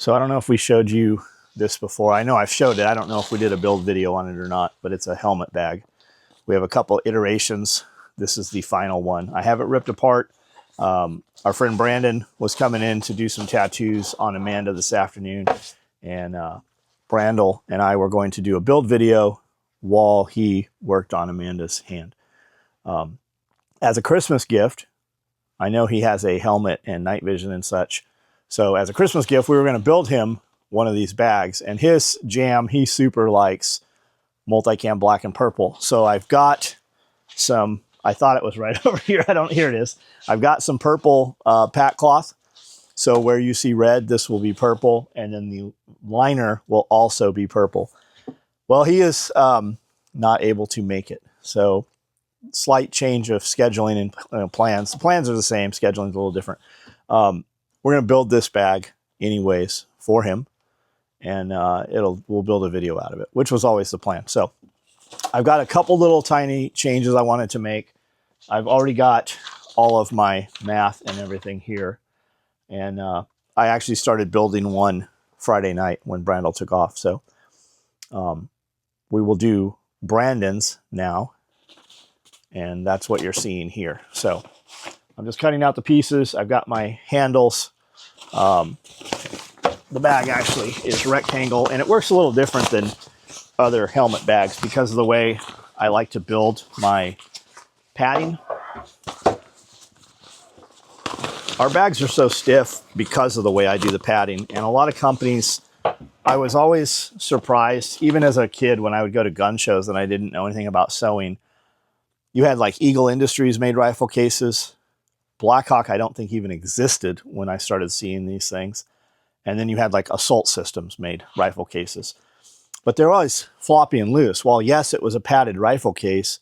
So I don't know if we showed you this before. I know I've showed it. I don't know if we did a build video on it or not, but it's a helmet bag. We have a couple iterations. This is the final one. I have it ripped apart. Our friend Brandon was coming in to do some tattoos on Amanda this afternoon, and Brandel and I were going to do a build video while he worked on Amanda's hand. As a Christmas gift, I know he has a helmet and night vision and such. So as a Christmas gift, we were going to build him one of these bags. And his jam, he super likes multicam black and purple. So I've got some, I thought it was right over here. Here it is. I've got some purple pack cloth. So where you see red, this will be purple. And then the liner will also be purple. Well, he is not able to make it. So slight change of scheduling and plans. The plans are the same. Scheduling is a little different. We're going to build this bag anyways for him, and we'll build a video out of it, which was always the plan. So I've got a couple little tiny changes I wanted to make. I've already got all of my math and everything here, and I actually started building one Friday night when Brandel took off. So we will do Brandon's now, and that's what you're seeing here. So I'm just cutting out the pieces. I've got my handles. The bag actually is rectangle, and it works a little different than other helmet bags because of the way I like to build my padding. Our bags are so stiff because of the way I do the padding, and a lot of companies, I was always surprised, even as a kid when I would go to gun shows and I didn't know anything about sewing. You had like Eagle Industries made rifle cases. Blackhawk, I don't think even existed when I started seeing these things. And then you had like Assault Systems made rifle cases. But they're always floppy and loose. While yes, it was a padded rifle case,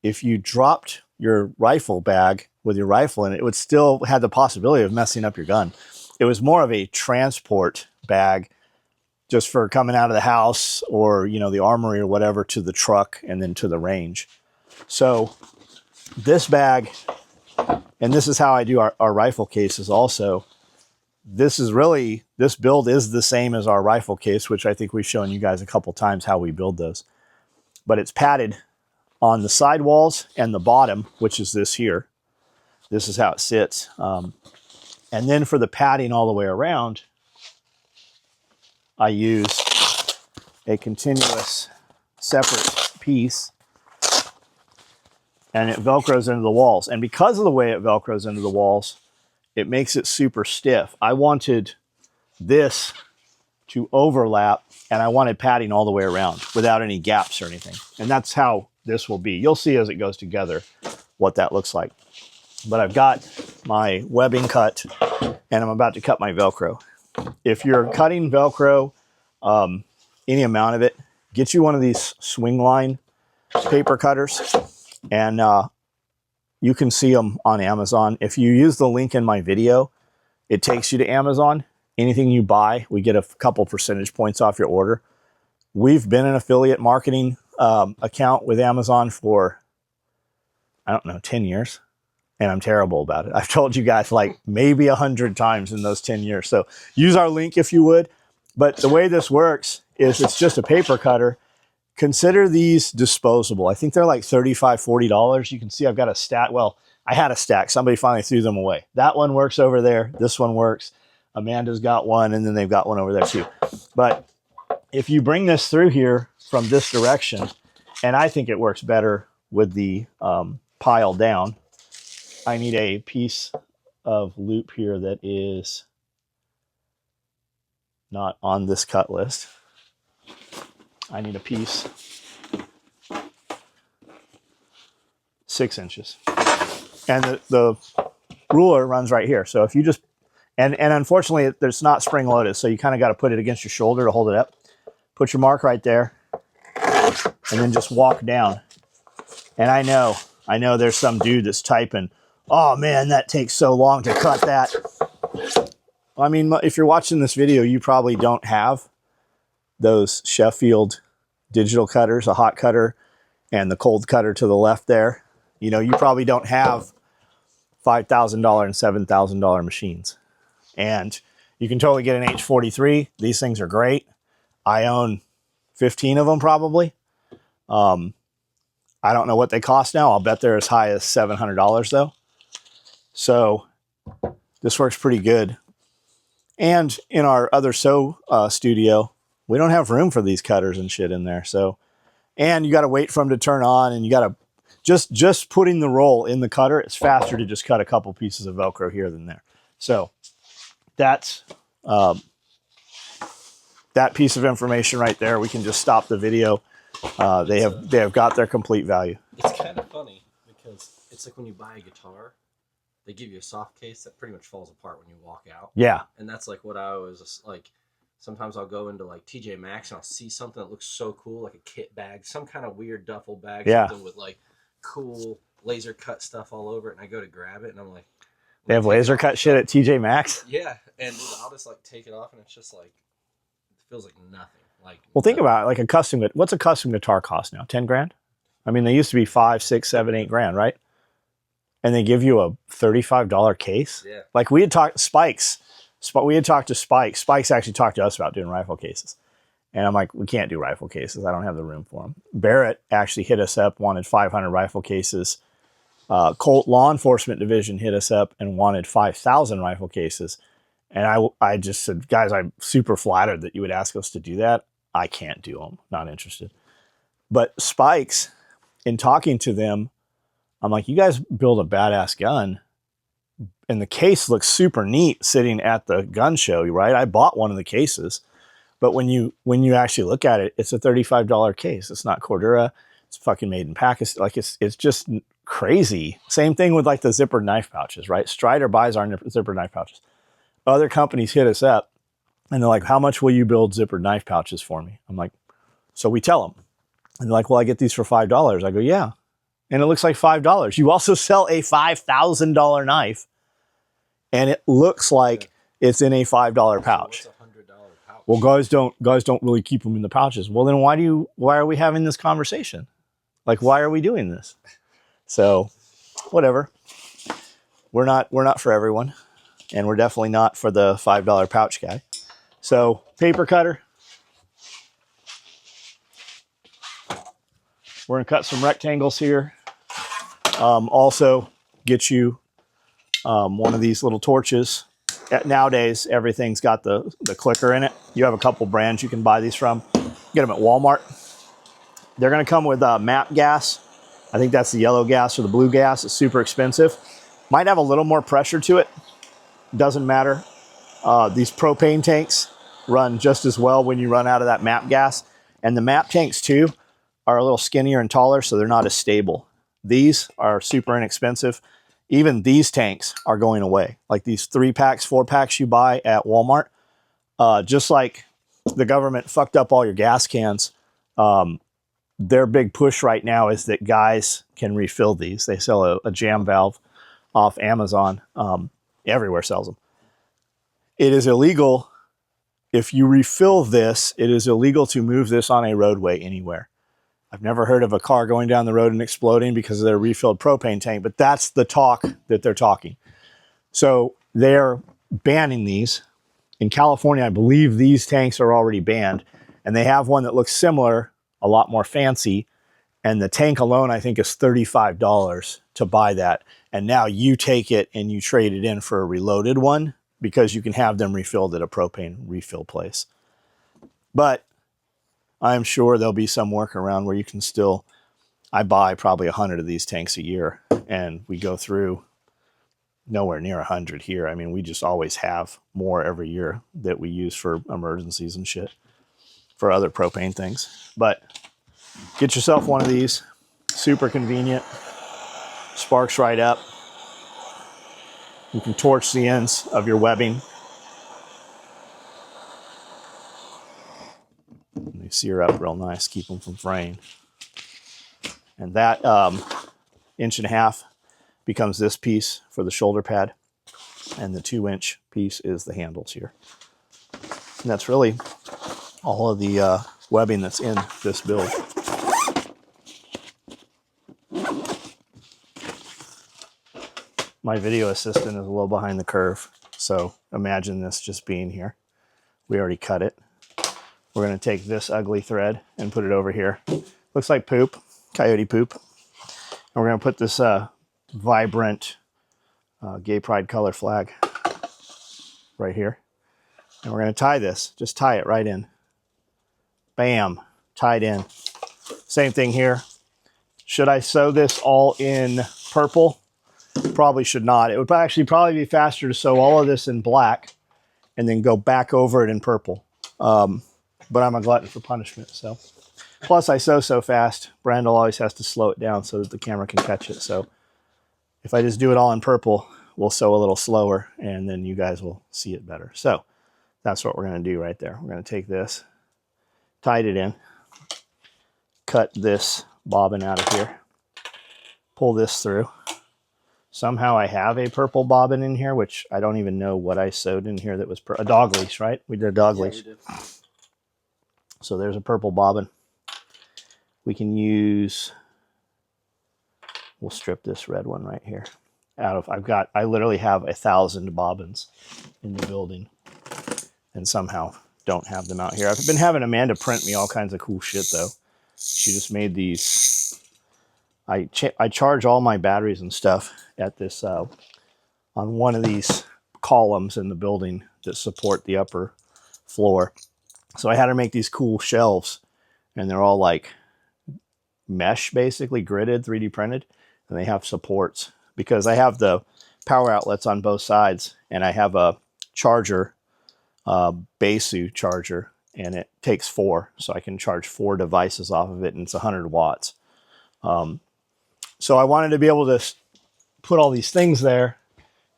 if you dropped your rifle bag with your rifle in it, it would still have the possibility of messing up your gun. It was more of a transport bag just for coming out of the house or, you know, the armory or whatever to the truck and then to the range. So this bag, and this is how I do our rifle cases also. This build is the same as our rifle case, which I think we've shown you guys a couple times how we build those. But it's padded on the side walls and the bottom, which is this here. This is how it sits. And then for the padding all the way around, I use a continuous separate piece, and it Velcros into the walls. And because of the way it Velcros into the walls, it makes it super stiff. I wanted this to overlap, and I wanted padding all the way around without any gaps or anything. And that's how this will be. You'll see as it goes together what that looks like. But I've got my webbing cut, and I'm about to cut my Velcro. If you're cutting Velcro, any amount of it, get you one of these swing line paper cutters, and you can see them on Amazon. If you use the link in my video, it takes you to Amazon. Anything you buy, we get a couple percentage points off your order. We've been an affiliate marketing account with Amazon for, I don't know, 10 years. And I'm terrible about it. I've told you guys like maybe 100 times in those 10 years. So use our link if you would. But the way this works is it's just a paper cutter. Consider these disposable. I think they're like $35, $40. You can see I've got a stack. Well, I had a stack. Somebody finally threw them away. That one works over there. This one works. Amanda's got one, and then they've got one over there too. But if you bring this through here from this direction, and I think it works better with the pile down, I need a piece of loop here that is not on this cut list. I need a piece 6 inches. And the ruler runs right here. So if you just, and unfortunately it's not spring loaded, so you kind of got to put it against your shoulder to hold it up. Put your mark right there, and then just walk down. And I know there's some dude that's typing, oh man, that takes so long to cut that. I mean, if you're watching this video, you probably don't have those Sheffield digital cutters, a hot cutter and the cold cutter to the left there. You know, you probably don't have $5,000 and $7,000 machines. And You can totally get an H43. These things are great. I own 15 of them probably. I don't know what they cost now. I'll bet they're as high as $700 though. So this works pretty good. And in our other studio, we don't have room for these cutters and shit in there. So, and you got to wait for them to turn on, and you got to just putting the roll in the cutter. It's faster to just cut a couple pieces of Velcro here than there. So that's that piece of information right there. We can just stop the video. They have got their complete value. It's kind of funny because it's like when you buy a guitar, they give you a soft case that pretty much falls apart when you walk out. Yeah. And that's like what I always like. Sometimes I'll go into like TJ Maxx and I'll see something that looks so cool, like a kit bag, some kind of weird duffel bag, something with like cool laser cut stuff all over it. And I go to grab it and I'm like, they have laser cut shit at TJ Maxx? Yeah. And dude, I'll just like take it off and it's just like, it feels like nothing. Like, well, think about it, like a custom. What's a custom guitar cost now? 10 grand? I mean, they used to be 5, 6, 7, 8 grand, right? And they give you a $35 case. Yeah. Like we had talked Spikes. We had talked to Spikes. Spikes actually talked to us about doing rifle cases. And I'm like, we can't do rifle cases. I don't have the room for them. Barrett actually hit us up, wanted 500 rifle cases. Colt Law Enforcement Division hit us up and wanted 5,000 rifle cases. And I just said, guys, I'm super flattered that you would ask us to do that. I can't do them. Not interested. But Spikes, in talking to them, I'm like, you guys build a badass gun. And the case looks super neat sitting at the gun show, right? I bought one of the cases. But when you actually look at it, it's a $35 case. It's not Cordura. It's fucking made in Pakistan. Like it's just crazy. Same thing with like the zippered knife pouches, right? Strider buys our zippered knife pouches. Other companies hit us up and they're like, how much will you build zippered knife pouches for me? I'm like, so we tell them. And they're like, well, I get these for $5. I go, yeah. And it looks like $5. You also sell a $5,000 knife and it looks like it's in a $5 pouch. What's a $100 pouch? Well, guys don't really keep them in the pouches. Well, then why are we having this conversation? Like, why are we doing this? So whatever. We're not for everyone. And we're definitely not for the $5 pouch guy. So paper cutter. We're gonna cut some rectangles here. Also get you one of these little torches. Nowadays, everything's got the clicker in it. You have a couple brands you can buy these from. Get them at Walmart. They're gonna come with MAP gas. I think that's the yellow gas or the blue gas. It's super expensive. Might have a little more pressure to it. Doesn't matter. These propane tanks run just as well when you run out of that MAP gas. And the MAP tanks too are a little skinnier and taller, so they're not as stable. These are super inexpensive. Even these tanks are going away. Like these 3-packs, 4-packs you buy at Walmart. Just like the government fucked up all your gas cans, their big push right now is that guys can refill these. They sell a jam valve off Amazon. Everywhere sells them. It is illegal. If you refill this, it is illegal to move this on a roadway anywhere. I've never heard of a car going down the road and exploding because of their refilled propane tank, but that's the talk that they're talking. So they're banning these. In California, I believe these tanks are already banned, and they have one that looks similar, a lot more fancy, and the tank alone, I think, is $35 to buy that. And now you take it and you trade it in for a reloaded one because you can have them refilled at a propane refill place. But I'm sure there'll be some workaround where you can still, I buy probably 100 of these tanks a year and we go through nowhere near 100 here. I mean, we just always have more every year that we use for emergencies and shit for other propane things. But get yourself one of these, super convenient, sparks right up. You can torch the ends of your webbing. And they sear up real nice, keep them from fraying. And that 1.5 inch becomes this piece for the shoulder pad. And the 2-inch piece is the handles here. And that's really all of the webbing that's in this build. My video assistant is a little behind the curve, So imagine this just being here. We already cut it. We're going to take this ugly thread and put it over here. Looks like poop, coyote poop. And we're going to put this vibrant gay pride color flag right here. And we're going to tie this, just tie it right in. Bam, tied in. Same thing here. Should I sew this all in purple? Probably should not. It would actually probably be faster to sew all of this in black and then go back over it in purple. But I'm a glutton for punishment, so. Plus I sew so fast, Brandel always has to slow it down so that the camera can catch it. So if I just do it all in purple, we'll sew a little slower and then you guys will see it better. So that's what we're going to do right there. We're going to take this, tied it in, cut this bobbin out of here, pull this through. Somehow I have a purple bobbin in here, which I don't even know what I sewed in here that was a dog leash, right? We did a dog leash. So there's a purple bobbin. We can use, we'll strip this red one right here out of, I literally have 1,000 bobbins in the building and somehow don't have them out here. I've been having Amanda print me all kinds of cool shit though. She just made these. I charge all my batteries and stuff at this on one of these columns in the building that support the upper floor. So I had her make these cool shelves, and they're all like mesh, basically gridded, 3D printed, and they have supports because I have the power outlets on both sides, and I have a charger, Besu charger, and it takes 4, so I can charge 4 devices off of it, and it's 100 watts. So I wanted to be able to put all these things there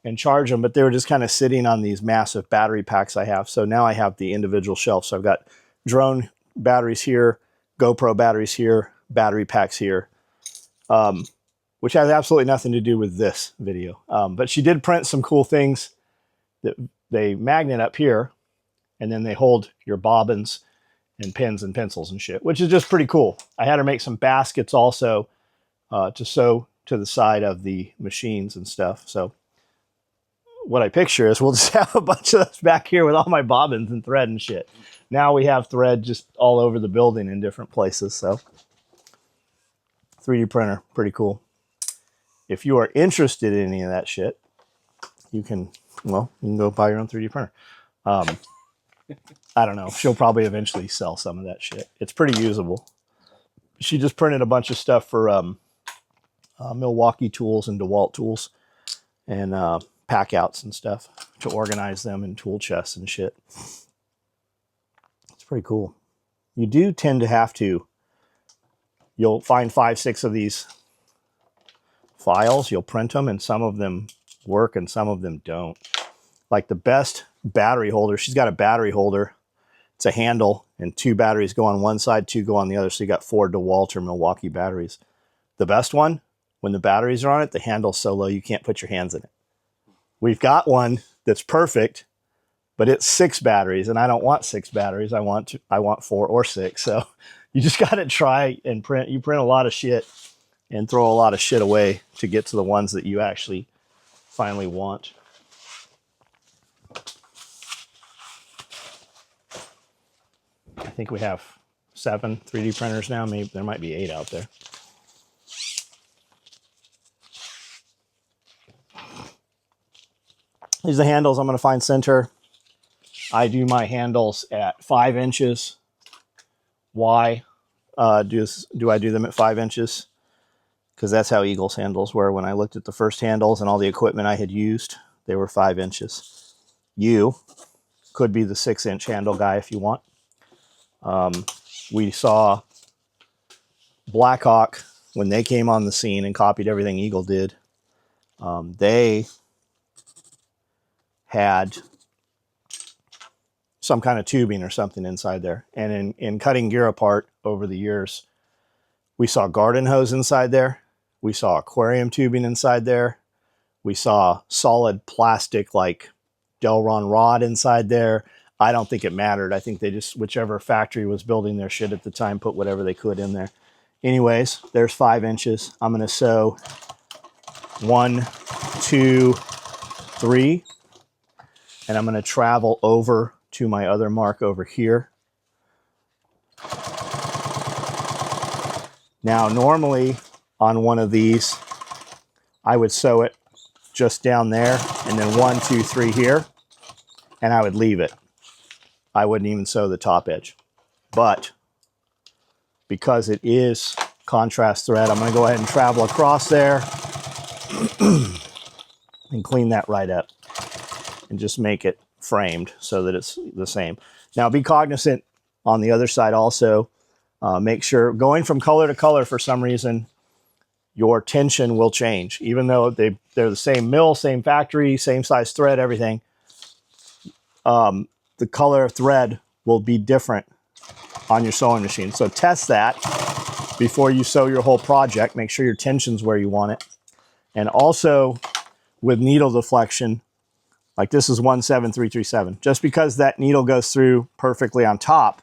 and charge them, but they were just kind of sitting on these massive battery packs I have. So now I have the individual shelves. So I've got drone batteries here, GoPro batteries here, battery packs here, which has absolutely nothing to do with this video. But she did print some cool things that they magnet up here, and then they hold your bobbins and pins and pencils and shit, which is just pretty cool. I had her make some baskets also to sew to the side of the machines and stuff. So what I picture is we'll just have a bunch of those back here with all my bobbins and thread and shit. Now we have thread just all over the building in different places. So 3D printer, pretty cool. If you are interested in any of that shit, you can go buy your own 3D printer. I don't know. She'll probably eventually sell some of that shit. It's pretty usable. She just printed a bunch of stuff for Milwaukee tools and DeWalt tools and pack outs and stuff to organize them in tool chests and shit. It's pretty cool. You do tend to have to, you'll find 5, 6 of these files, you'll print them, and some of them work and some of them don't. Like the best battery holder, she's got a battery holder. It's a handle and 2 batteries go on one side, 2 go on the other. So you got 4 DeWalt or Milwaukee batteries. The best one, when the batteries are on it, the handle's so low you can't put your hands in it. We've got one that's perfect, but it's 6 batteries, and I don't want 6 batteries. I want 4 or 6. So you just got to try and print. You print a lot of shit and throw a lot of shit away to get to the ones that you actually finally want. I think we have 7 3D printers now. Maybe there might be 8 out there. These are the handles I'm going to find center. I do my handles at 5 inches. Why do I do them at 5 inches? Because that's how Eagle's handles were. When I looked at the first handles and all the equipment I had used, they were 5 inches. You could be the 6-inch handle guy if you want. We saw Blackhawk when they came on the scene and copied everything Eagle did. They had some kind of tubing or something inside there. And in cutting gear apart over the years, we saw garden hose inside there. We saw aquarium tubing inside there. We saw solid plastic like Delron rod inside there. I don't think it mattered. I think they just, whichever factory was building their shit at the time, put whatever they could in there. Anyways, there's 5 inches. I'm going to sew 1, 2, 3. And I'm going to travel over to my other mark over here. Now, normally on one of these, I would sew it just down there, and then 1, 2, 3 here, and I would leave it. I wouldn't even sew the top edge. But because it is contrast thread, I'm going to go ahead and travel across there and clean that right up and just make it framed so that it's the same. Now, be cognizant on the other side also. Make sure, going from color to color for some reason, your tension will change. Even though they're the same mill, same factory, same size thread, everything, the color of thread will be different on your sewing machine. So test that before you sew your whole project. Make sure your tension's where you want it. And also with needle deflection, like this is 17337. Just because that needle goes through perfectly on top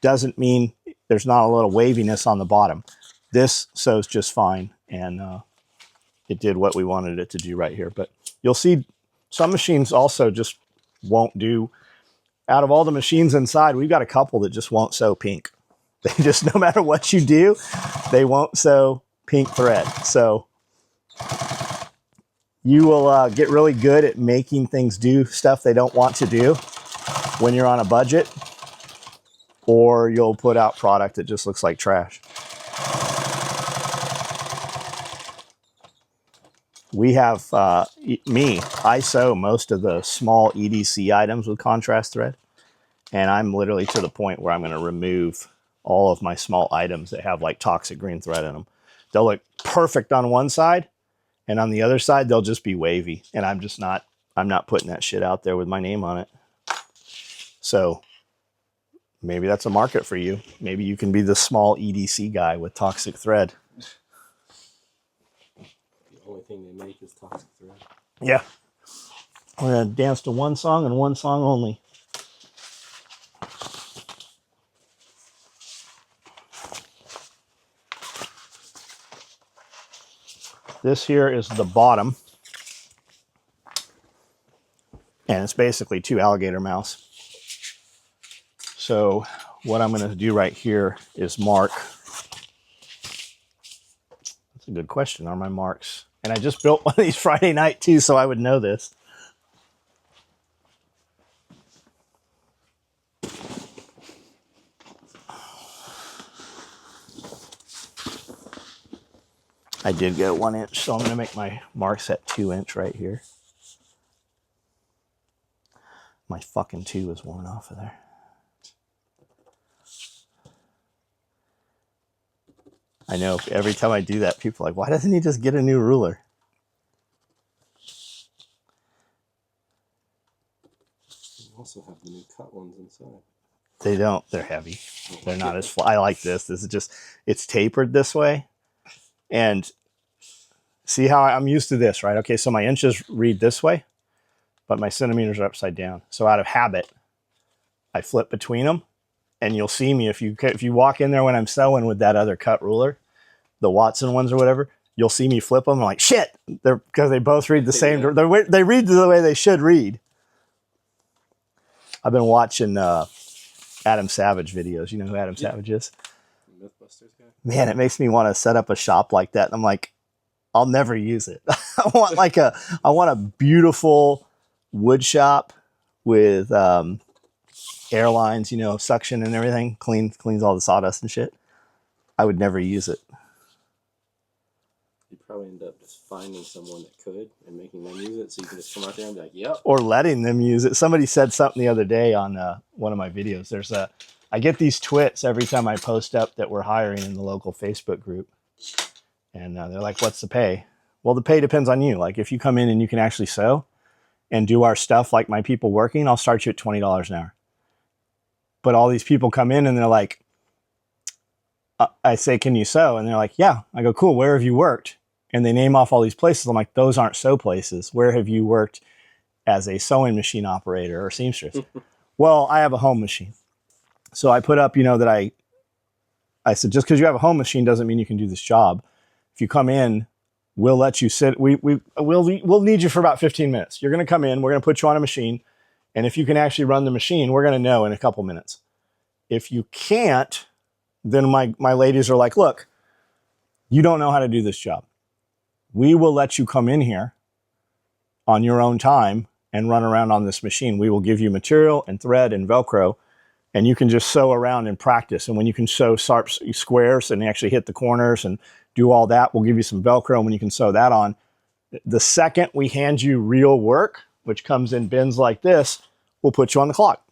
doesn't mean there's not a little waviness on the bottom. This sews just fine, and it did what we wanted it to do right here. But you'll see some machines also just won't do. Out of all the machines inside, we've got a couple that just won't sew pink. They just, no matter what you do, they won't sew pink thread. So you will get really good at making things do stuff they don't want to do when you're on a budget, or you'll put out product that just looks like trash. We have, I sew most of the small EDC items with contrast thread. And I'm literally to the point where I'm going to remove all of my small items that have like toxic green thread in them. They'll look perfect on one side, and on the other side, they'll just be wavy. And I'm not putting that shit out there with my name on it. So maybe that's a market for you. Maybe you can be the small EDC guy with toxic thread. Only thing they make is toxic thread. Yeah. We're going to dance to one song and one song only. This here is the bottom. And it's basically 2 alligator mouths. So what I'm going to do right here is mark. That's a good question. Are my marks? And I just built one of these Friday night too, so I would know this. I did go 1 inch, so I'm going to make my marks at 2 inch right here. My fucking 2 is worn off of there. I know every time I do that, people are like, why doesn't he just get a new ruler? You also have the new cut ones inside. They don't. They're heavy. They're not as flat. I like this. This is just, it's tapered this way. And see how I'm used to this, right? Okay, so my inches read this way, but my centimeters are upside down. So out of habit, I flip between them. And you'll see me if you walk in there when I'm sewing with that other cut ruler, the Watson ones or whatever, you'll see me flip them. I'm like, shit, because they both read the same. They read the way they should read. I've been watching Adam Savage videos. You know who Adam Savage is? Mythbusters guy. Man, it makes me want to set up a shop like that. And I'm like, I'll never use it. I want a beautiful wood shop with airlines, you know, suction and everything, cleans all the sawdust and shit. I would never use it. You'd probably end up just finding someone that could and making them use it, so you can just come out there and be like, yep. Or letting them use it. Somebody said something the other day on one of my videos. I get these twits every time I post up that we're hiring in the local Facebook group. And they're like, what's the pay? Well, the pay depends on you. Like if you come in and you can actually sew and do our stuff like my people working, I'll start you at $20 an hour. But all these people come in and they're like, I say, can you sew? And they're like, yeah. I go, cool. Where have you worked? And they name off all these places. I'm like, those aren't sew places. Where have you worked as a sewing machine operator or seamstress? Well, I have a home machine. So I put up, you know, that I said, just because you have a home machine doesn't mean you can do this job. If you come in, we'll let you sit. We'll need you for about 15 minutes. You're going to come in. We're going to put you on a machine. And if you can actually run the machine, we're going to know in a couple minutes. If you can't, then my ladies are like, look, you don't know how to do this job. We will let you come in here on your own time and run around on this machine. We will give you material and thread and Velcro, and you can just sew around and practice. And when you can sew sharp squares and actually hit the corners and do all that, we'll give you some Velcro, and when you can sew that on, the second we hand you real work, which comes in bins like this, we'll put you on the clock.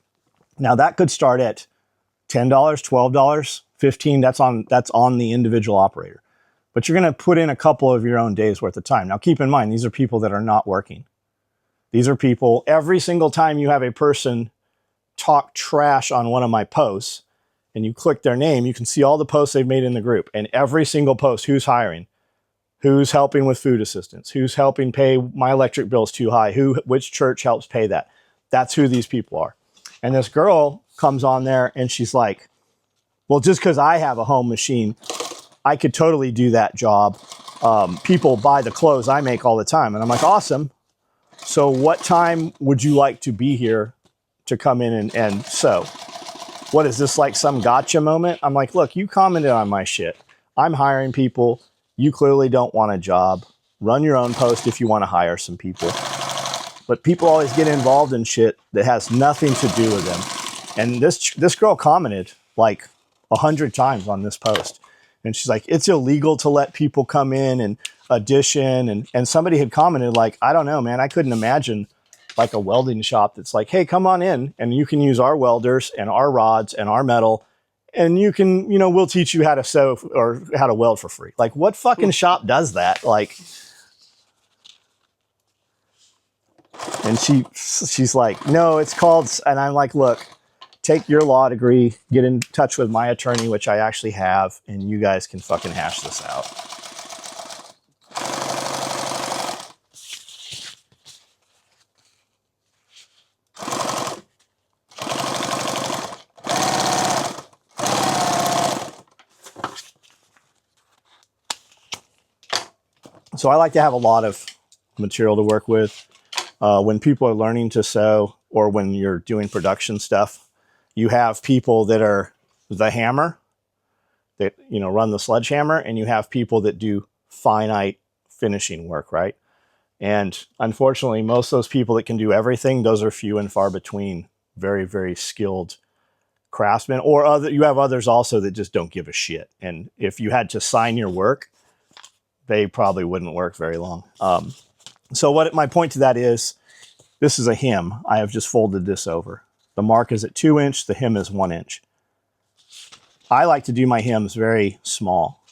Now that could start at $10, $12, $15. That's on the individual operator. But you're going to put in a couple of your own days worth of time. Now keep in mind, these are people that are not working. These are people, every single time you have a person talk trash on one of my posts and you click their name, you can see all the posts they've made in the group. And every single post, who's hiring, who's helping with food assistance, who's helping pay my electric bills too high, which church helps pay that. That's who these people are. And this girl comes on there and she's like, well, just because I have a home machine, I could totally do that job. People buy the clothes I make all the time. And I'm like, awesome. So what time would you like to be here to come in and sew? What is this, like some gotcha moment? I'm like, look, you commented on my shit. I'm hiring people. You clearly don't want a job. Run your own post if you want to hire some people. But people always get involved in shit that has nothing to do with them. And this girl commented like 100 times on this post. And she's like, it's illegal to let people come in and audition. And somebody had commented like, I don't know, man, I couldn't imagine like a welding shop that's like, hey, come on in and you can use our welders and our rods and our metal. And you can, we'll teach you how to sew or how to weld for free. Like, what fucking shop does that? Like, and she's like, no, it's called, and I'm like, look, take your law degree, get in touch with my attorney, which I actually have, and you guys can fucking hash this out. So I like to have a lot of material to work with. When people are learning to sew or when you're doing production stuff, you have people that are the hammer, that, run the sledgehammer, and you have people that do finite finishing work, right? And unfortunately, most of those people that can do everything, those are few and far between. Very, very skilled craftsmen, or you have others also that just don't give a shit. And if you had to sign your work, they probably wouldn't work very long. So my point to that is, this is a hem. I have just folded this over. The mark is at 2 inch, the hem is 1 inch. I like to do my hems very small.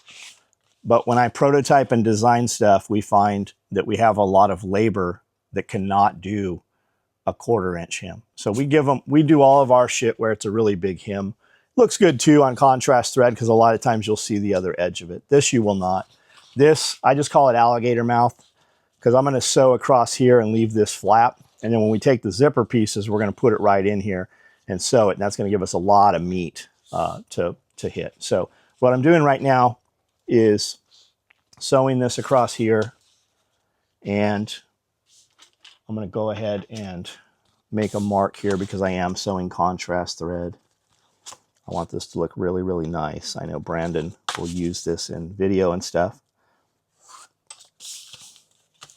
But when I prototype and design stuff, we find that we have a lot of labor that cannot do a 1/4 inch hem. So we do all of our shit where it's a really big hem. Looks good too on contrast thread because a lot of times you'll see the other edge of it. This you will not. This, I just call it alligator mouth because I'm going to sew across here and leave this flap. And then when we take the zipper pieces, we're going to put it right in here and sew it. And that's going to give us a lot of meat to hit. So what I'm doing right now is sewing this across here. And I'm going to go ahead and make a mark here because I am sewing contrast thread. I want this to look really, really nice. I know Brandon will use this in video and stuff.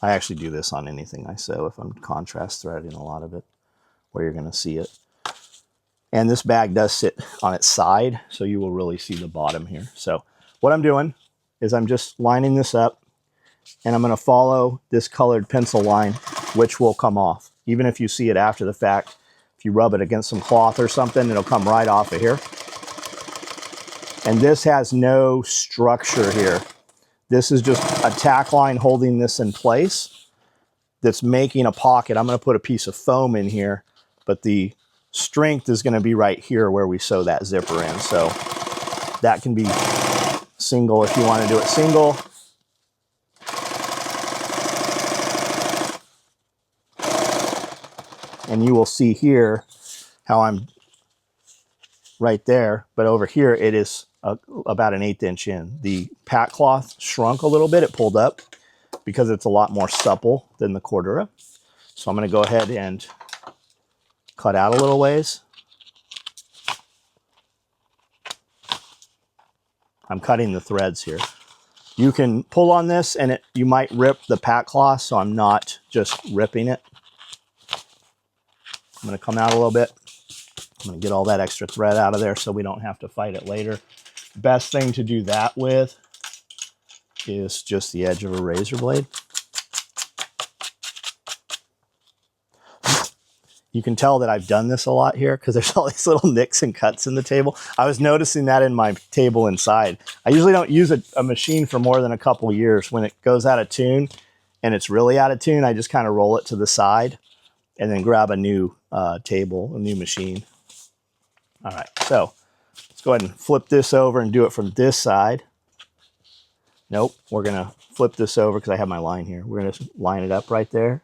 I actually do this on anything I sew if I'm contrast threading a lot of it, where you're going to see it. And this bag does sit on its side, so you will really see the bottom here. So what I'm doing is I'm just lining this up, and I'm going to follow this colored pencil line, which will come off. Even if you see it after the fact, if you rub it against some cloth or something, it'll come right off of here. And this has no structure here. This is just a tack line holding this in place that's making a pocket. I'm going to put a piece of foam in here, but the strength is going to be right here where we sew that zipper in. So that can be single if you want to do it single. And you will see here how I'm right there, but over here it is about an 1/8 inch in. The pack cloth shrunk a little bit, it pulled up because it's a lot more supple than the Cordura. So I'm going to go ahead and cut out a little ways. I'm cutting the threads here. You can pull on this and you might rip the pack cloth, so I'm not just ripping it. I'm going to come out a little bit. I'm going to get all that extra thread out of there so we don't have to fight it later. Best thing to do that with is just the edge of a razor blade. You can tell that I've done this a lot here because there's all these little nicks and cuts in the table. I was noticing that in my table inside. I usually don't use a machine for more than a couple of years. When it goes out of tune and it's really out of tune, I just kind of roll it to the side and then grab a new table, a new machine. All right, so let's go ahead and flip this over and do it from this side. Nope, we're gonna flip this over because I have my line here. We're gonna line it up right there.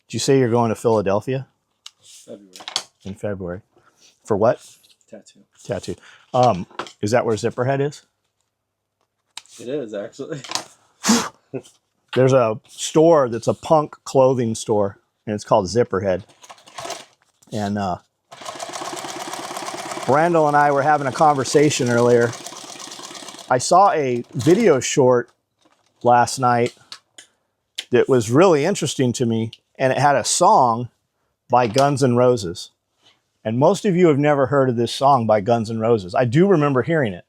Did you say you're going to Philadelphia? February. In February. For what? Tattoo. Tattoo. Is that where Zipperhead is? It is, actually. There's a store that's a punk clothing store, and it's called Zipperhead. And Brandel and I were having a conversation earlier. I saw a video short last night that was really interesting to me, and it had a song by Guns N' Roses. And most of you have never heard of this song by Guns N' Roses. I do remember hearing it.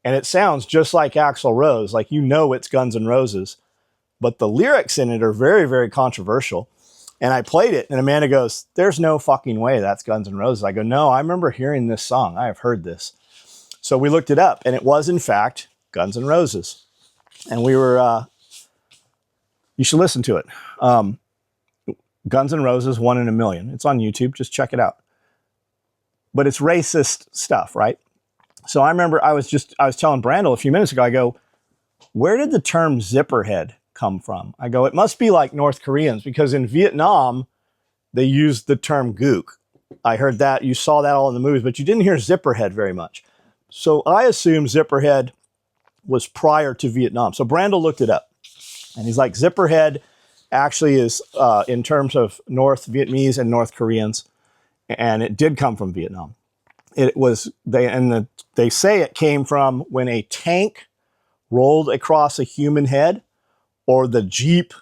And it sounds just like Axl Rose, like you know it's Guns N' Roses. But the lyrics in it are very, very controversial. And I played it, and Amanda goes, "There's no fucking way that's Guns N' Roses." I go, "No, I remember hearing this song. I have heard this." So we looked it up, and it was, in fact, Guns N' Roses. And we were, you should listen to it. Guns N' Roses, 1 in a Million. It's on YouTube. Just check it out. But it's racist stuff, right? So I remember I was telling Brandel a few minutes ago, I go, where did the term Zipperhead come from? I go, it must be like North Koreans, because in Vietnam, they used the term gook. I heard that. You saw that all in the movies, but you didn't hear Zipperhead very much. So I assume Zipperhead was prior to Vietnam. So Brandel looked it up, and he's like, Zipperhead actually is in terms of North Vietnamese and North Koreans, and it did come from Vietnam. It was they say it came from when a tank rolled across a human head, or the Jeep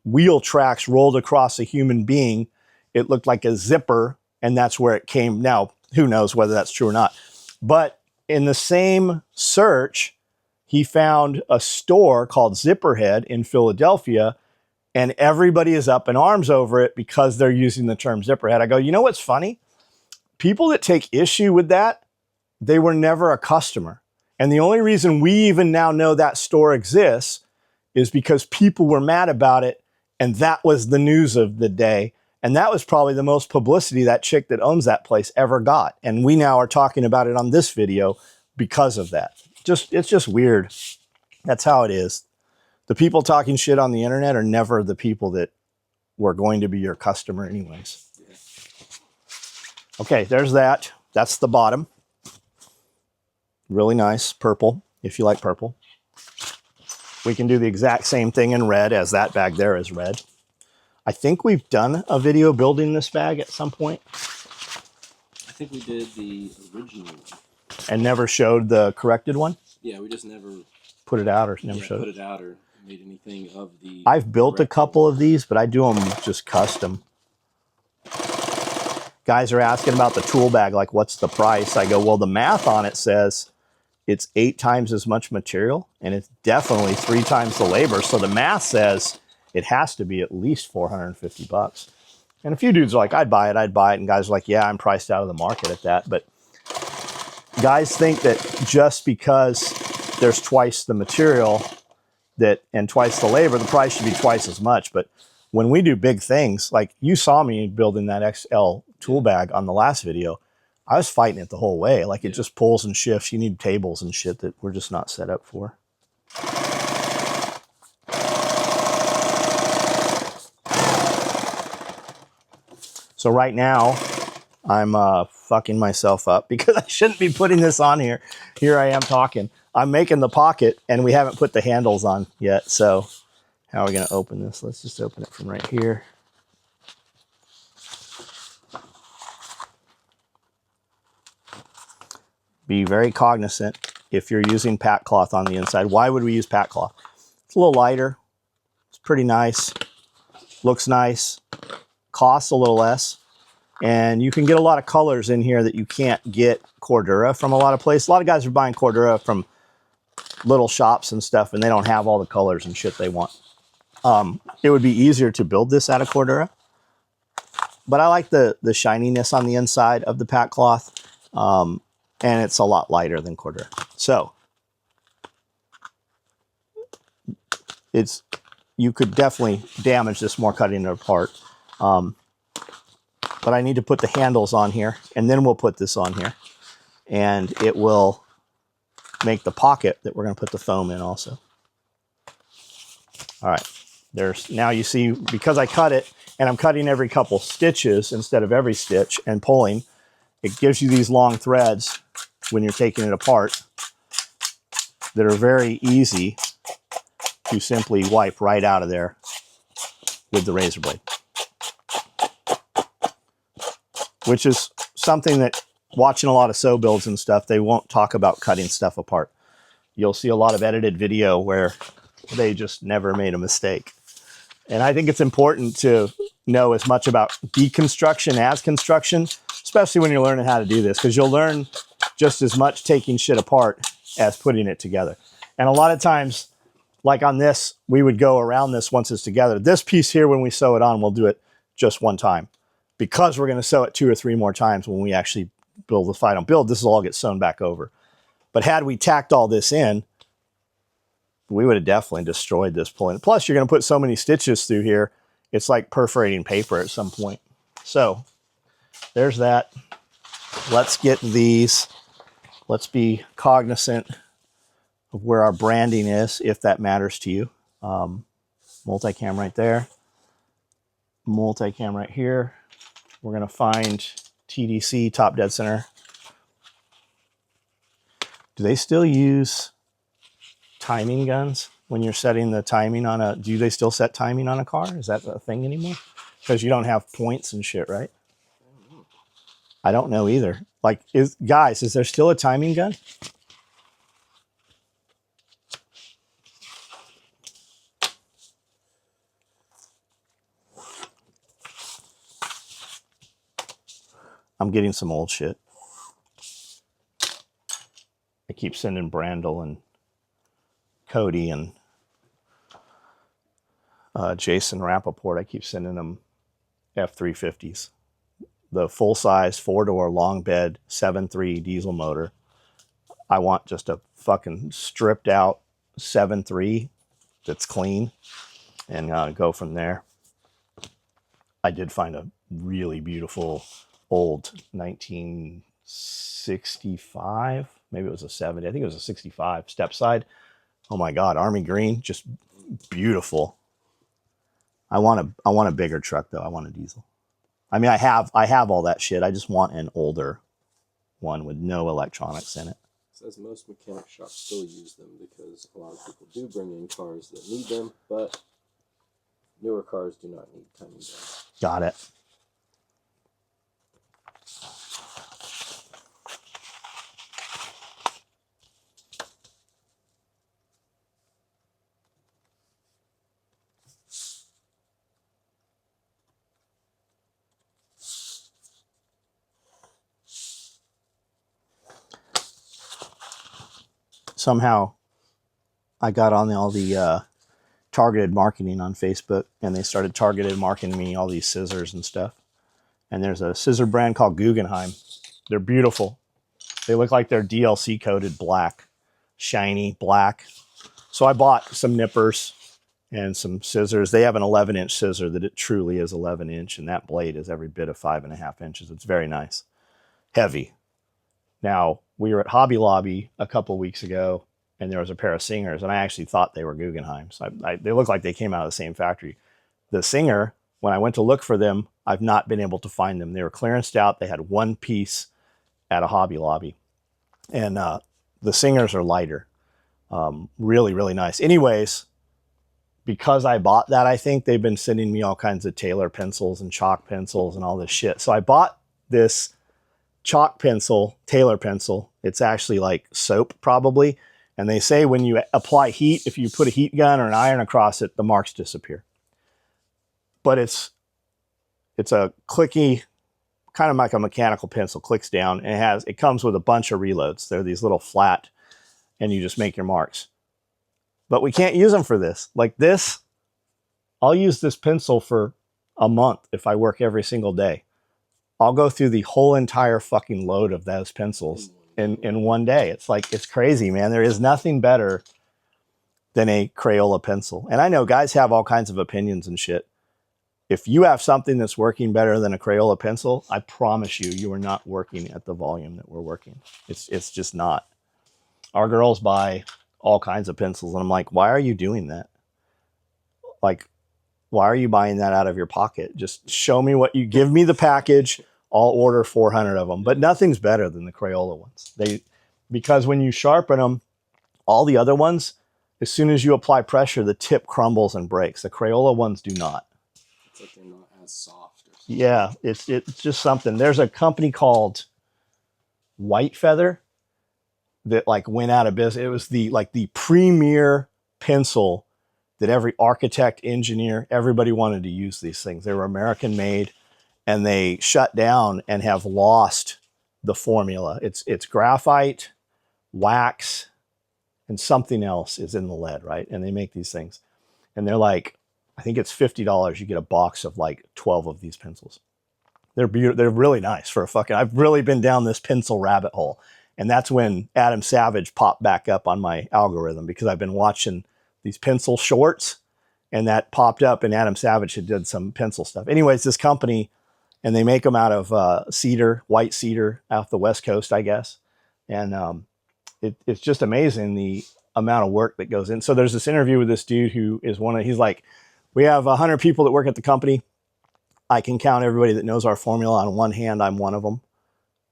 wheel tracks rolled across a human being. It looked like a zipper, and that's where it came. Now, who knows whether that's true or not? But in the same search, he found a store called Zipperhead in Philadelphia, and everybody is up in arms over it because they're using the term Zipperhead. I go, you know what's funny? People that take issue with that, they were never a customer. And the only reason we even now know that store exists is because people were mad about it, and that was the news of the day. And that was probably the most publicity that chick that owns that place ever got. And we now are talking about it on this video because of that. It's just weird. That's how it is. The people talking shit on the internet are never the people that were going to be your customer anyways. Okay, there's that. That's the bottom. Really nice purple, if you like purple. We can do the exact same thing in red as that bag there is red. I think we've done a video building this bag at some point. I think we did the original one. And never showed the corrected one? Yeah, we just never put it out or never showed put it out or made anything of the... I've built a couple of these, but I do them just custom. Guys are asking about the tool bag, like what's the price? I go, well, the math on it says it's 8 times as much material, and it's definitely 3 times the labor. So the math says it has to be at least 450 bucks. And a few dudes are like, I'd buy it. And guys are like, yeah, I'm priced out of the market at that. But guys think that just because there's twice the material and twice the labor, the price should be twice as much. But when we do big things, like you saw me building that XL tool bag on the last video, I was fighting it the whole way. Like it just pulls and shifts. You need tables and shit that we're just not set up for. So right now I'm 5 fucking myself up because I shouldn't be putting this on here. Here I am talking. I'm making the pocket and we haven't put the handles on yet. So how are we going to open this? Let's just open it from right here. Be very cognizant if you're using pack cloth on the inside. Why would we use pack cloth? It's a little lighter. It's pretty nice. Looks nice. Costs a little less. And you can get a lot of colors in here that you can't get Cordura from a lot of places. A lot of guys are buying Cordura from little shops and stuff, and they don't have all the colors and shit they want. It would be easier to build this out of Cordura. But I like the shininess on the inside of the pack cloth. And it's a lot lighter than Cordura. So you could definitely damage this more cutting it apart. But I need to put the handles on here, and then we'll put this on here. And it will make the pocket that we're going to put the foam in also. All right. Now you see, because I cut it, and I'm cutting every couple stitches instead of every stitch and pulling, it gives you these long threads when you're taking it apart that are very easy to simply wipe right out of there with the razor blade. Which is something that, watching a lot of sew builds and stuff, they won't talk about cutting stuff apart. You'll see a lot of edited video where they just never made a mistake. And I think it's important to know as much about deconstruction as construction, especially when you're learning how to do this, because you'll learn just as much taking shit apart as putting it together. And a lot of times, like on this, we would go around this once it's together. This piece here, when we sew it on, we'll do it just one time, because we're going to sew it 2 or 3 more times when we actually build the final build. This will all get sewn back over. But had we tacked all this in, we would have definitely destroyed this pulling. Plus, you're going to put so many stitches through here, it's like perforating paper at some point. So there's that. Let's get these. Let's be cognizant of where our branding is, if that matters to you. Multicam right there. Multicam right here. We're going to find TDC, top dead center. Do they still use timing guns when you're setting the timing on a, do they still set timing on a car? Is that a thing anymore? Because you don't have points and shit, right? I don't know either. Like, guys, is there still a timing gun? I'm getting some old shit. I keep sending Brandel and Cody and Jason Rappaport. I keep sending them F350s. The full-size, 4-door, long bed, 7.3 diesel motor. I want just a fucking stripped-out 7.3 that's clean, and go from there. I did find a really beautiful old 1965, maybe it was a 70, I think it was a 65 step side. Oh my God, army green, just beautiful. I want a bigger truck though. I want a diesel. I mean, I have all that shit. I just want an older one with no electronics in it. Says most mechanic shops still use them because a lot of people do bring in cars that need them, but newer cars do not need timing guns. Got it. Somehow I got on all the targeted marketing on Facebook, and they started targeted marketing me all these scissors and stuff. And there's a scissor brand called Guggenheim. They're beautiful. They look like they're DLC coated black, shiny black. So I bought some nippers and some scissors. They have an 11-inch scissor that it truly is 11-inch, and that blade is every bit of 5.5 inches. It's very nice. Heavy. Now, we were at Hobby Lobby a couple weeks ago, and there was a pair of Singers, and I actually thought they were Guggenheim. So they look like they came out of the same factory. The Singer, when I went to look for them, I've not been able to find them. They were clearanced out. They had one piece at a Hobby Lobby. And the Singers are lighter. Really, really nice. Anyways, because I bought that, I think they've been sending me all kinds of Taylor pencils and chalk pencils and all this shit. So I bought this chalk pencil, Taylor pencil. It's actually like soap probably. And they say when you apply heat, if you put a heat gun or an iron across it, the marks disappear. But it's a clicky, kind of like a mechanical pencil, clicks down, and it comes with a bunch of reloads. They're these little flat, and you just make your marks. But we can't use them for this. Like this, I'll use this pencil for a month if I work every single day. I'll go through the whole entire fucking load of those pencils in one day. It's like, it's crazy, man. There is nothing better than a Crayola pencil. And I know guys have all kinds of opinions and shit. If you have something that's working better than a Crayola pencil, I promise you, you are not working at the volume that we're working. It's just not. Our girls buy all kinds of pencils, and I'm like, why are you doing that? Like, why are you buying that out of your pocket? Just show me what you give me the package. I'll order 400 of them, but nothing's better than the Crayola ones. Because when you sharpen them, all the other ones, as soon as you apply pressure, the tip crumbles and breaks. The Crayola ones do not. It's like they're not as soft. Or something. Yeah, it's just something. There's a company called White Feather that like went out of business. It was the premier pencil that every architect, engineer, everybody wanted to use these things. They were American made, and they shut down and have lost the formula. It's graphite, wax, and something else is in the lead, right? And they make these things. And they're like, I think it's $50. You get a box of like 12 of these pencils. They're beautiful. They're really nice for a fucking, I've really been down this pencil rabbit hole. And that's when Adam Savage popped back up on my algorithm, because I've been watching these pencil shorts, and that popped up, and Adam Savage had did some pencil stuff. Anyways, this company, and they make them out of cedar, white cedar, off the West Coast, I guess. And it's just amazing the amount of work that goes in. So there's this interview with this dude who is he's like, we have 100 people that work at the company. I can count everybody that knows our formula on one hand. I'm one of them.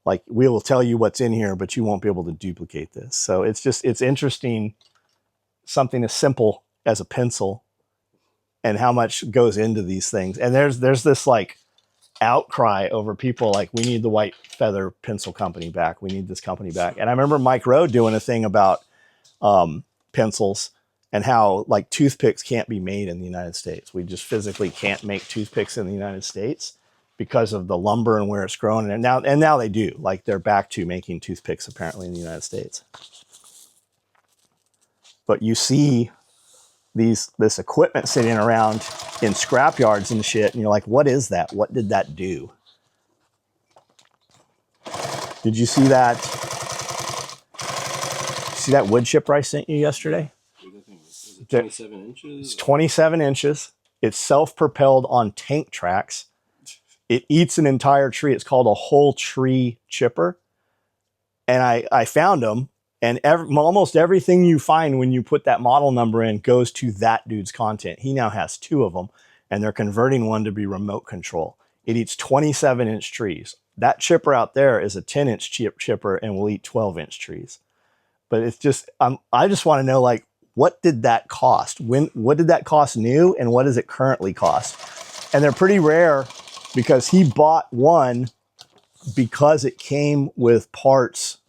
Like, we will tell you what's in here, but you won't be able to duplicate this. So it's interesting, something as simple as a pencil and how much goes into these things. And there's this like outcry over people like, we need the White Feather Pencil Company back. We need this company back. And I remember Mike Rowe doing a thing about pencils and how like toothpicks can't be made in the United States. We just physically can't make toothpicks in the United States because of the lumber and where it's grown. And now they do. Like, they're back to making toothpicks apparently in the United States. But you see this equipment sitting around in scrap yards and shit, and you're like, what is that? What did that do? Did you see that? See that wood chipper I sent you yesterday? Is it 27 inches? It's 27 inches. It's self-propelled on tank tracks. It eats an entire tree. It's called a whole tree chipper. And I found them. And almost everything you find when you put that model number in goes to that dude's content. He now has 2 of them, and they're converting one to be remote control. It eats 27-inch trees. That chipper out there is a 10-inch chipper and will eat 12-inch trees. But it's just, I just want to know, like, what did that cost? What did that cost new, and what does it currently cost? And they're pretty rare, because he bought one because it came with parts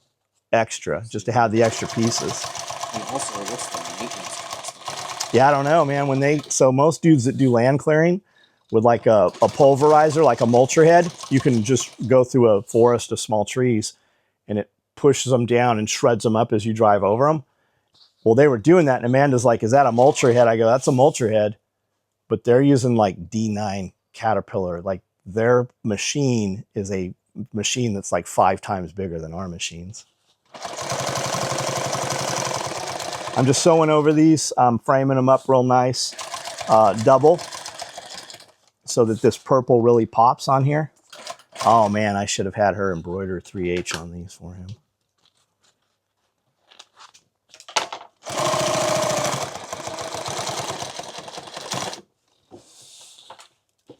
extra, just to have the extra pieces. And also, what's the maintenance cost? Yeah, I don't know, man. So most dudes that do land clearing with like a pulverizer, like a mulcher head, you can just go through a forest of small trees and it pushes them down and shreds them up as you drive over them. Well, they were doing that, and Amanda's like, is that a mulcher head? I go, that's a mulcher head, but they're using like D9 Caterpillar. Like, their machine is a machine that's like 5 times bigger than our machines. I'm just sewing over these. I'm framing them up real nice, double, so that this purple really pops on here. Oh man, I should have had her embroider 3H on these for him.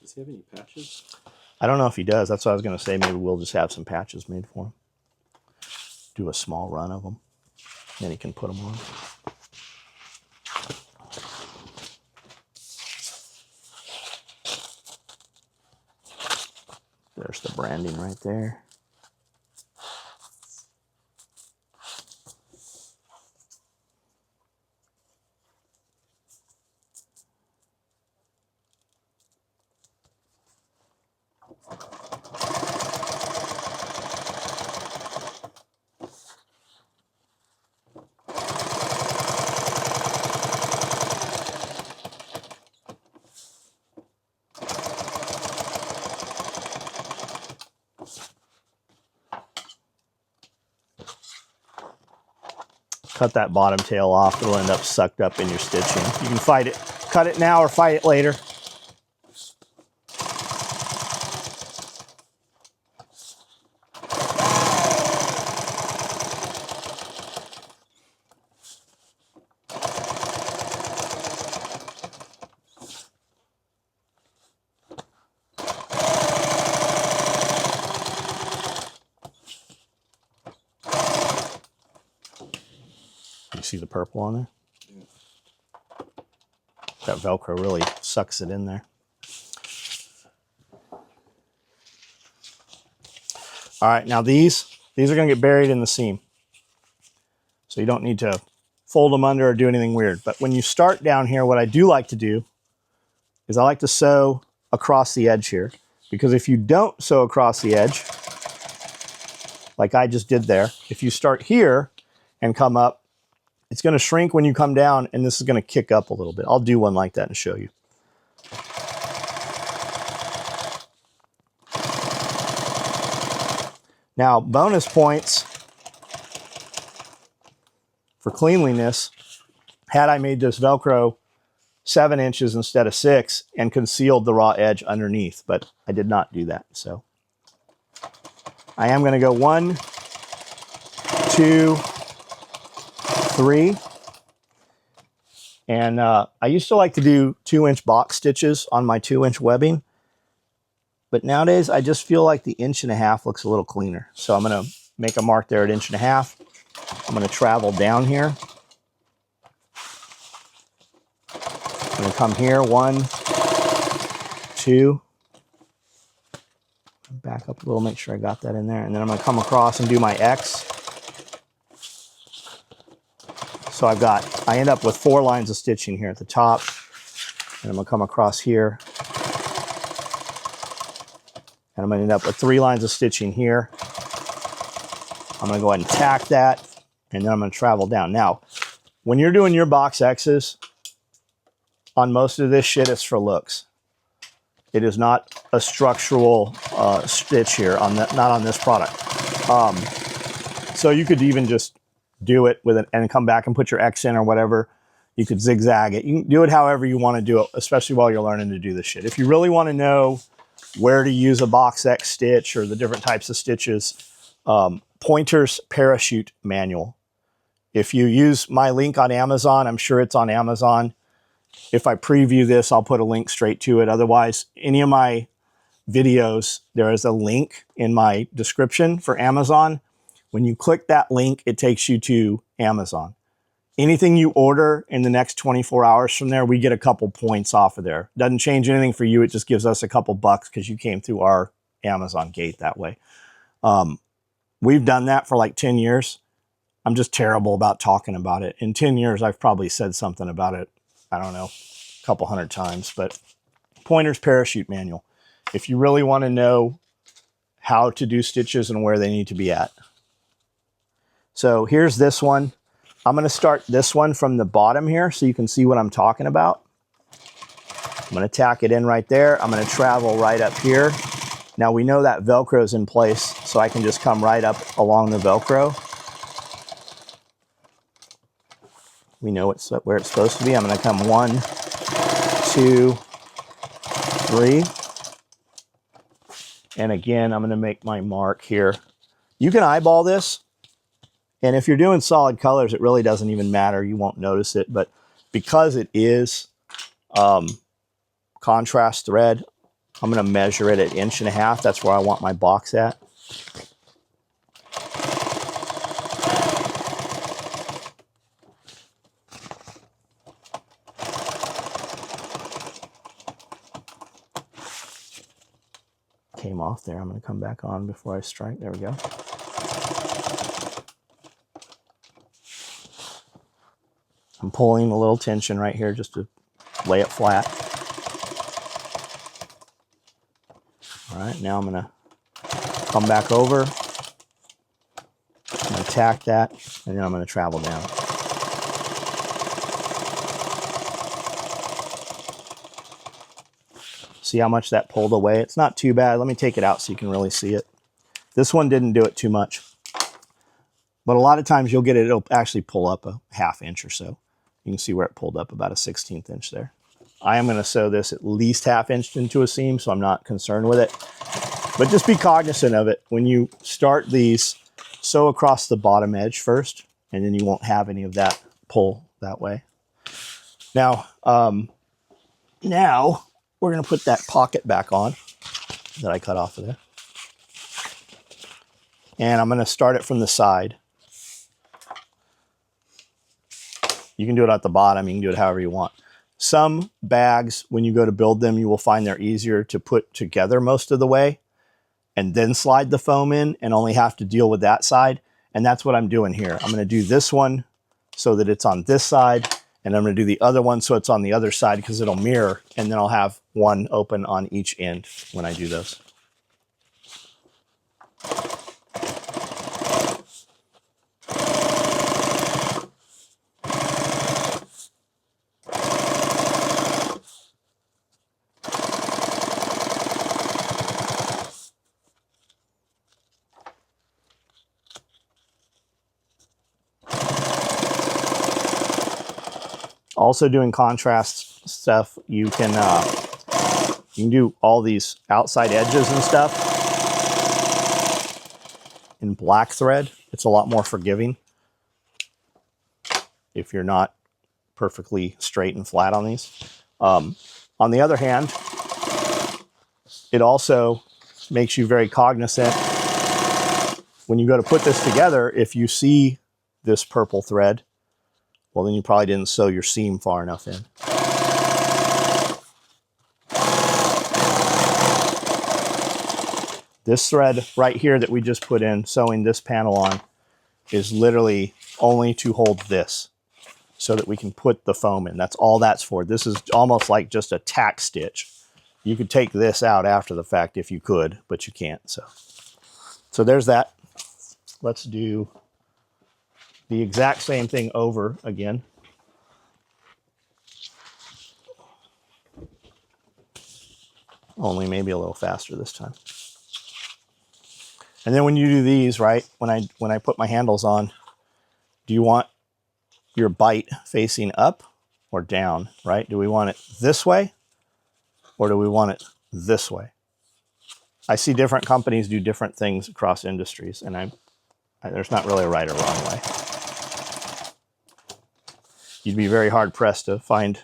Does he have any patches? I don't know if he does. That's what I was going to say. Maybe we'll just have some patches made for him. do a small run of them. Then he can put them on. There's the branding right there. Cut that bottom tail off. It'll end up sucked up in your stitching. You can fight it. Cut it now or fight it later. You see the purple on there? Yeah. That Velcro really sucks it in there. All right, now these are going to get buried in the seam. So you don't need to fold them under or do anything weird. But when you start down here, what I do like to do is I like to sew across the edge here. Because if you don't sew across the edge, like I just did there, if you start here and come up, it's going to shrink when you come down, and this is going to kick up a little bit. I'll do one like that and show you. Now, bonus points for cleanliness, had I made this Velcro 7 inches instead of 6 and concealed the raw edge underneath, but I did not do that. So I am going to go 1, 2, 3. And I used to like to do 2-inch box stitches on my 2-inch webbing. But nowadays, I just feel like the 1.5 inch looks a little cleaner. So I'm going to make a mark there at 1.5 inch. I'm going to travel down here. I'm going to come here, 1, 2. Back up a little, make sure I got that in there. And then I'm going to come across and do my X. So I end up with 4 lines of stitching here at the top. And I'm going to come across here. And I'm going to end up with 3 lines of stitching here. I'm going to go ahead and tack that. And then I'm going to travel down. Now, when you're doing your box X's, on most of this shit, it's for looks. It is not a structural stitch here, not on this product. So you could even just do it with it and come back and put your X in or whatever. You could zigzag it. You can do it however you want to do it, especially while you're learning to do this shit. If you really want to know where to use a box X stitch or the different types of stitches, Pointer's Parachute Manual. If you use my link on Amazon, I'm sure it's on Amazon. If I preview this, I'll put a link straight to it. Otherwise, any of my videos, there is a link in my description for Amazon. When you click that link, it takes you to Amazon. Anything you order in the next 24 hours from there, we get a couple points off of there. Doesn't change anything for you. It just gives us a couple bucks because you came through our Amazon gate that way. We've done that for like 10 years. I'm just terrible about talking about it. In 10 years, I've probably said something about it, I don't know, a couple 100 times. But Pointer's Parachute Manual. If you really want to know how to do stitches and where they need to be at. So here's this one. I'm going to start this one from the bottom here so you can see what I'm talking about. I'm going to tack it in right there. I'm going to travel right up here. Now we know that Velcro is in place, so I can just come right up along the Velcro. We know it's where it's supposed to be. I'm going to come 1, 2, 3. And again, I'm going to make my mark here. You can eyeball this. And if you're doing solid colors, it really doesn't even matter. You won't notice it. But because it is contrast thread, I'm going to measure it at 1.5 inches. That's where I want my box at. came off there. I'm going to come back on before I strike. There we go. I'm pulling a little tension right here just to lay it flat. All right, now I'm going to come back over. I'm going to tack that, and then I'm going to travel down. See how much that pulled away? It's not too bad. Let me take it out so you can really see it. This one didn't do it too much. But a lot of times you'll get it, it'll actually pull up a 1/2 inch or so. You can see where it pulled up about a 1/16 inch there. I am going to sew this at least 1/2 inch into a seam, so I'm not concerned with it. But just be cognizant of it. When you start these, sew across the bottom edge first, and then you won't have any of that pull that way. Now we're going to put that pocket back on that I cut off of there. And I'm going to start it from the side. You can do it at the bottom. You can do it however you want. Some bags, when you go to build them, you will find they're easier to put together most of the way and then slide the foam in and only have to deal with that side. And that's what I'm doing here. I'm going to do this one so that it's on this side, and I'm going to do the other one so it's on the other side because it'll mirror, and then I'll have one open on each end when I do those. Also doing contrast stuff, you can do all these outside edges and stuff in black thread. It's a lot more forgiving if you're not perfectly straight and flat on these. On the other hand, it also makes you very cognizant when you go to put this together. If you see this purple thread, well, then you probably didn't sew your seam far enough in. This thread right here that we just put in, sewing this panel on, is literally only to hold this so that we can put the foam in. That's all that's for. This is almost like just a tack stitch. You could take this out after the fact if you could, but you can't. So there's that. Let's do the exact same thing over again. Only maybe a little faster this time. And then when you do these, right, when I put my handles on, do you want your bite facing up or down, right? Do we want it this way or do we want it this way? I see different companies do different things across industries, and there's not really a right or wrong way. You'd be very hard pressed to find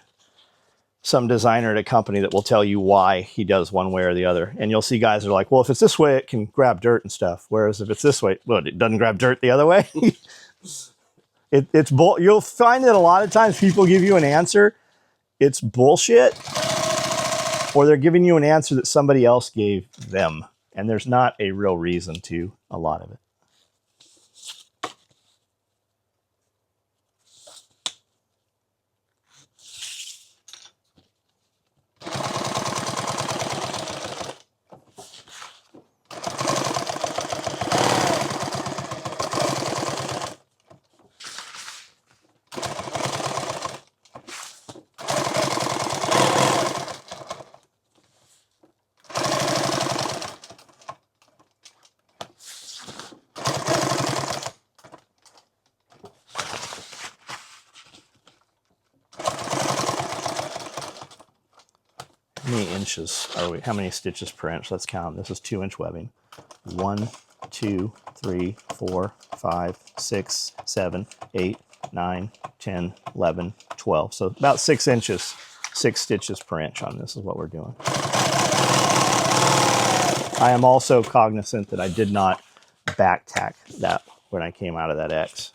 some designer at a company that will tell you why he does one way or the other. And you'll see guys that are like, well, if it's this way, it can grab dirt and stuff. Whereas if it's this way, well, it doesn't grab dirt the other way. You'll find that a lot of times people give you an answer, it's bullshit, or they're giving you an answer that somebody else gave them. And there's not a real reason to a lot of it. How many inches are we? How many stitches per inch? Let's count. This is 2-inch webbing. 1, 2, 3, 4, 5, 6, 7, 8, 9, 10, 11, 12. So about 6 inches, 6 stitches per inch on this is what we're doing. I am also cognizant that I did not back tack that when I came out of that X.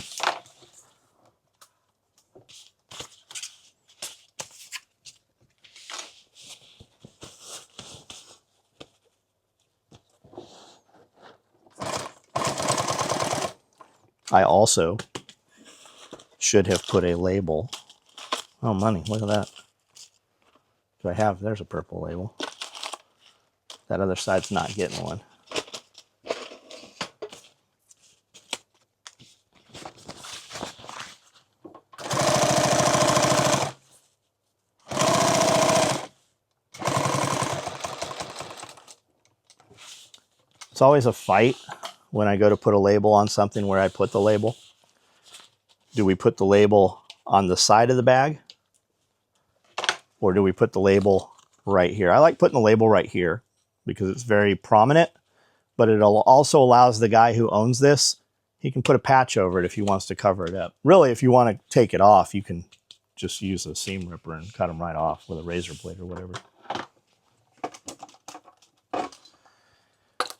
I also should have put a label. Oh, money, look at that. Do I have, there's a purple label. That other side's not getting one. It's always a fight when I go to put a label on something where I put the label. Do we put the label on the side of the bag? Or do we put the label right here? I like putting the label right here because it's very prominent, but it also allows the guy who owns this, he can put a patch over it if he wants to cover it up. Really, if you want to take it off, you can just use a seam ripper and cut them right off with a razor blade or whatever.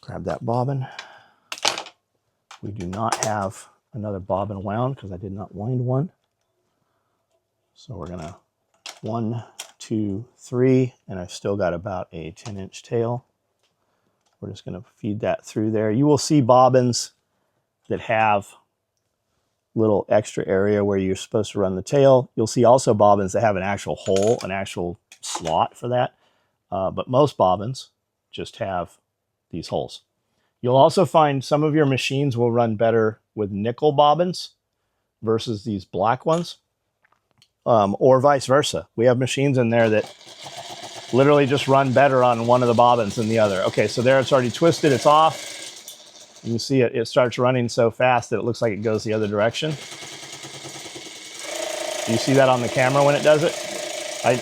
Grab that bobbin. We do not have another bobbin wound because I did not wind one. So we're gonna 1, 2, 3, and I've still got about a 10-inch tail. We're just gonna feed that through there. You will see bobbins that have little extra area where you're supposed to run the tail. You'll see also bobbins that have an actual hole, an actual slot for that. But most bobbins just have these holes. You'll also find some of your machines will run better with nickel bobbins versus these black ones, or vice versa. We have machines in there that literally just run better on one of the bobbins than the other. Okay, so there it's already twisted, it's off. You can see it starts running so fast that it looks like it goes the other direction. Do you see that on the camera when it does it?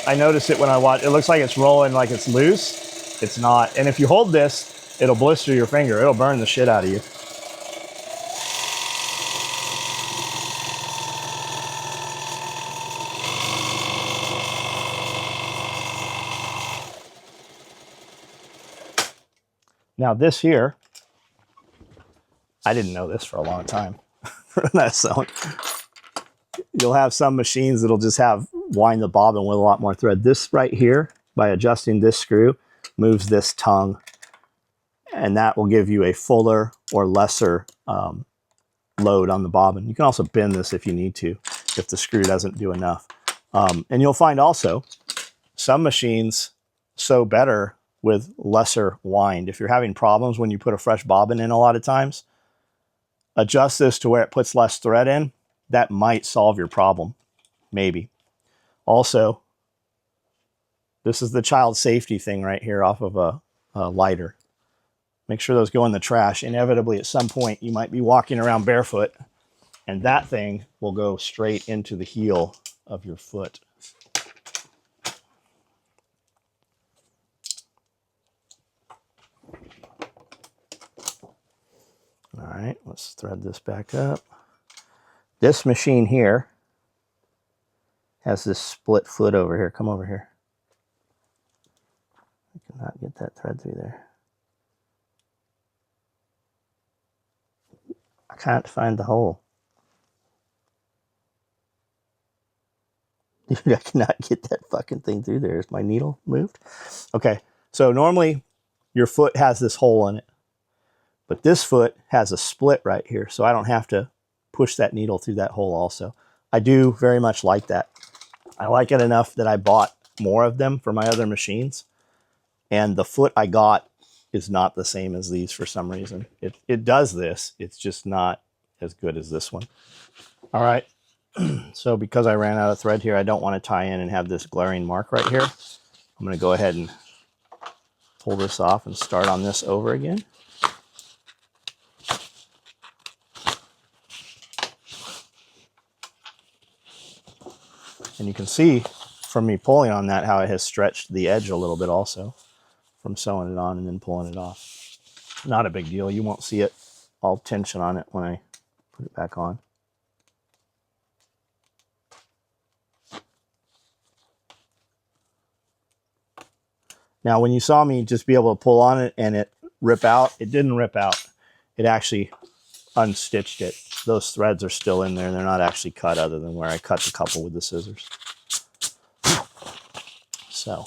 I notice it when I watch. It looks like it's rolling like it's loose. It's not. And if you hold this, it'll blister your finger. It'll burn the shit out of you. Now this here, I didn't know this for a long time. So you'll have some machines that'll just have wind the bobbin with a lot more thread. This right here, by adjusting this screw, moves this tongue, and that will give you a fuller or lesser load on the bobbin. You can also bend this if you need to, if the screw doesn't do enough. And you'll find also some machines sew better with lesser wind. If you're having problems when you put a fresh bobbin in a lot of times, adjust this to where it puts less thread in. That might solve your problem, maybe. Also, this is the child safety thing right here off of a lighter. Make sure those go in the trash. Inevitably, at some point, you might be walking around barefoot, and that thing will go straight into the heel of your foot. All right, let's thread this back up. This machine here has this split foot over here. Come over here. I cannot get that thread through there. I can't find the hole. Dude, I cannot get that fucking thing through there. Is my needle moved? Okay, so normally your foot has this hole in it, but this foot has a split right here, so I don't have to push that needle through that hole also. I do very much like that. I like it enough that I bought more of them for my other machines, and the foot I got is not the same as these for some reason. It does this, it's just not as good as this one. All right, so because I ran out of thread here, I don't want to tie in and have this glaring mark right here. I'm going to go ahead and pull this off and start on this over again. And you can see from me pulling on that how it has stretched the edge a little bit also from sewing it on and then pulling it off. Not a big deal. You won't see it all tension on it when I put it back on. Now, when you saw me just be able to pull on it and it rip out, it didn't rip out. It actually unstitched it. Those threads are still in there. They're not actually cut other than where I cut the couple with the scissors. So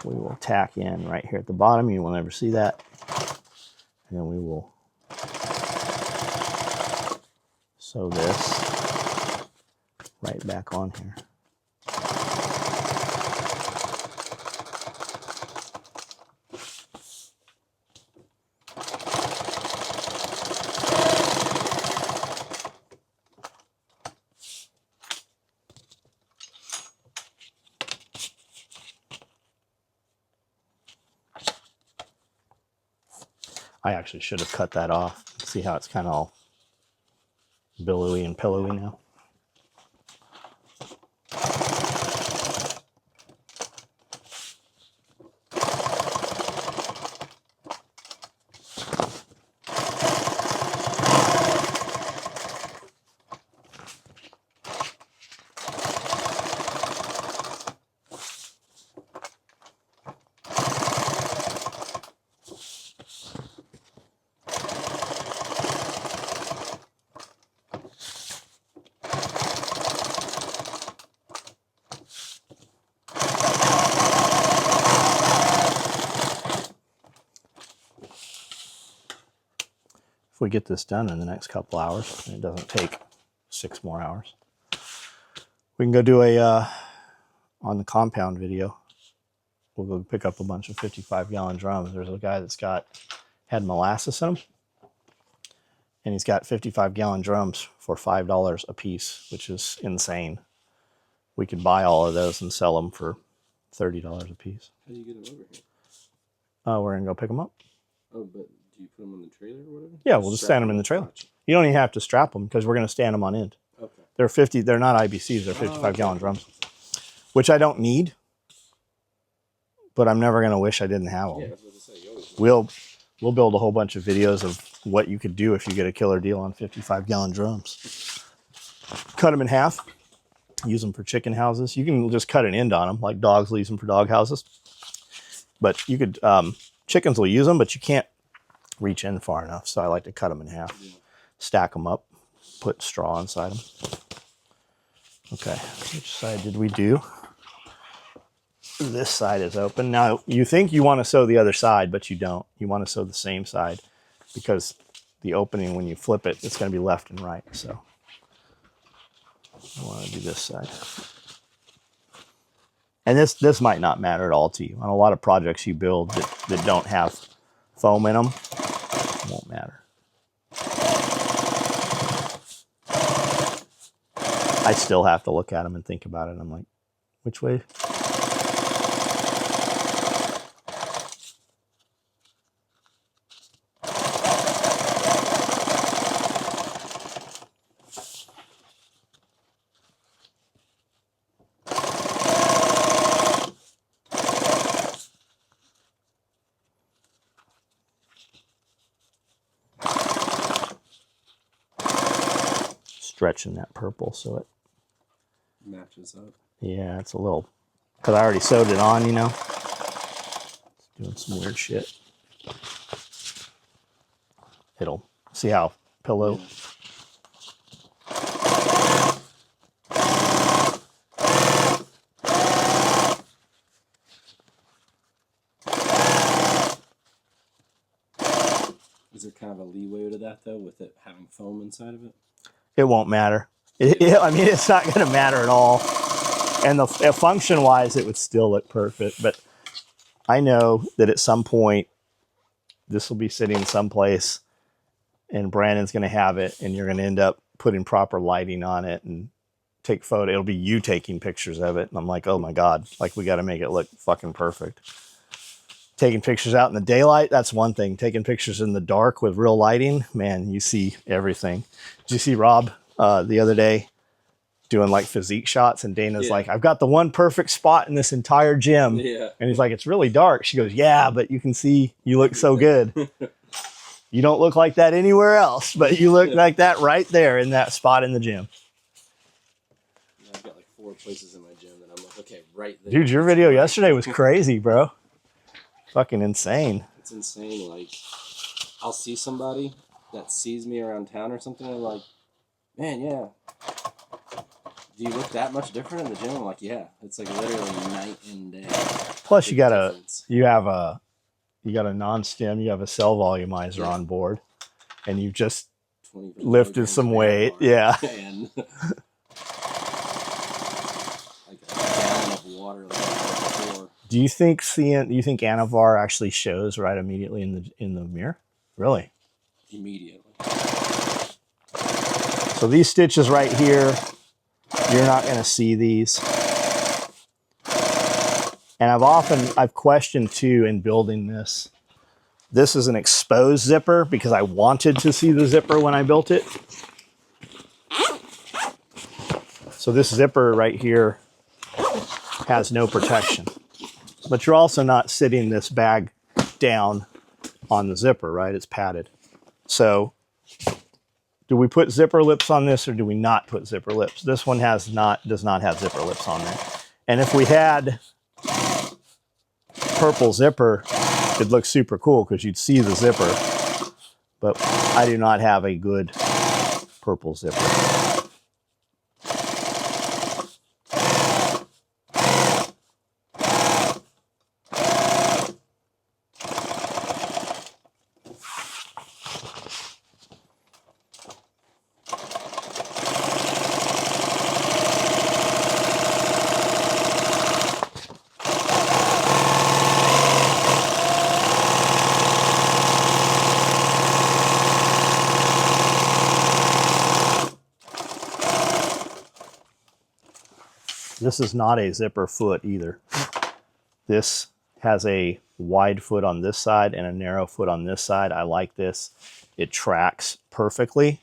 we will tack in right here at the bottom. You will never see that. And then we will sew this right back on here. I actually should have cut that off. See how it's kind of all billowy and pillowy now? If we get this done in the next couple hours, and it doesn't take 6 more hours, we can go do a on the compound video. We'll go pick up a bunch of 55-gallon drums. There's a guy that's had molasses in them, and he's got 55-gallon drums for $5 a piece, which is insane. We could buy all of those and sell them for $30 a piece. How do you get them over here? We're gonna go pick them up. Oh, but do you put them on the trailer or whatever? Yeah, we'll just stand them in the trailer. Gotcha. You don't even have to strap them because we're going to stand them on end. Okay. They're not IBCs, they're 55-gallon drums, which I don't need, but I'm never going to wish I didn't have them. Yeah, that's what I say. You always need. We'll build a whole bunch of videos of what you could do if you get a killer deal on 55-gallon drums. Cut them in half, use them for chicken houses. You can just cut an end on them, like dogs leave them for dog houses. But you could, chickens will use them, but you can't reach in far enough, so I like to cut them in half, stack them up, put straw inside them. Okay, which side did we do? This side is open. Now, you think you want to sew the other side, but you don't. You want to sew the same side because the opening, when you flip it, it's going to be left and right. So I want to do this side. And this might not matter at all to you. On a lot of projects you build that don't have foam in them, it won't matter. I still have to look at them and think about it. I'm like, which way? Stretching that purple so it Matches up. Yeah, it's a little, because I already sewed it on, you know. It's doing some weird shit. It'll, see how pillow. Is there kind of a leeway to that though, with it having foam inside of it? It won't matter. I mean, it's not going to matter at all. And the function-wise, it would still look perfect. But I know that at some point, this will be sitting someplace, and Brandon's going to have it, and you're going to end up putting proper lighting on it and take photo. It'll be you taking pictures of it. And I'm like, oh my God, like we got to make it look fucking perfect. Taking pictures out in the daylight, that's one thing. Taking pictures in the dark with real lighting, man, you see everything. Did you see Rob the other day doing like physique shots? And Dana's like, I've got the one perfect spot in this entire gym. Yeah. And he's like, it's really dark. She goes, yeah, but you can see you look so good. You don't look like that anywhere else, but you look like that right there in that spot in the gym. Yeah, I've got like 4 places in my gym that I'm like, okay, right there. Dude, your video yesterday was crazy, bro. Fucking insane. It's insane. Like, I'll see somebody that sees me around town or something, and I'm like, man, yeah. Do you look that much different in the gym? I'm like, yeah. It's like literally night and day. Plus, Big you got difference. a non-stem, you have a cell volumizer on board, and you just lifted some weight. Yeah. And like a gallon of water like before. Do you think Anavar actually shows right immediately in the mirror? Really? Immediately. So these stitches right here, you're not going to see these. And I've questioned too in building this. This is an exposed zipper because I wanted to see the zipper when I built it. So this zipper right here has no protection. But you're also not sitting this bag down on the zipper, right? It's padded. So do we put zipper lips on this or do we not put zipper lips? This one does not have zipper lips on there. And if we had purple zipper, it'd look super cool because you'd see the zipper. But I do not have a good purple zipper. This is not a zipper foot either. This has a wide foot on this side and a narrow foot on this side. I like this. It tracks perfectly.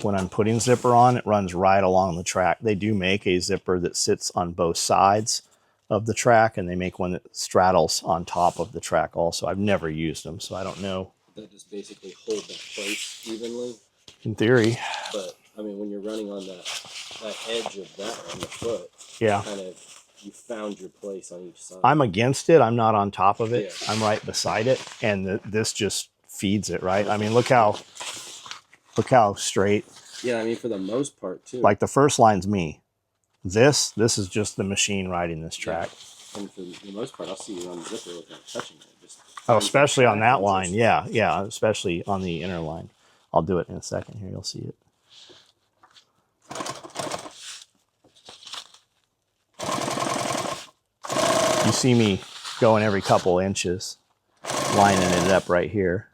When I'm putting zipper on, it runs right along the track. They do make a zipper that sits on both sides of the track, and they make one that straddles on top of the track also. I've never used them, so I don't know. That just basically hold that place evenly. In theory. But I mean, when you're running on that edge of that on the foot, yeah, you found your place on each side. I'm against it. I'm not on top of it. Yeah. I'm right beside it, and this just feeds it, right? I mean, look how straight. Yeah, I mean, for the most part too. Like the first line's me. This is just the machine riding this track. Yeah. And for the most part, I'll see you on the zipper without touching it. Especially on that line. Yeah, especially on the inner line. I'll do it in a second here. You'll see it. You see me going every couple inches, lining it up right here.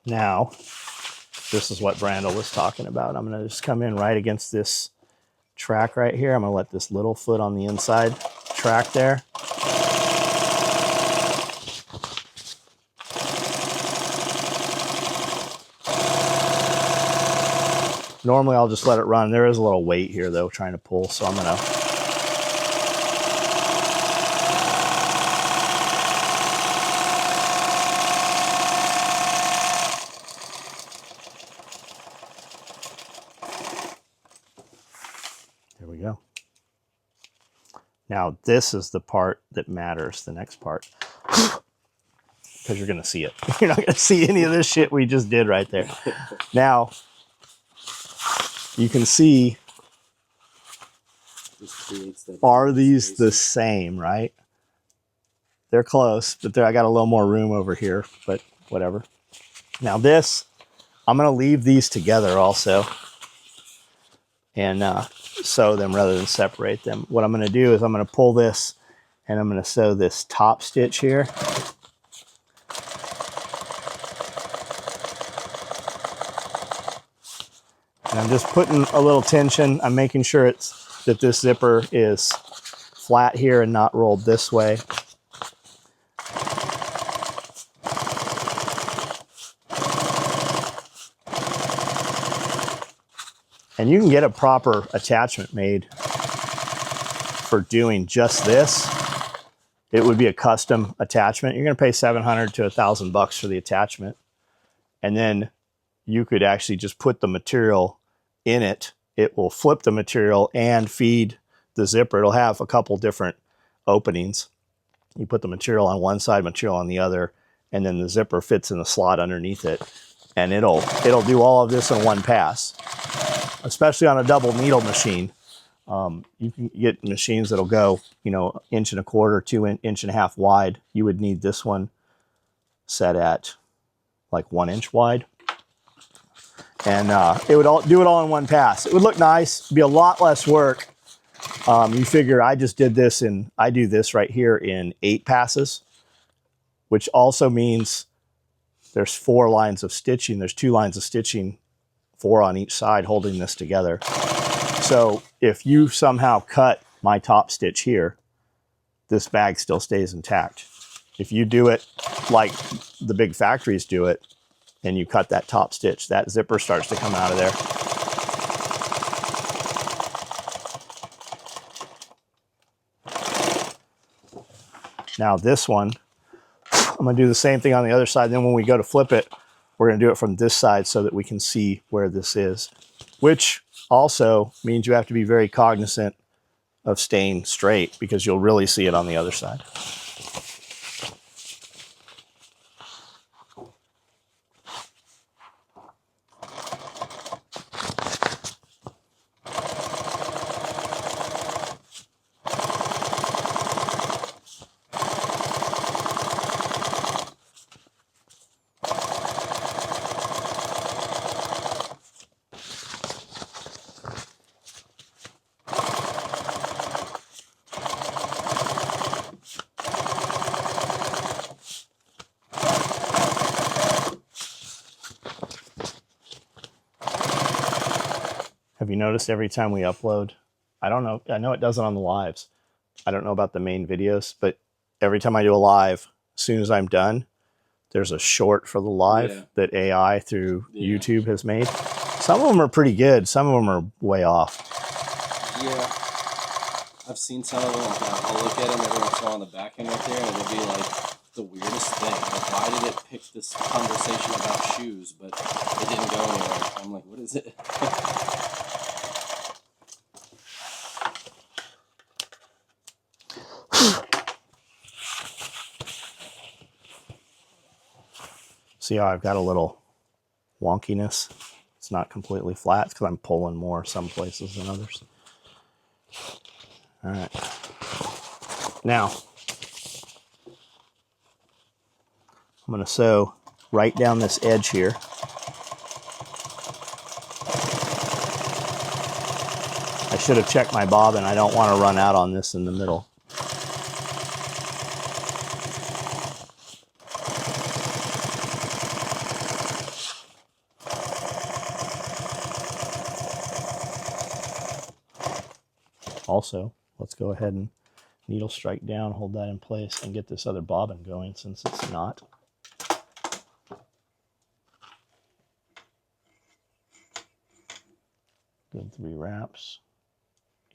Now, this is what Brandel was talking about. I'm going to just come in right against this track right here. I'm going to let this little foot on the inside track there. Normally, I'll just let it run. There is a little weight here, though, trying to pull, so I'm going to... There we go. Now, this is the part that matters, the next part. Because you're going to see it. You're not going to see any of this shit we just did right there. Now, you can see, are these the same, right? They're close, but I got a little more room over here, but whatever. Now this, I'm going to leave these together also and sew them rather than separate them. What I'm going to do is I'm going to pull this and I'm going to sew this top stitch here. And I'm just putting a little tension. I'm making sure that this zipper is flat here and not rolled this way. And you can get a proper attachment made for doing just this. It would be a custom attachment. You're going to pay $700 to $1,000 for the attachment. And then you could actually just put the material in it. It will flip the material and feed the zipper. It'll have a couple different openings. You put the material on one side, material on the other, and then the zipper fits in the slot underneath it. And it'll do all of this in one pass, especially on a double needle machine. You can get machines that'll go, 1.25 inches, 2.5 wide. You would need this one set at like 1 inch wide. And it would do it all in one pass. It would look nice, be a lot less work. You figure I just did this I do this right here in 8 passes, which also means there's 4 lines of stitching. There's 2 lines of stitching, 4 on each side holding this together. So if you somehow cut my top stitch here, this bag still stays intact. If you do it like the big factories do it, and you cut that top stitch, that zipper starts to come out of there. Now this one, I'm gonna do the same thing on the other side. Then when we go to flip it, we're gonna do it from this side so that we can see where this is, which also means you have to be very cognizant of staying straight because you'll really see it on the other side. Have you noticed every time we upload, I don't know, I know it does it on the lives. I don't know about the main videos, but every time I do a live, as soon as I'm done, there's a short for the live that AI through YouTube has made. Some of them are pretty good. Some of them are way off. Yeah. I've seen some of them. I'll look at them every once in a while on the back end right there, and it'll be like the weirdest thing. Like, why did it pick this conversation about shoes, but it didn't go anywhere? I'm like, what is it? See how I've got a little wonkiness? It's not completely flat. It's because I'm pulling more some places than others. All right. Now, I'm going to sew right down this edge here. I should have checked my bobbin. I don't want to run out on this in the middle. Also, let's go ahead and needle strike down, hold that in place, and get this other bobbin going since it's not. Good 3 wraps,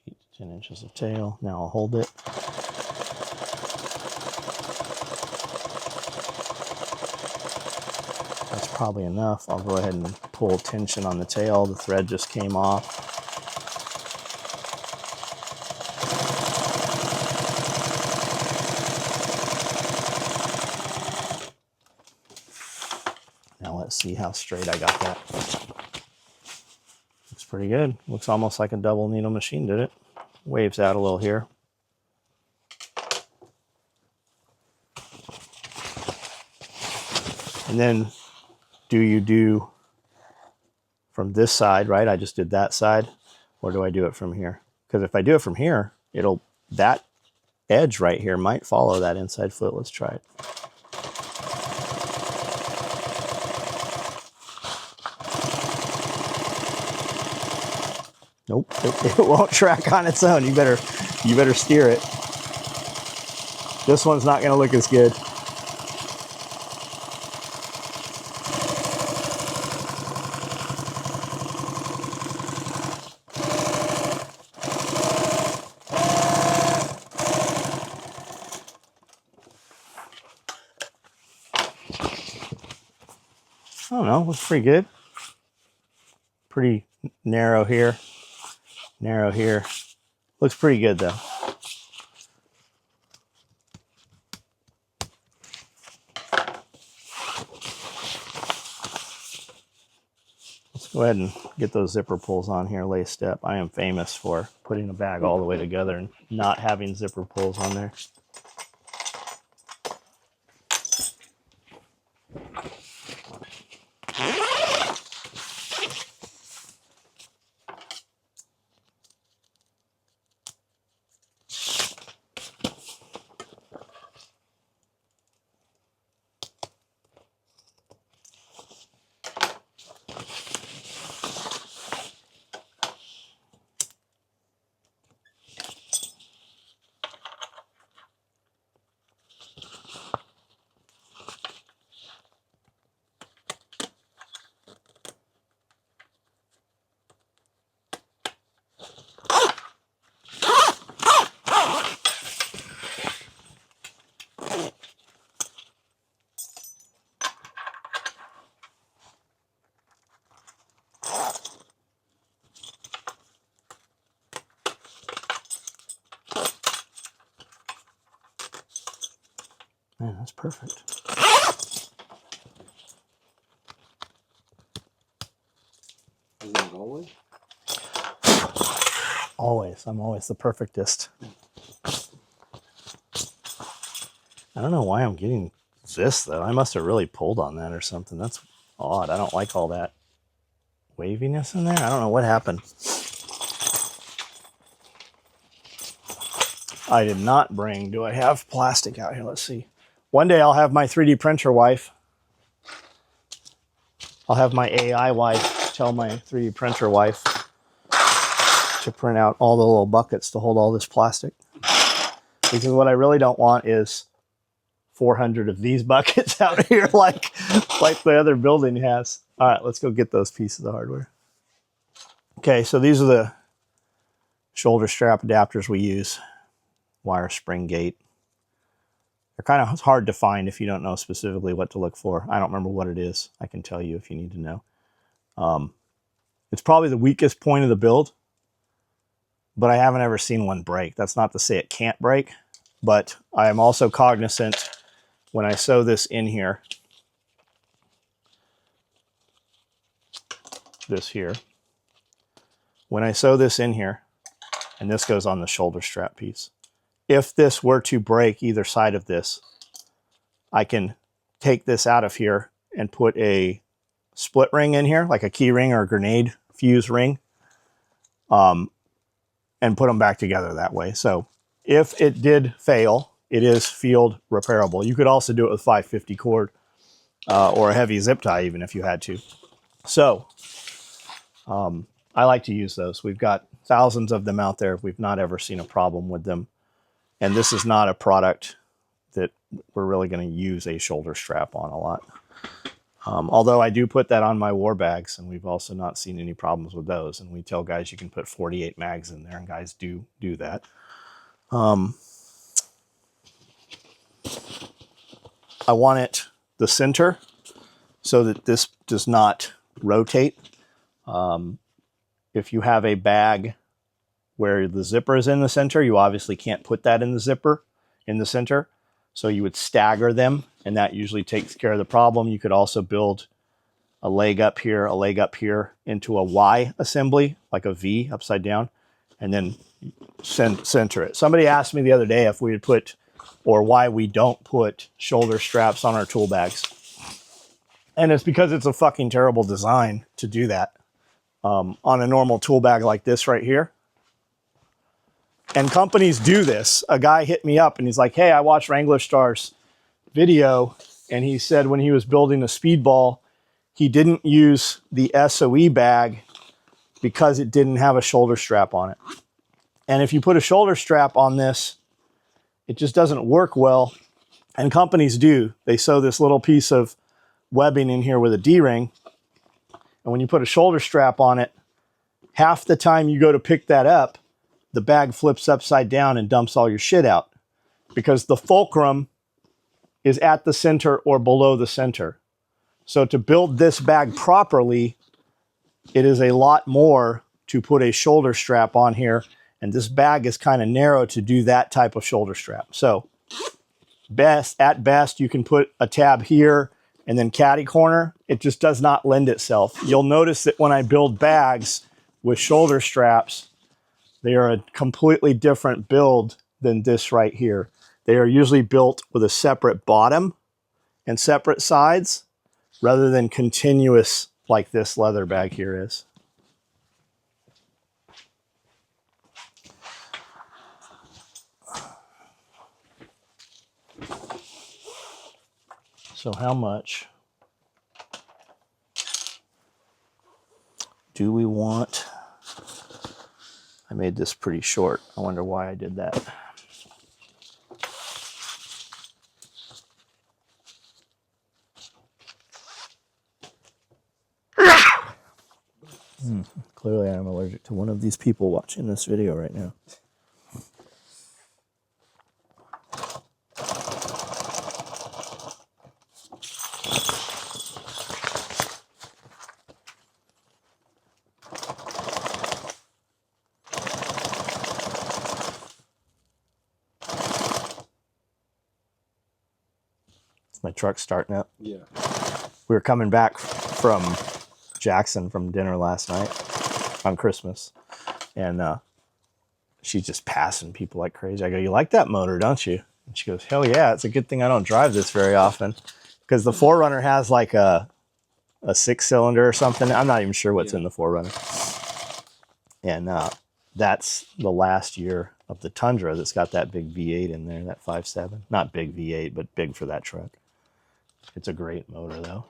8 to 10 inches of tail. Now I'll hold it. That's probably enough. I'll go ahead and pull tension on the tail. The thread just came off. Now let's see how straight I got that. Looks pretty good. Looks almost like a double needle machine did it. Waves out a little here. And then do you do from this side, right? I just did that side. Or do I do it from here? Because if I do it from here, that edge right here might follow that inside foot. Let's try it. Nope, it won't track on its own. You better steer it. This one's not going to look as good. I don't know, looks pretty good. Pretty narrow here, narrow here. Looks pretty good though. Let's go ahead and get those zipper pulls on here, lay step. I am famous for putting a bag all the way together and not having zipper pulls on there. Man, that's perfect. Is that always? Always. I'm always the perfectest. I don't know why I'm getting this, though. I must have really pulled on that or something. That's odd. I don't like all that waviness in there. I don't know what happened. I did not bring... Do I have plastic out here? Let's see. One day I'll have my 3D printer wife. I'll have my AI wife tell my 3D printer wife to print out all the little buckets to hold all this plastic. Because what I really don't want is 400 of these buckets out here like the other building has. All right, let's go get those pieces of hardware. Okay, so these are the shoulder strap adapters we use. Wire spring gate. They're kind of hard to find if you don't know specifically what to look for. I don't remember what it is. I can tell you if you need to know. It's probably the weakest point of the build, but I haven't ever seen one break. That's not to say it can't break, but I am also cognizant when I sew this in here, this here, when I sew this in here, and this goes on the shoulder strap piece, if this were to break either side of this, I can take this out of here and put a split ring in here, like a key ring or a grenade fuse ring, and put them back together that way. So if it did fail, it is field repairable. You could also do it with 550 cord or a heavy zip tie even if you had to. So I like to use those. We've got thousands of them out there. We've not ever seen a problem with them. And this is not a product that we're really going to use a shoulder strap on a lot. Although I do put that on my war bags, and we've also not seen any problems with those. And we tell guys you can put 48 mags in there, and guys do that. I want it the center so that this does not rotate. If you have a bag where the zipper is in the center, you obviously can't put that in the zipper in the center. So you would stagger them, and that usually takes care of the problem. You could also build a leg up here into a Y assembly, like a V upside down, and then center it. Somebody asked me the other day if we would put, or why we don't put shoulder straps on our tool bags. And it's because it's a fucking terrible design to do that on a normal tool bag like this right here. And companies do this. A guy hit me up and he's like, hey, I watched Wrangler Star's video, and he said when he was building a speedball, he didn't use the SOE bag because it didn't have a shoulder strap on it. And if you put a shoulder strap on this, it just doesn't work well. And companies do. They sew this little piece of webbing in here with a D-ring. And when you put a shoulder strap on it, half the time you go to pick that up, the bag flips upside down and dumps all your shit out because the fulcrum is at the center or below the center. So to build this bag properly, it is a lot more to put a shoulder strap on here. And this bag is kind of narrow to do that type of shoulder strap. So at best, you can put a tab here and then caddy corner. It just does not lend itself. You'll notice that when I build bags with shoulder straps, they are a completely different build than this right here. They are usually built with a separate bottom and separate sides rather than continuous like this leather bag here is. So how much do we want? I made this pretty short. I wonder why I did that. Clearly I'm allergic to one of these people watching this video right now. My truck's starting up. Yeah. We were coming back from Jackson from dinner last night on Christmas, and she's just passing people like crazy. I go, "You like that motor, don't you?" And she goes, "Hell yeah, it's a good thing I don't drive this very often," because the 4Runner has like a 6-cylinder or something. I'm not even sure what's in the 4Runner. And that's the last year of the Tundra that's got that big V8 in there, that 5.7. Not big V8, but big for that truck. It's a great motor, though.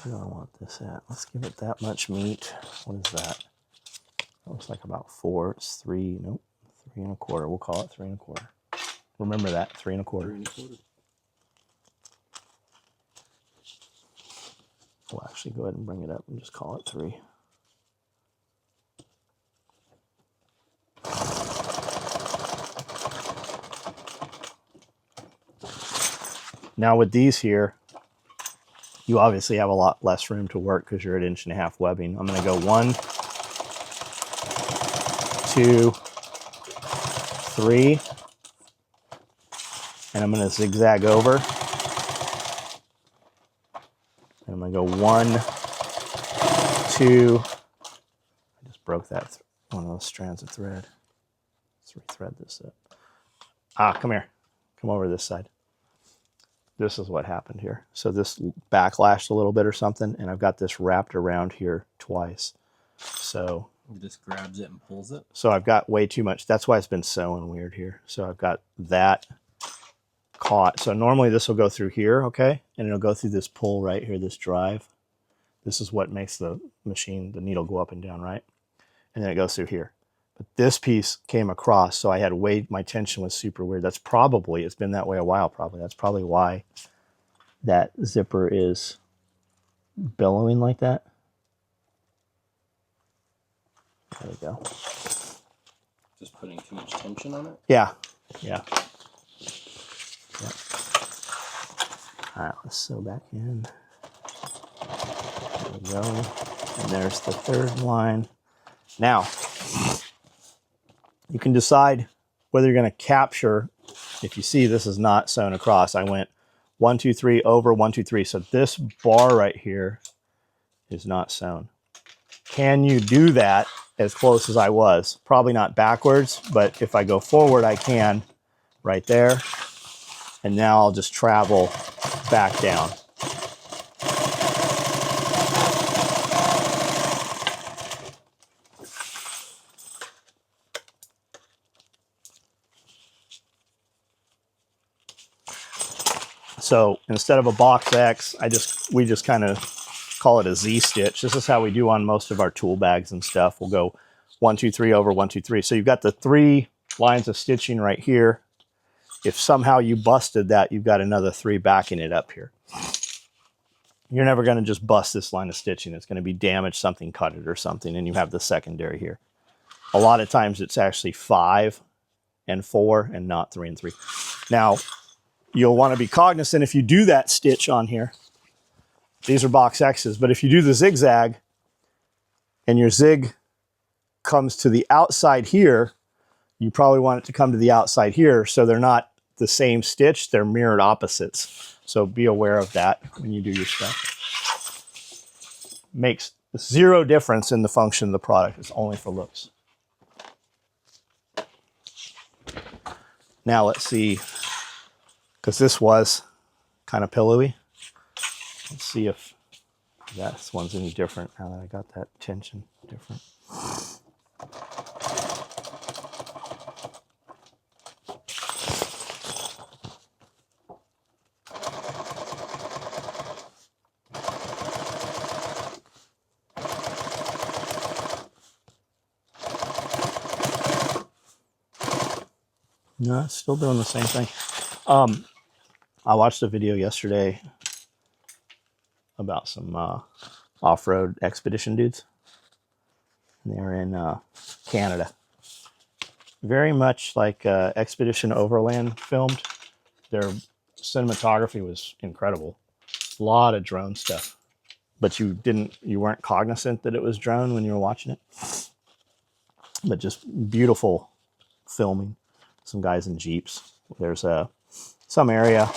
Where do I want this at? Let's give it that much meat. What is that? That looks like about 4. It's 3. Nope, 3 1/4. We'll call it 3 1/4. Remember that, 3 1/4. 3 1/4. We'll actually go ahead and bring it up and just call it 3. Now with these here, you obviously have a lot less room to work because you're at 1.5" webbing. I'm going to go 1, 2, 3, and I'm going to zigzag over. And I'm going to go 1, 2. I just broke that one of those strands of thread. Let's rethread this up. Come here. Come over this side. This is what happened here. So this backlashed a little bit or something, and I've got this wrapped around here twice. So It just grabs it and pulls it. So I've got way too much. That's why it's been sewing weird here. So I've got that caught. So normally this will go through here, okay? And it'll go through this pull right here, this drive. This is what makes the machine, the needle go up and down, right? And then it goes through here. But this piece came across, so I had weight, my tension was super weird. That's probably, it's been that way a while probably. That's probably why that zipper is billowing like that. There we go. Just putting too much tension on it? Yeah, yeah. Yeah. All right, let's sew back in. There we go. And there's the third line. Now, you can decide whether you're going to capture. If you see, this is not sewn across. I went 1, 2, 3 over 1, 2, 3. So this bar right here is not sewn. Can you do that as close as I was? Probably not backwards, but if I go forward, I can right there. And now I'll just travel back down. So instead of a box X, we just kind of call it a Z stitch. This is how we do on most of our tool bags and stuff. We'll go 1, 2, 3 over 1, 2, 3. So you've got the 3 lines of stitching right here. If somehow you busted that, you've got another 3 backing it up here. You're never going to just bust this line of stitching. It's going to be damaged, something cut it or something, and you have the secondary here. A lot of times it's actually 5 and 4 and not 3 and 3. Now, you'll want to be cognizant if you do that stitch on here. These are box X's, but if you do the zigzag and your zig comes to the outside here, you probably want it to come to the outside here, so they're not the same stitch, they're mirrored opposites. So be aware of that when you do your stuff. Makes zero difference in the function of the product. It's only for looks. Now let's see, because this was kind of pillowy. Let's see if this one's any different now that I got that tension different. No, it's still doing the same thing. I watched a video yesterday about some off-road expedition dudes. And they're in Canada. Very much like Expedition Overland filmed. Their cinematography was incredible. A lot of drone stuff. But you weren't cognizant that it was drone when you were watching it. But just beautiful filming. Some guys in Jeeps. There's some area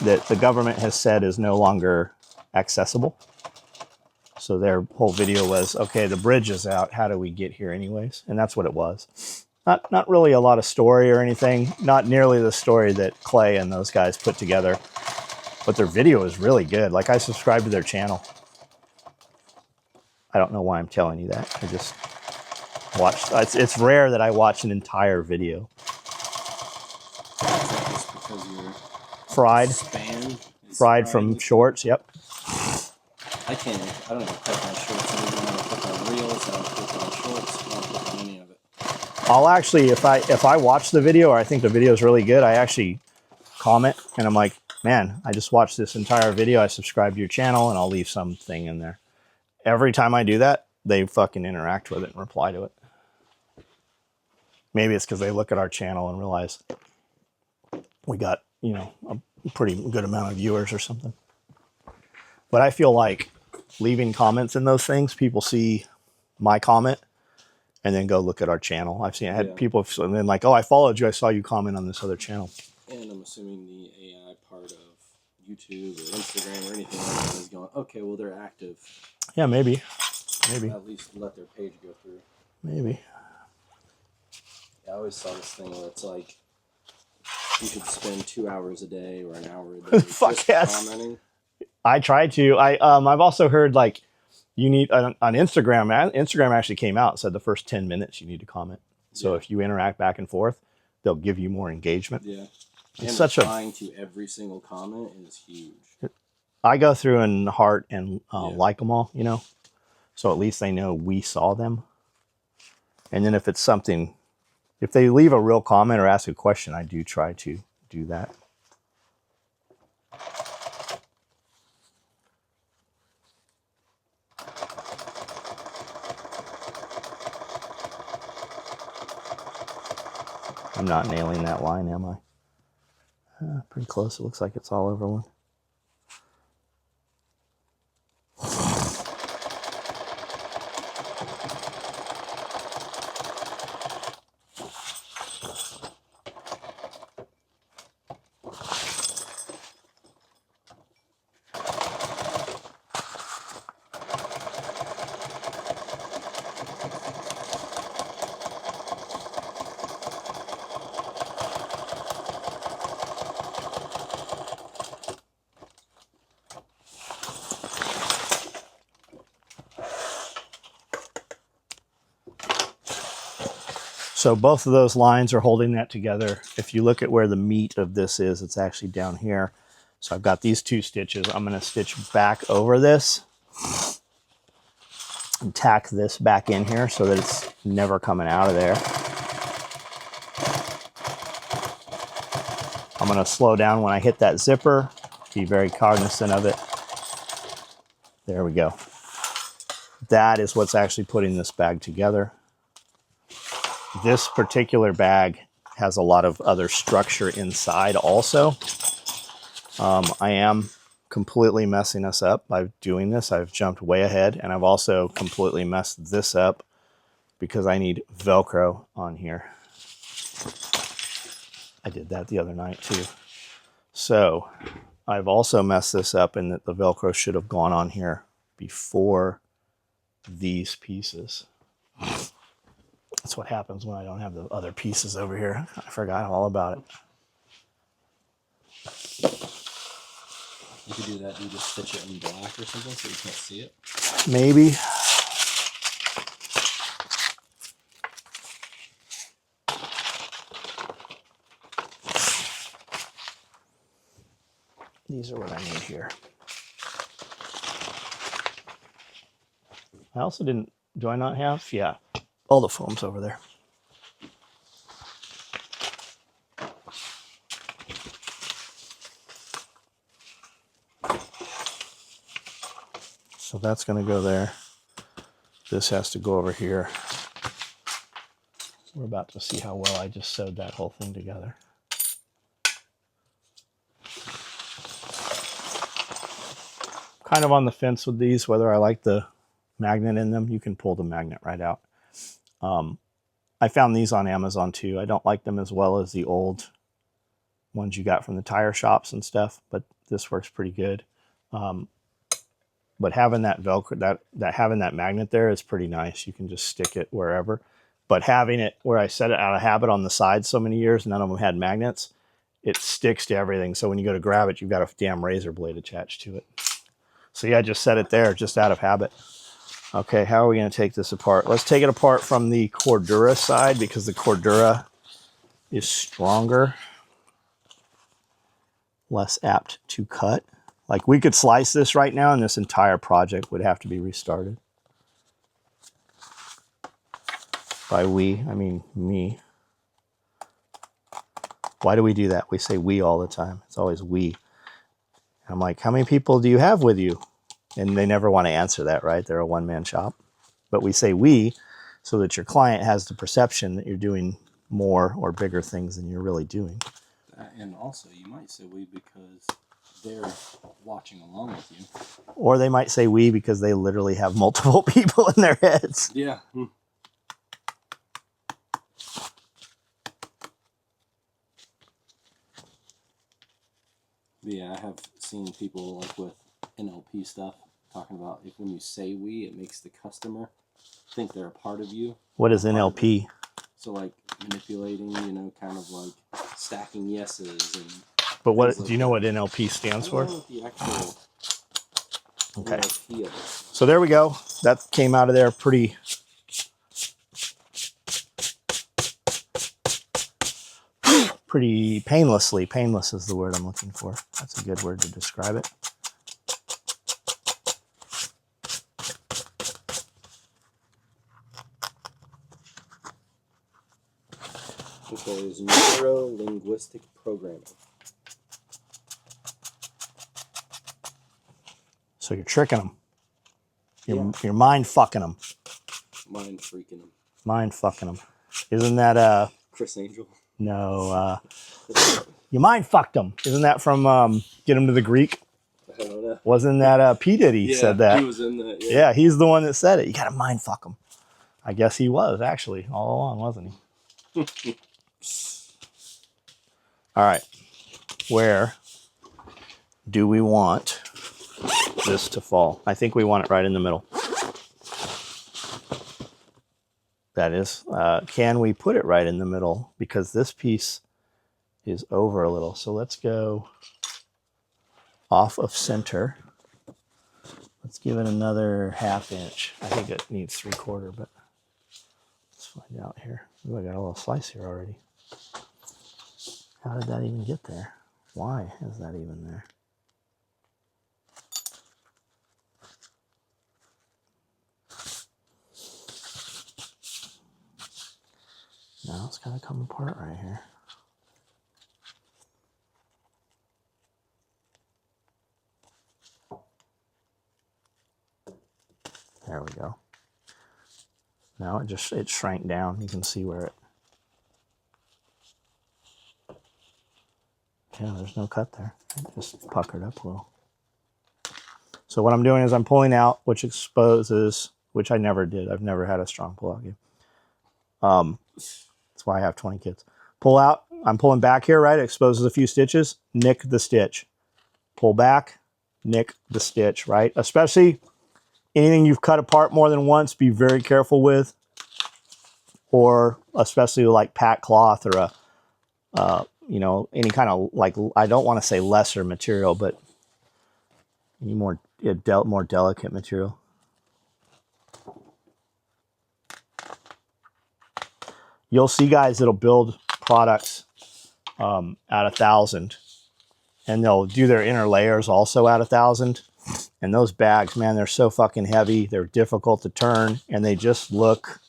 that the government has said is no longer accessible. So their whole video was, okay, the bridge is out. How do we get here anyways? And that's what it was. Not really a lot of story or anything. Not nearly the story that Clay and those guys put together. But their video is really good. Like, I subscribe to their channel. I don't know why I'm telling you that. I just watched. It's rare that I watch an entire video. Fried from shorts, yep. I don't even click on shorts anymore. I don't click on reels, I don't click on shorts, I don't click on any of it. I'll actually, if I watch the video or I think the video is really good, I actually comment and I'm like, man, I just watched this entire video, I subscribe to your channel, and I'll leave something in there. Every time I do that, they fucking interact with it and reply to it. Maybe it's because they look at our channel and realize we got, you know, a pretty good amount of viewers or something. But I feel like leaving comments in those things, people see my comment and then go look at our channel. I had people and then like, oh, I followed you. I saw you comment on this other channel. And I'm assuming the AI part of YouTube or Instagram or anything like that is going, okay, well, they're active. Yeah, maybe. Maybe. At least let their page go through. Maybe. I always saw this thing where it's like, you should spend 2 hours a day or an hour a day Fuck just yes. commenting. I try to. I've also heard like you need on Instagram. Instagram actually came out and said the first 10 minutes you need to comment. So if you interact back and forth, they'll give you more engagement. Yeah. It's and such replying to every single comment is huge. I go through and heart and like them all, you know, so at least they know we saw them. And then if it's something, if they leave a real comment or ask a question, I do try to do that. I'm not nailing that line, am I? Pretty close. It looks like it's all over one. So both of those lines are holding that together. If you look at where the meat of this is, it's actually down here. So I've got these two stitches. I'm going to stitch back over this and tack this back in here so that it's never coming out of there. I'm going to slow down when I hit that zipper. Be very cognizant of it. There we go. That is what's actually putting this bag together. This particular bag has a lot of other structure inside also. I am completely messing us up by doing this. I've jumped way ahead, and I've also completely messed this up because I need Velcro on here. I did that the other night too. So I've also messed this up in that the Velcro should have gone on here before these pieces. That's what happens when I don't have the other pieces over here. I forgot all about it. You could do that and just stitch it in black or something so you can't see it. Maybe. These are what I need here. I also didn't, do I not have? Yeah, all the foam's over there. So that's going to go there. This has to go over here. We're about to see how well I just sewed that whole thing together. Kind of on the fence with these, whether I like the magnet in them. You can pull the magnet right out. I found these on Amazon too. I don't like them as well as the old ones you got from the tire shops and stuff, but this works pretty good. But having that Velcro, having that magnet there is pretty nice. You can just stick it wherever. But having it where I set it out of habit on the sides so many years, none of them had magnets, it sticks to everything. So when you go to grab it, you've got a damn razor blade attached to it. So yeah, just set it there, just out of habit. Okay, how are we going to take this apart? Let's take it apart from the Cordura side because the Cordura is stronger, less apt to cut. Like we could slice this right now and this entire project would have to be restarted. By we, I mean me. Why do we do that? We say we all the time. It's always we. I'm like, how many people do you have with you? And they never want to answer that, right? They're a one-man shop. But we say we so that your client has the perception that you're doing more or bigger things than you're really doing. And also, you might say we because they're watching along with you. Or they might say we because they literally have multiple people in their heads. Yeah. Yeah, I have seen people like with NLP stuff talking about if when you say we, it makes the customer think they're a part of you. What is NLP? So like manipulating, you know, kind of like stacking yeses and. But what like do you know what NLP stands for? I don't know what the actual. Okay. NLP is. So there we go. That came out of there pretty. Pretty painlessly. Painless is the word I'm looking for. That's a good word to describe it. Okay, is neuro-linguistic programming. So you're tricking them. You're mind fucking them. Mind freaking them. Mind fucking them. Isn't that Chris Angel? No. You mind fucked them. Isn't that from Get Him to the Greek? I don't know. Wasn't that P. Diddy said that? He was in that. Yeah, he's the one that said it. You got to mind fuck them. I guess he was actually all along, wasn't he? All right. Where do we want this to fall? I think we want it right in the middle. That is, can we put it right in the middle? Because this piece is over a little. So let's go off of center. Let's give it another 1/2 inch. I think it needs 3/4, but let's find out here. Ooh, I got a little slice here already. How did that even get there? Why is that even there? Now it's got to come apart right here. There we go. Now it shrank down. You can see where it. Yeah, there's no cut there. It just puckered up a little. So what I'm doing is I'm pulling out, which exposes, which I never did. I've never had a strong pull-out game. That's why I have 20 kids. Pull out. I'm pulling back here, right? It exposes a few stitches. Nick the stitch. Pull back. Nick the stitch, right? Especially anything you've cut apart more than once, be very careful with. Or especially like pack cloth or you know, any kind of, like, I don't want to say lesser material, but any more more delicate material. You'll see guys that'll build products at 1,000, and they'll do their inner layers also at 1,000. And those bags, man, they're so fucking heavy. They're difficult to turn, and they just look,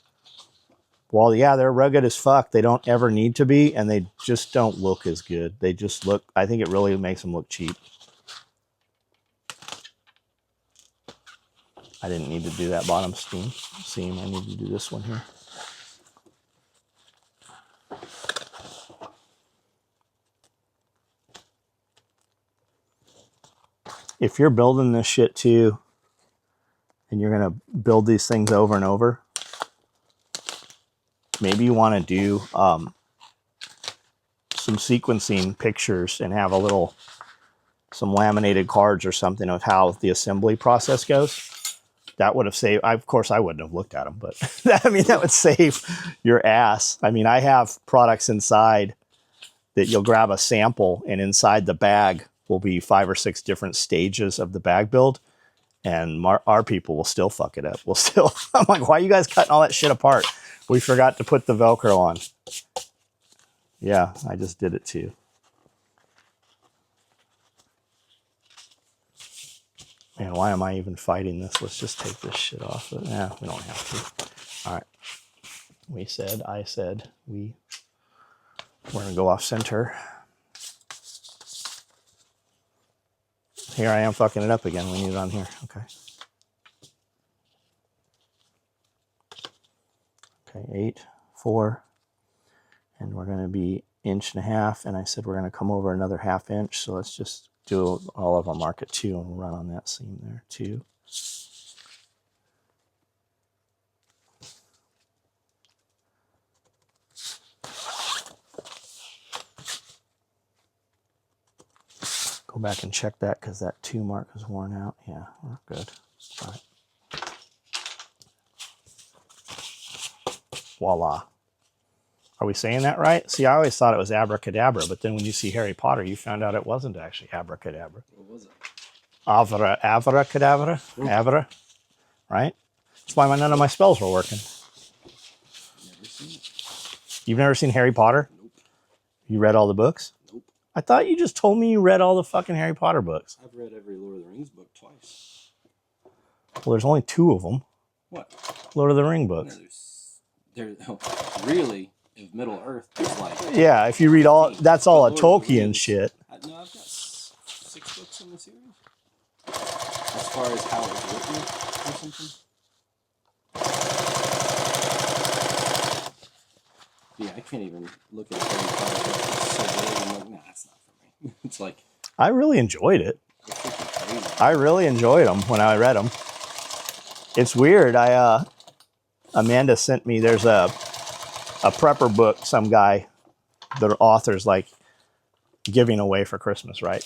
well, yeah, they're rugged as fuck. They don't ever need to be, and they just don't look as good. They just look, I think it really makes them look cheap. I didn't need to do that bottom seam. I need to do this one here. If you're building this shit too, and you're going to build these things over and over, maybe you want to do some sequencing pictures and have some laminated cards or something of how the assembly process goes. That would have saved, of course I wouldn't have looked at them, but I mean, that would save your ass. I mean, I have products inside that you'll grab a sample, and inside the bag will be 5 or 6 different stages of the bag build, and our people will still fuck it up. I'm like, why are you guys cutting all that shit apart? We forgot to put the Velcro on. Yeah, I just did it too. Man, why am I even fighting this? Let's just take this shit off. Yeah, we don't have to. All right. I said, we're going to go off center. Here I am fucking it up again. We need it on here. Okay. Okay, 8, 4. And we're going to be 1.5 inches. And I said we're going to come over another 1/2 inch. So let's just do all of our mark at 2, and we'll run on that seam there. 2. Go back and check that because that 2 mark is worn out. Yeah, we're good. All right. Voila. Are we saying that right? See, I always thought it was abracadabra, but then when you see Harry Potter, you found out it wasn't actually abracadabra. What was it? Abracadabra? Abra? Right? That's why none of my spells were working. Never seen it. You've never seen Harry Potter? Nope. You read all the books? Nope. I thought you just told me you read all the fucking Harry Potter books. I've read every Lord of the Rings book twice. Well, there's only 2 of them. What? Lord of the Ring books. No, really, in Middle Earth, there's like... Yeah, if you read all, that's all a Tolkien shit. No, I've got 6 books in the series. As far as how it was written or something. Yeah, I can't even look at Harry Potter book. It's so big. I'm like, nah, that's not for me. It's like... I really enjoyed it. It's freaking crazy. I really enjoyed them when I read them. It's weird. Amanda sent me, there's a prepper book some guy, the author's like giving away for Christmas, right?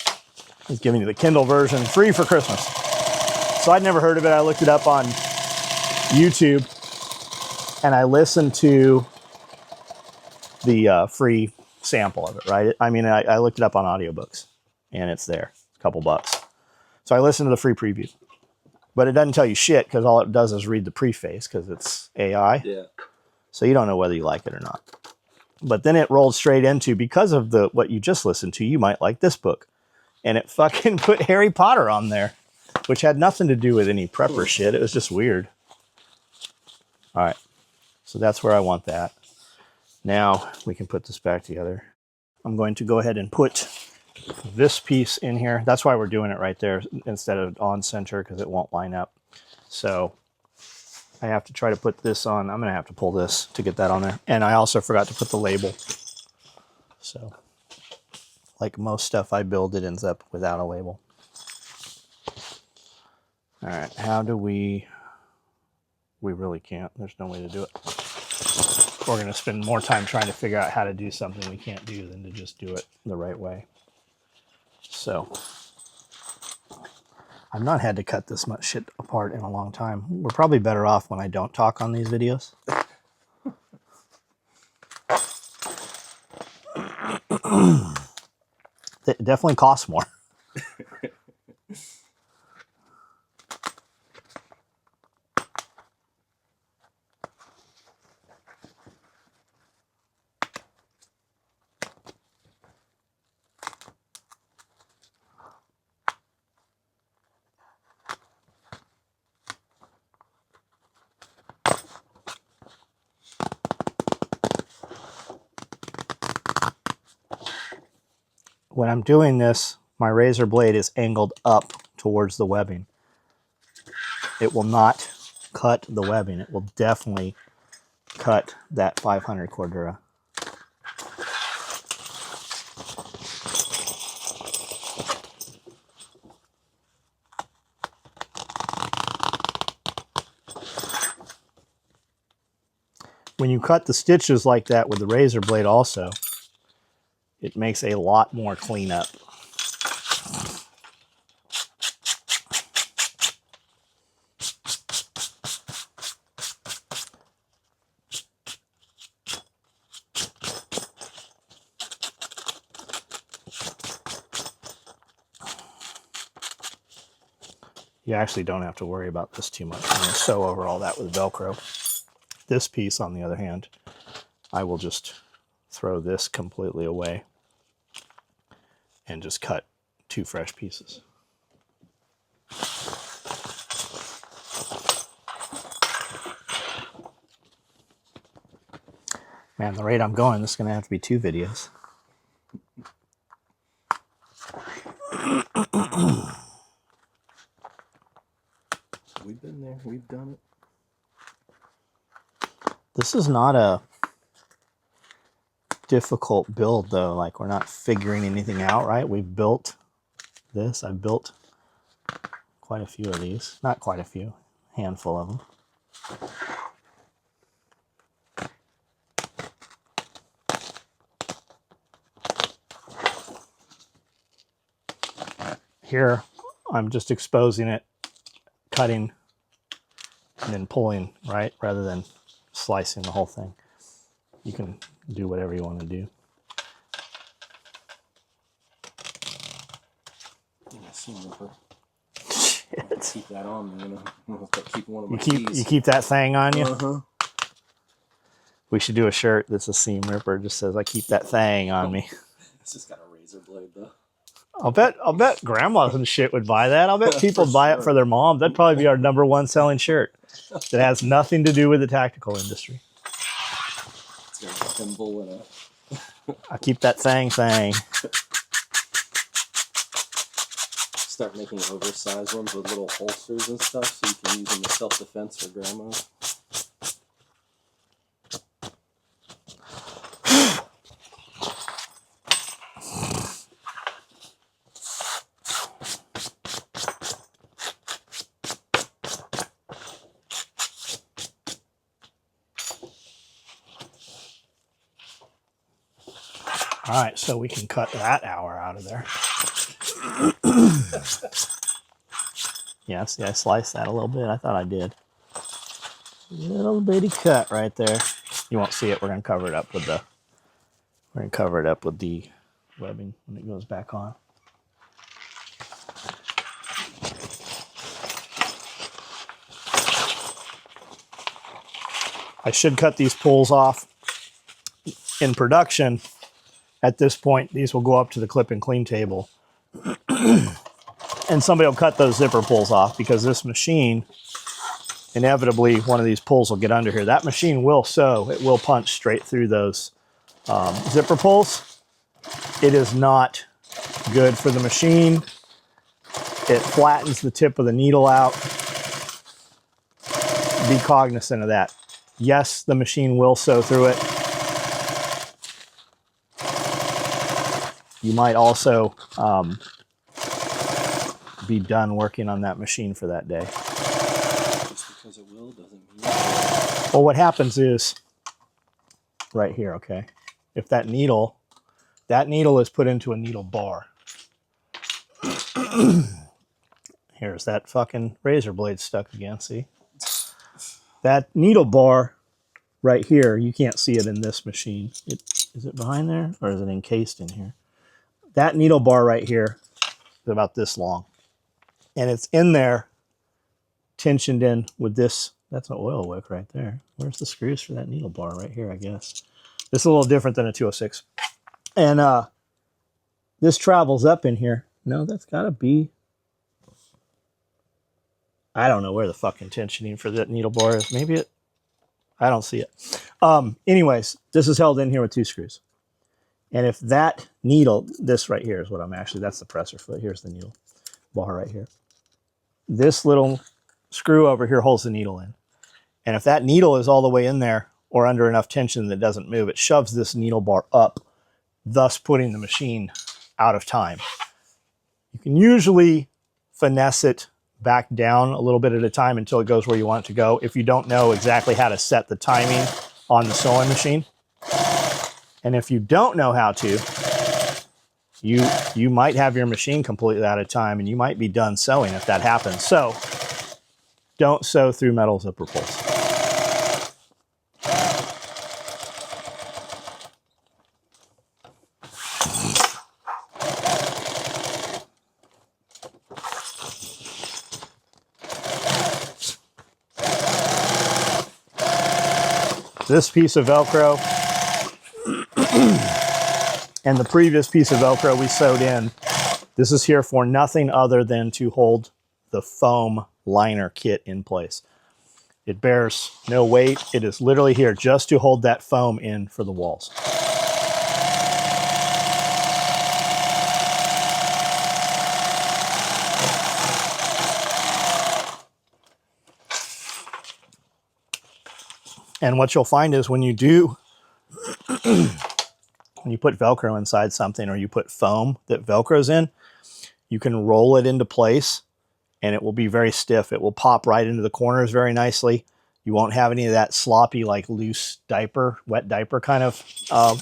He's giving you the Kindle version free for Christmas. So I'd never heard of it. I looked it up on YouTube and I listened to the free sample of it, right? I mean, I looked it up on audiobooks and it's there, a couple bucks. So I listened to the free preview. But it doesn't tell you shit because all it does is read the preface because it's AI. Yeah. So you don't know whether you like it or not. But then it rolled straight into, because of what you just listened to, you might like this book. And it fucking put Harry Potter on there, which had nothing to do with any prepper shit. It was just weird. All right. So that's where I want that. Now we can put this back together. I'm going to go ahead and put this piece in here. That's why we're doing it right there instead of on center, because it won't line up. So I have to try to put this on. I'm going to have to pull this to get that on there. And I also forgot to put the label. So like most stuff I build, it ends up without a label. All right, how do we really can't. There's no way to do it. We're going to spend more time trying to figure out how to do something we can't do than to just do it the right way. So I've not had to cut this much shit apart in a long time. We're probably better off when I don't talk on these videos. It definitely costs more. When I'm doing this, my razor blade is angled up towards the webbing. It will not cut the webbing. It will definitely cut that 500 Cordura. When you cut the stitches like that with the razor blade also, it makes a lot more cleanup. You actually don't have to worry about this too much. I'm going to sew over all that with Velcro. This piece, on the other hand, I will just throw this completely away and just cut 2 fresh pieces. Man, the rate I'm going, this is going to have to be 2 videos. We've been there. We've done it. This is not a difficult build, though. Like, we're not figuring anything out, right? We've built this. I've built quite a few of these. Not quite a few. A handful of them. Here, I'm just exposing it, cutting, and then pulling, right? Rather than slicing the whole thing. You can do whatever you want to do. Yeah, seam ripper. Shit. Keep that on me, you know. I'll keep one of my You keys. keep that thing on you? Uh-huh. We should do a shirt that's a seam ripper. It just says, I keep that thing on me. It's just got a razor blade, though. I'll bet grandmas and shit would buy that. I'll bet people buy it for their mom. That'd probably be our #1 selling shirt. That has nothing to do with the tactical industry. It's got a thimble and a... I keep that thing. Start making oversized ones with little holsters and stuff so you can use them as self-defense for grandma. All right, so we can cut that hour out of there. Yeah, see, I sliced that a little bit. I thought I did. Little bitty cut right there. You won't see it. We're gonna cover it up with the. We're gonna cover it up with the webbing when it goes back on. I should cut these pulls off in production. At this point, these will go up to the clip and clean table. And somebody will cut those zipper pulls off because this machine, inevitably, one of these pulls will get under here. That machine will sew. It will punch straight through those zipper pulls. It is not good for the machine. It flattens the tip of the needle out. Be cognizant of that. Yes, the machine will sew through it. you might also be done working on that machine for that day. Just because it will doesn't mean. Well, what happens is right here, okay? If that needle is put into a needle bar. Here's that fucking razor blade stuck again, see? That needle bar right here, you can't see it in this machine. Is it behind there or is it encased in here? That needle bar right here is about this long. And it's in there, tensioned in with this. That's an oil wick right there. Where's the screws for that needle bar? Right here, I guess. This is a little different than a 206. And this travels up in here. No, that's got to be... I don't know where the fucking tensioning for that needle bar is. Maybe it... I don't see it. Anyways, this is held in here with 2 screws. And if that needle... This right here is what I'm actually... That's the presser foot. Here's the needle bar right here. This little screw over here holds the needle in. And if that needle is all the way in there or under enough tension that it doesn't move, it shoves this needle bar up, thus putting the machine out of time. You can usually finesse it back down a little bit at a time until it goes where you want it to go if you don't know exactly how to set the timing on the sewing machine. And if you don't know how to, you might have your machine completely out of time and you might be done sewing if that happens. So don't sew through metal zipper pulls. This piece of Velcro and the previous piece of Velcro we sewed in, this is here for nothing other than to hold the foam liner kit in place. It bears no weight. It is literally here just to hold that foam in for the walls. And what you'll find is when you do, when you put Velcro inside something or you put foam that Velcro's in, you can roll it into place and it will be very stiff. It will pop right into the corners very nicely. You won't have any of that sloppy, like loose diaper, wet diaper kind of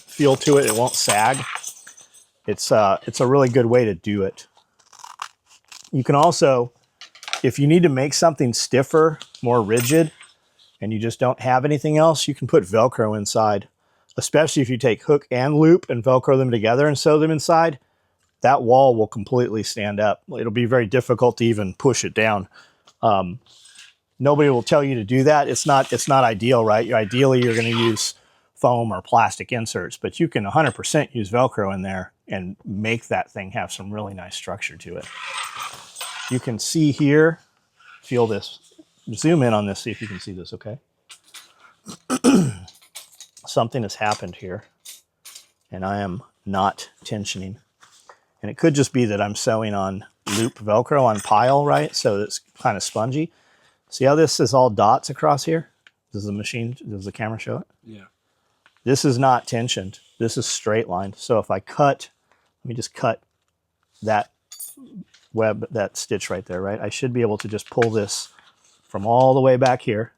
feel to it. It won't sag. It's a really good way to do it. You can also, if you need to make something stiffer, more rigid, and you just don't have anything else, you can put Velcro inside, especially if you take hook and loop and Velcro them together and sew them inside. That wall will completely stand up. It'll be very difficult to even push it down. Nobody will tell you to do that. It's not ideal, right? Ideally, you're going to use foam or plastic inserts, but you can 100% use Velcro in there and make that thing have some really nice structure to it. You can see here, feel this. Zoom in on this, see if you can see this, okay? Something has happened here, and I am not tensioning. And it could just be that I'm sewing on loop Velcro on pile, right? So it's kind of spongy. See how this is all dots across here? Does the camera show it? Yeah. This is not tensioned. This is straight lined. So if I cut, let me just cut that web, that stitch right there, right? I should be able to just pull this from all the way back here.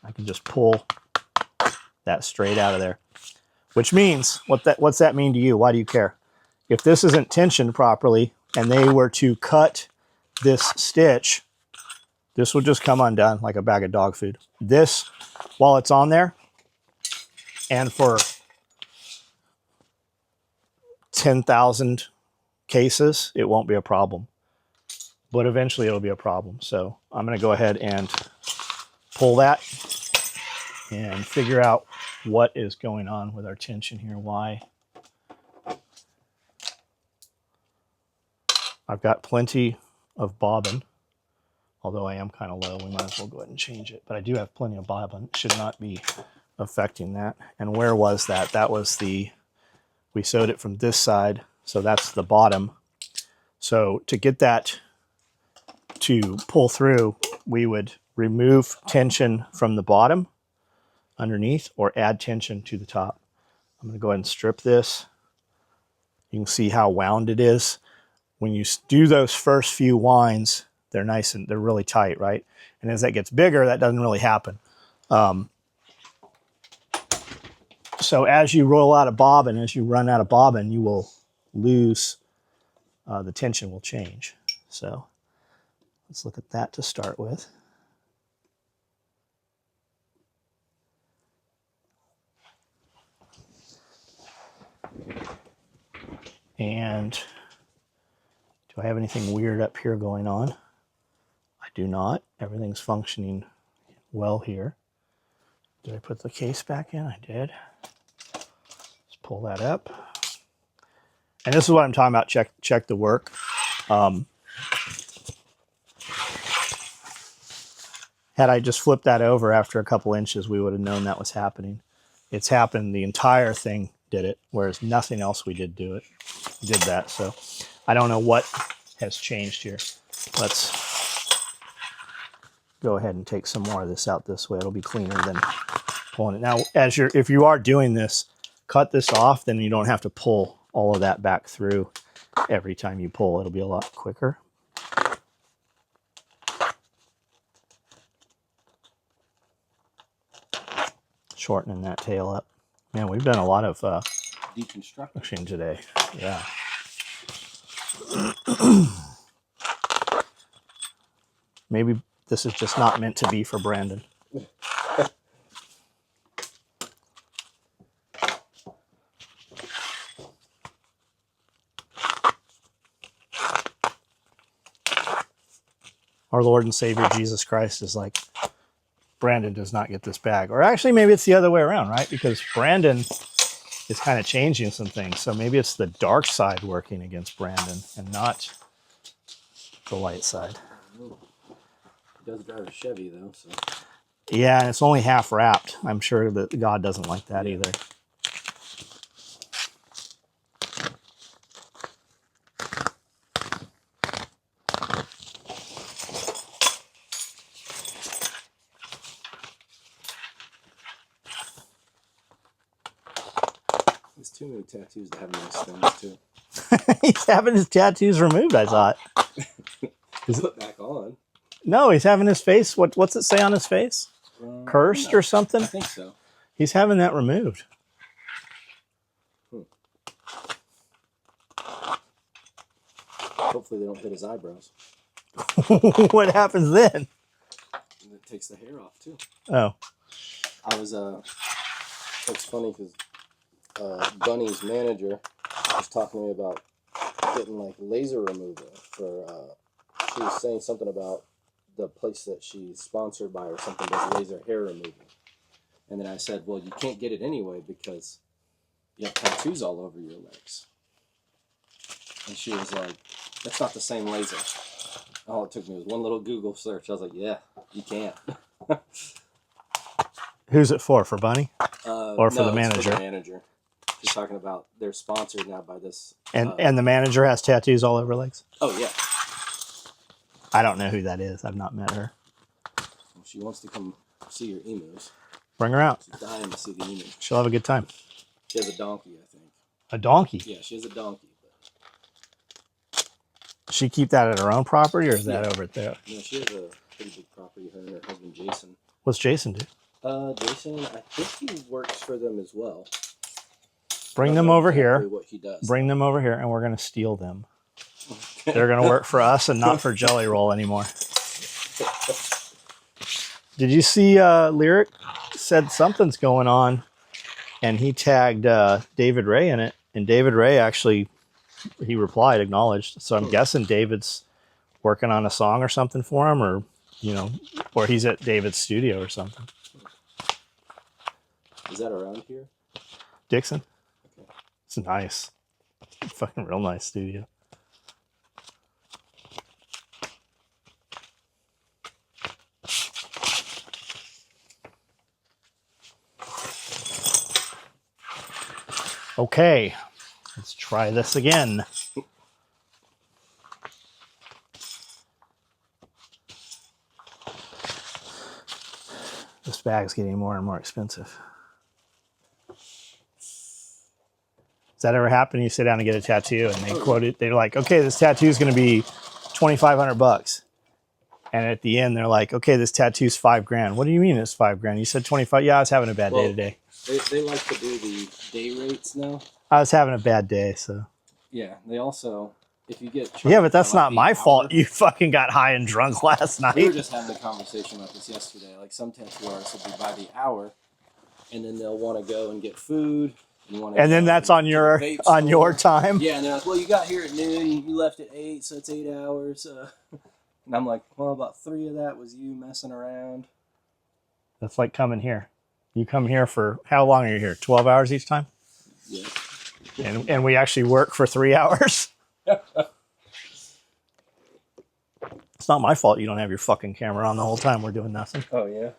I can just pull that straight out of there. Which means, what's that mean to you? Why do you care? If this isn't tensioned properly and they were to cut this stitch, this will just come undone like a bag of dog food. This, while it's on there, and for 10,000 cases, it won't be a problem. But eventually it'll be a problem. So I'm going to go ahead and pull that and figure out what is going on with our tension here. Why? I've got plenty of bobbin, although I am kind of low. We might as well go ahead and change it. But I do have plenty of bobbin. It should not be affecting that. And where was that? That was we sewed it from this side. So that's the bottom. So to get that to pull through, we would remove tension from the bottom underneath or add tension to the top. I'm going to go ahead and strip this You can see how wound it is. When you do those first few winds, they're nice and they're really tight, right? And as that gets bigger, that doesn't really happen. So as you roll out of bobbin, as you run out of bobbin, you will lose, the tension will change. So let's look at that to start with. And do I have anything weird up here going on? I do not. Everything's functioning well here. Did I put the case back in? I did. Let's pull that up. And this is what I'm talking about. Check the work. Had I just flipped that over after a couple inches, we would have known that was happening. It's happened. The entire thing did it, whereas nothing else we did did that. So I don't know what has changed here. Let's go ahead and take some more of this out this way. It'll be cleaner than pulling it. Now, if you are doing this, cut this off, then you don't have to pull all of that back through every time you pull. It'll be a lot quicker. Shortening that tail up. Man, we've done a lot of deconstruction today. Yeah. Maybe this is just not meant to be for Brandon. Our Lord and Savior Jesus Christ is like, Brandon does not get this bag. Or actually, maybe it's the other way around, right? Because Brandon is kind of changing some things. So maybe it's the dark side working against Brandon and not the light side. He does drive a Chevy, though. So. Yeah, and it's only half wrapped. I'm sure that God doesn't like that either. There's too many tattoos to have nice things, too. He's having his tattoos removed, I thought. Put back on. No, he's having his face. What's it say on his face? Cursed or something? I think so. He's having that removed. Hopefully they don't hit his eyebrows. What happens then? And it takes the hair off, too. Oh. I was, it's funny because Bunny's manager was talking to me about getting, like, laser removal for, she was saying something about the place that she's sponsored by or something does laser hair removal. And then I said, well, you can't get it anyway because you have tattoos all over your legs. And she was like, that's not the same laser. All it took me was one little Google search. I was like, yeah, you can't. Who's it for? For Bunny? Or for no, the manager? It's for the manager. She's talking about they're sponsored now by this. And the manager has tattoos all over her legs? Oh, yeah. I don't know who that is. I've not met her. Well, she wants to come see your emus. Bring her out. She's dying to see the emu. She'll have a good time. She has a donkey, I think. A donkey? Yeah, she has a donkey. Does she keep that at her own property or is that over at there? No, she has a pretty big property, her and her husband Jason. What's Jason do? Jason, I think he works for them as well. Bring them over here. What he does. Bring them over here and we're going to steal them. They're going to work for us and not for Jelly Roll anymore. Did you see Lyric said something's going on and he tagged David Ray in it, and David Ray actually, he replied, acknowledged. So I'm guessing David's working on a song or something for him, or, you know, or he's at David's studio or something. Is that around here? Dixon? Okay. It's nice. Fucking real nice studio. Okay, let's try this again. This bag's getting more and more expensive. Does that ever happen? You sit down and get a tattoo, and they quote it. They're like, "Okay, this tattoo is going to be $2,500." And at the end, they're like, "Okay, this tattoo's $5,000." What do you mean it's $5,000? You said 25. Yeah, I was having a bad day today. They like to do the day rates now. I was having a bad day, so. Yeah, they also, if you get... Yeah, but that's by, like, not the my hour- fault. You fucking got high and drunk last night. We were just having a conversation about this yesterday. Like, some tattoo artists will be by the hour, and then they'll want to go and get food. And then that's on your time. Yeah, and they're like, well, you got here at noon, you left at 8, so it's 8 hours. And I'm like, well, about 3 of that was you messing around. That's like coming here. You come here for, how long are you here? 12 hours each time? Yeah. And we actually work for 3 hours. It's not my fault you don't have your fucking camera on the whole time we're doing nothing. Oh, yeah.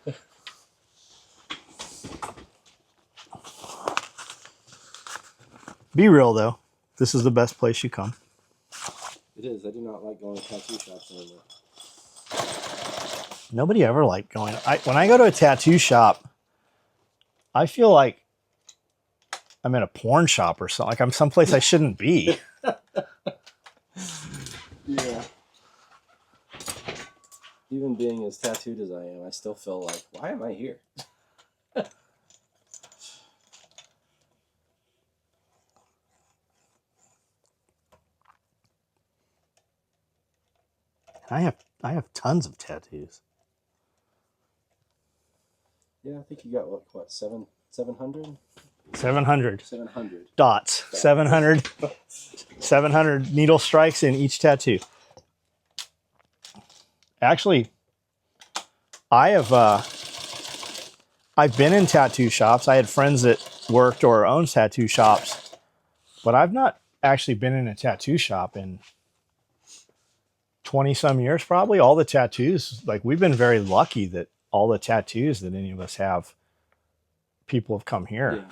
Be real, though. This is the best place you come. It is. I do not like going to tattoo shops anymore. Nobody ever liked going. When I go to a tattoo shop, I feel like I'm in a porn shop or something. Like I'm someplace I shouldn't be. Yeah. Even being as tattooed as I am, I still feel like, why am I here? I have tons of tattoos. Yeah, I think you got what 700? 700 700 dots. 700 needle strikes in each tattoo. Actually, I've been in tattoo shops. I had friends that worked or owned tattoo shops, but I've not actually been in a tattoo shop in 20 some years, probably. All the tattoos, like we've been very lucky that all the tattoos that any of us have, people have come here. Yeah.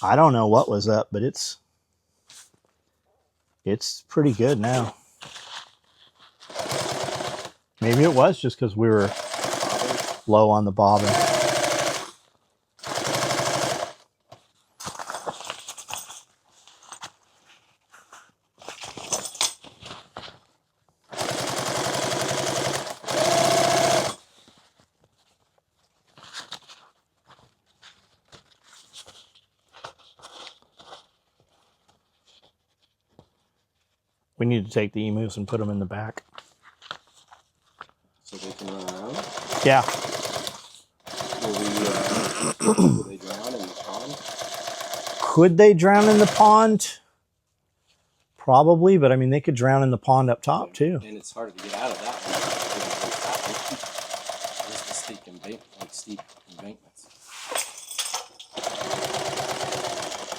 I don't know what was up, but it's pretty good now. Maybe it was just because we were low on the bobbin. We need to take the emus and put them in the back. So they can run around? Yeah. Will they drown in the pond? Could they drown in the pond? Probably, but I mean, they could drown in the pond up top too. And it's harder to get out of that one. There's the steep embankments.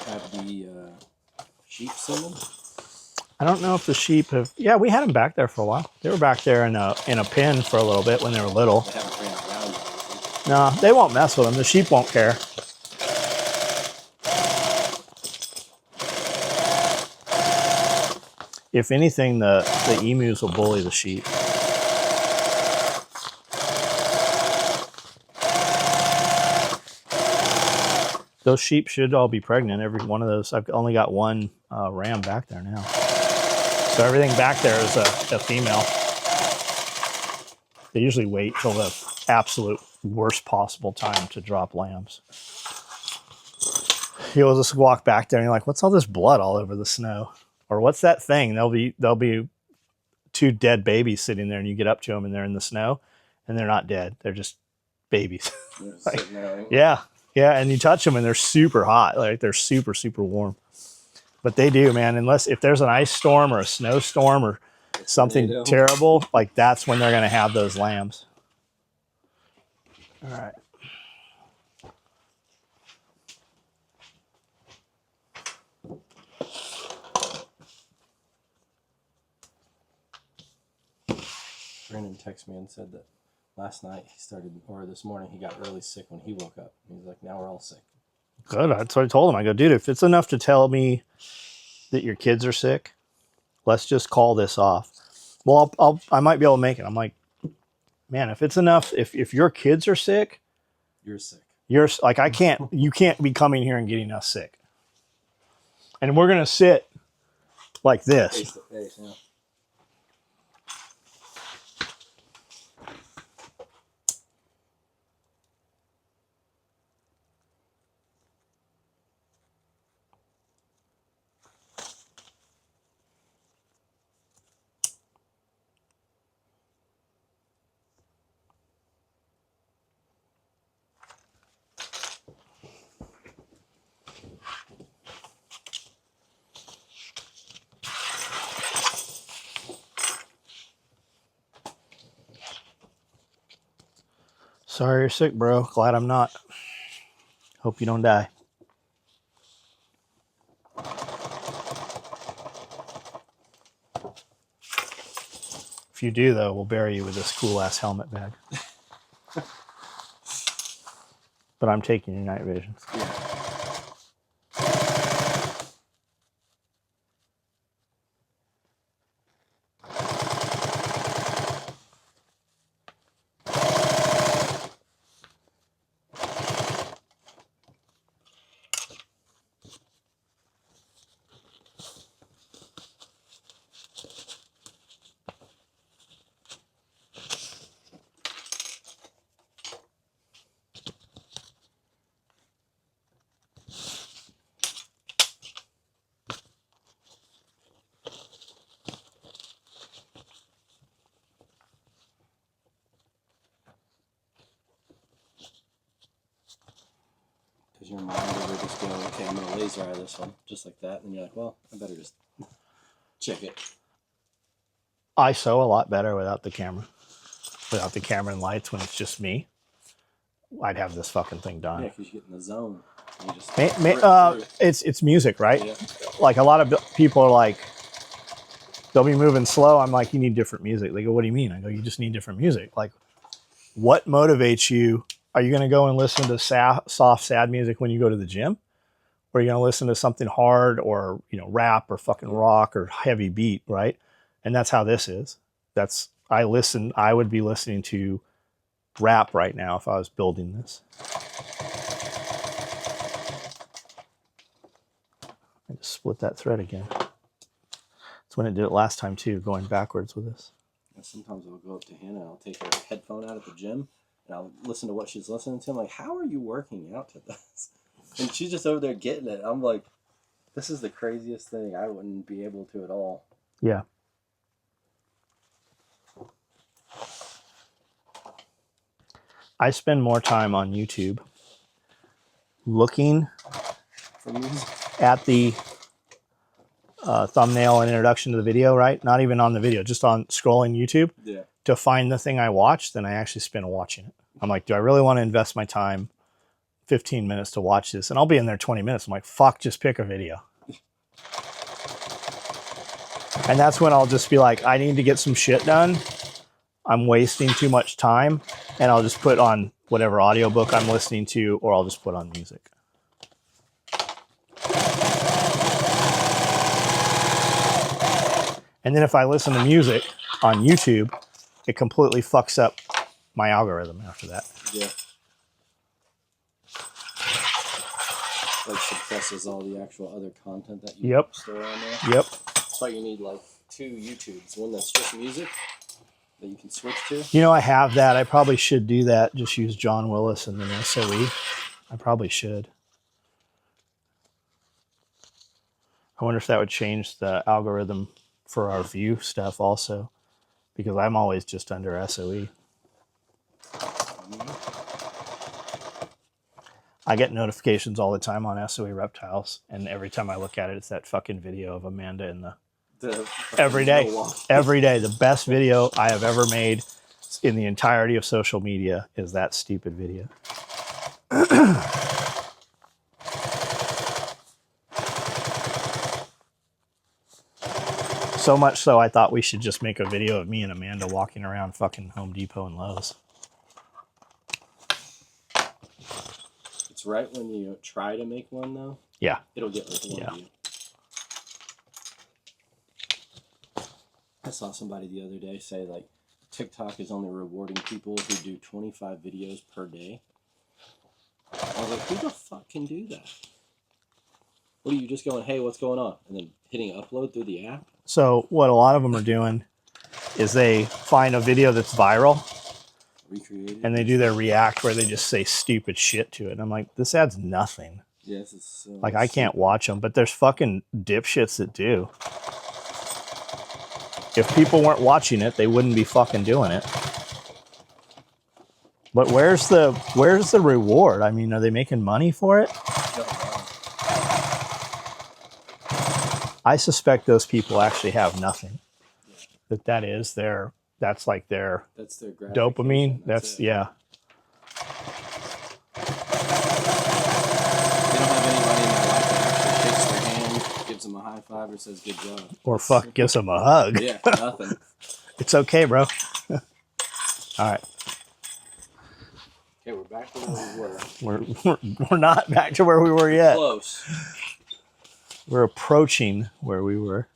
Have the sheep seen them? I don't know if the sheep have. Yeah, we had them back there for a while. They were back there in a pen for a little bit when they were little. They haven't ran around yet. No, they won't mess with them. The sheep won't care. If anything, the emus will bully the sheep. Those sheep should all be pregnant. Every one of those. I've only got one ram back there now. So everything back there is a female. They usually wait till the absolute worst possible time to drop lambs. You'll just walk back there and you're like, what's all this blood all over the snow? Or what's that thing? There'll be 2 dead babies sitting there and you get up to them and they're in the snow and they're not dead. They're just babies. Like, sitting there, yeah. Yeah. And you touch them and they're super hot. Like they're super, super warm. But they do, man. Unless if there's an ice storm or a snowstorm or something terrible, like that's when they're going to have those lambs. All right. Brandon texted me and said that last night this morning he got really sick when he woke up. He's like, now we're all sick. Good. That's what I told him. I go, dude, if it's enough to tell me that your kids are sick, let's just call this off. Well, I might be able to make it. I'm like, man, if it's enough, if your kids are sick, You're sick. you're like, you can't be coming here and getting us sick. And we're going to sit like this. Face to face, yeah. Sorry you're sick, bro. Glad I'm not. Hope you don't die. If you do, though, we'll bury you with this cool-ass helmet bag. But I'm taking your night visions. Yeah. Because your mind will just go, okay, I'm going to laser eye this one, just like that. And you're like, well, I better just check it. I sew a lot better without the camera. Without the camera and lights, when it's just me, I'd have this fucking thing done. Yeah, because you get in the zone. You just it's music, right? Yeah. Like a lot of people are like, they'll be moving slow. I'm like, you need different music. They go, what do you mean? I go, you just need different music. Like, what motivates you? Are you going to go and listen to soft, sad music when you go to the gym? Or are you going to listen to something hard or, rap or fucking rock or heavy beat, right? And that's how this is. I would be listening to rap right now if I was building this. I just split that thread again. That's when it did it last time too, going backwards with this. And sometimes I'll go up to Hannah and I'll take her headphone out at the gym and I'll listen to what she's listening to. I'm like, how are you working out to this? And she's just over there getting it. I'm like, this is the craziest thing. I wouldn't be able to at all. Yeah. I spend more time on YouTube looking For music. at the thumbnail and introduction to the video, right? Not even on the video, just on scrolling YouTube to find the thing I watched, then I actually spend watching it. I'm like, do I really want to invest my time 15 minutes to watch this? And I'll be in there 20 minutes. I'm like, fuck, just pick a video. And that's when I'll just be like, I need to get some shit done. I'm wasting too much time. And I'll just put on whatever audiobook I'm listening to, or I'll just put on music. And then if I listen to music on YouTube, it completely fucks up my algorithm after that. Yeah. Like suppresses all the actual other content that you store on there. Yep. That's why you need like 2 YouTubes. One that's just music that you can switch to. I have that. I probably should do that. Just use John Willis and then SOE. I probably should. I wonder if that would change the algorithm for our view stuff also, because I'm always just under SOE. I get notifications all the time on SOE Reptiles, and every time I look at it, it's that fucking video of Amanda in the every day. The best video I have ever made in the entirety of social media is that stupid video. So much so I thought we should just make a video of me and Amanda walking around fucking Home Depot and Lowe's. It's right when you try to make one though. Yeah. It'll get like one view. I saw somebody the other day say like TikTok is only rewarding people who do 25 videos per day. I was like, who the fuck can do that? What are you just going, hey, what's going on? And then hitting upload through the app? So what a lot of them are doing is they find a video that's viral, Recreate it? and they do their react where they just say stupid shit to it. And I'm like, this adds nothing. Yes, it's so Like, I can't watch them, but there's fucking dipshits that do. If people weren't watching it, they wouldn't be fucking doing it. But where's the reward? I mean, are they making money for it? I suspect those people actually have nothing. That's like their That's their dopamine. That's it. Yeah. They don't have anybody in their life that actually shakes their hand, gives them a high five, or says good job. Or fuck gives them a hug. Yeah, nothing. It's okay, bro. All right. Okay, we're back to where we were. We're not back to where we were yet. Close. We're approaching where we were.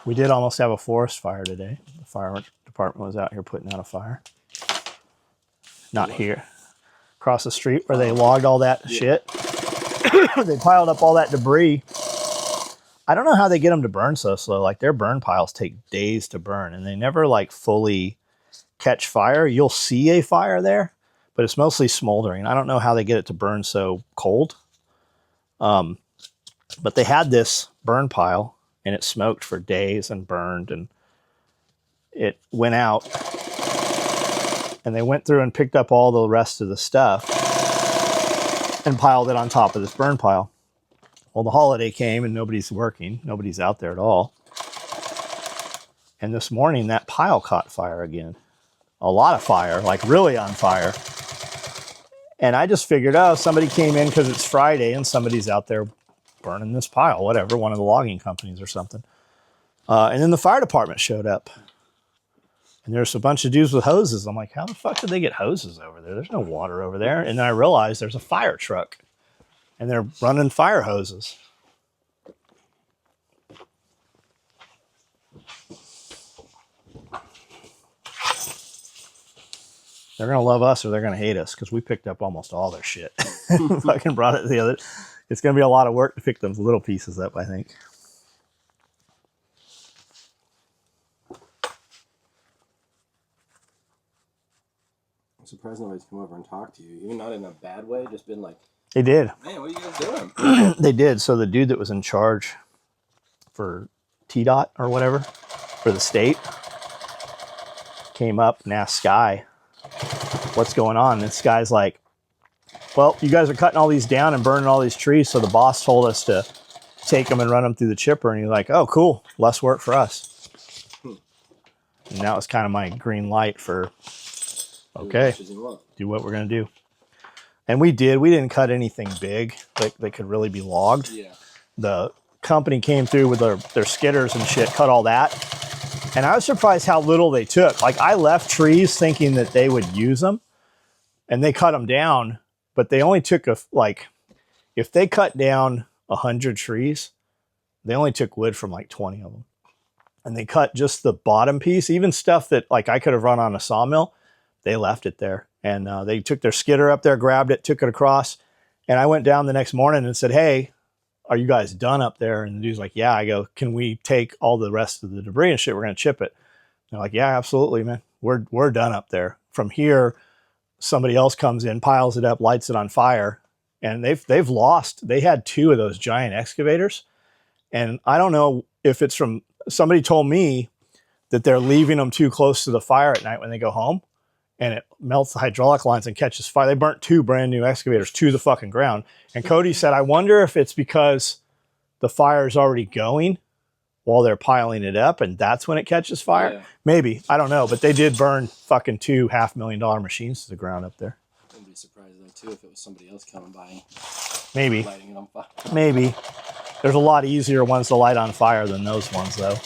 We did almost have a forest fire today. The fire department was out here putting out a fire. Not here. Across the street where they logged all that shit. They piled up all that debris. I don't know how they get them to burn so slow. Like, their burn piles take days to burn, and they never like fully catch fire. You'll see a fire there, but it's mostly smoldering. I don't know how they get it to burn so cold. But they had this burn pile, and it smoked for days and burned, and it went out, and they went through and picked up all the rest of the stuff and piled it on top of this burn pile. Well, the holiday came and nobody's working. Nobody's out there at all. And this morning, that pile caught fire again. A lot of fire, like really on fire. And I just figured, oh, somebody came in because it's Friday and somebody's out there burning this pile, whatever, one of the logging companies or something. And then the fire department showed up. And there's a bunch of dudes with hoses. I'm like, how the fuck did they get hoses over there? There's no water over there. And then I realized there's a fire truck. And they're running fire hoses. They're going to love us or they're going to hate us because we picked up almost all their shit. Fucking brought it to the other. It's going to be a lot of work to pick those little pieces up, I think. I'm surprised nobody's come over and talked to you. Even not in a bad way, just been like, They did. man, what are you guys doing? They did. So the dude that was in charge for TDOT or whatever, for the state, came up and asked Sky, what's going on? And Sky's like, well, you guys are cutting all these down and burning all these trees, so the boss told us to take them and run them through the chipper. And he's like, oh, cool. Less work for us. And that was kind of my green light for, okay, do what we're going to do. And we did. We didn't cut anything big that could really be logged. Yeah. The company came through with their skidders and shit, cut all that. And I was surprised how little they took. Like, I left trees thinking that they would use them, and they cut them down, but they only took if they cut down 100 trees, they only took wood from like 20 of them. And they cut just the bottom piece, even stuff that like I could have run on a sawmill, they left it there. And they took their skidder up there, grabbed it, took it across. And I went down the next morning and said, hey, are you guys done up there? And the dude's like, yeah. I go, can we take all the rest of the debris and shit? We're going to chip it. And they're like, yeah, absolutely, man. We're done up there. From here, somebody else comes in, piles it up, lights it on fire. And they've lost. They had 2 of those giant excavators. And I don't know if it's from, somebody told me that they're leaving them too close to the fire at night when they go home. And it melts the hydraulic lines and catches fire. They burnt 2 brand new excavators to the fucking ground. And Cody said, I wonder if it's because the fire is already going while they're piling it up, and that's when it catches fire. Yeah. Maybe. I don't know. But they did burn fucking 2 $500,000 machines to the ground up there. I wouldn't be surprised, though, too, if it was somebody else coming by. Maybe. Lighting it on fire. Maybe. There's a lot easier ones to light on fire than those ones, though.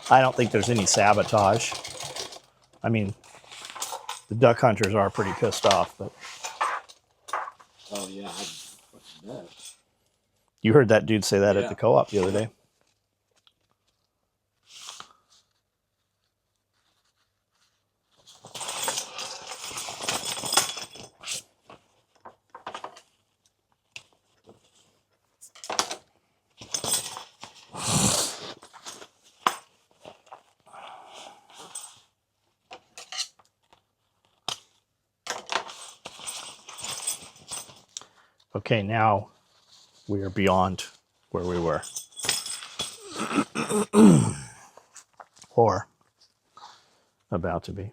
I don't think there's any sabotage. I mean, the duck hunters are pretty pissed off, but Oh yeah, I fucking bet. you heard that dude say that at Yeah. the co-op the other day. Okay, now we are beyond where we were. Or about to be.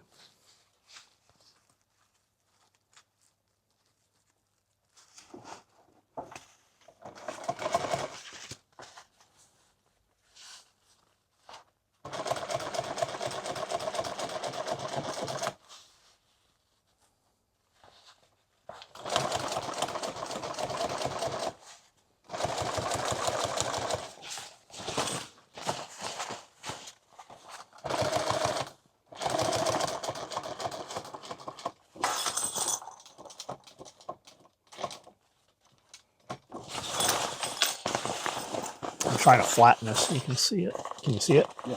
I'm trying to flatten this so you can see it. Can you see it? Yeah.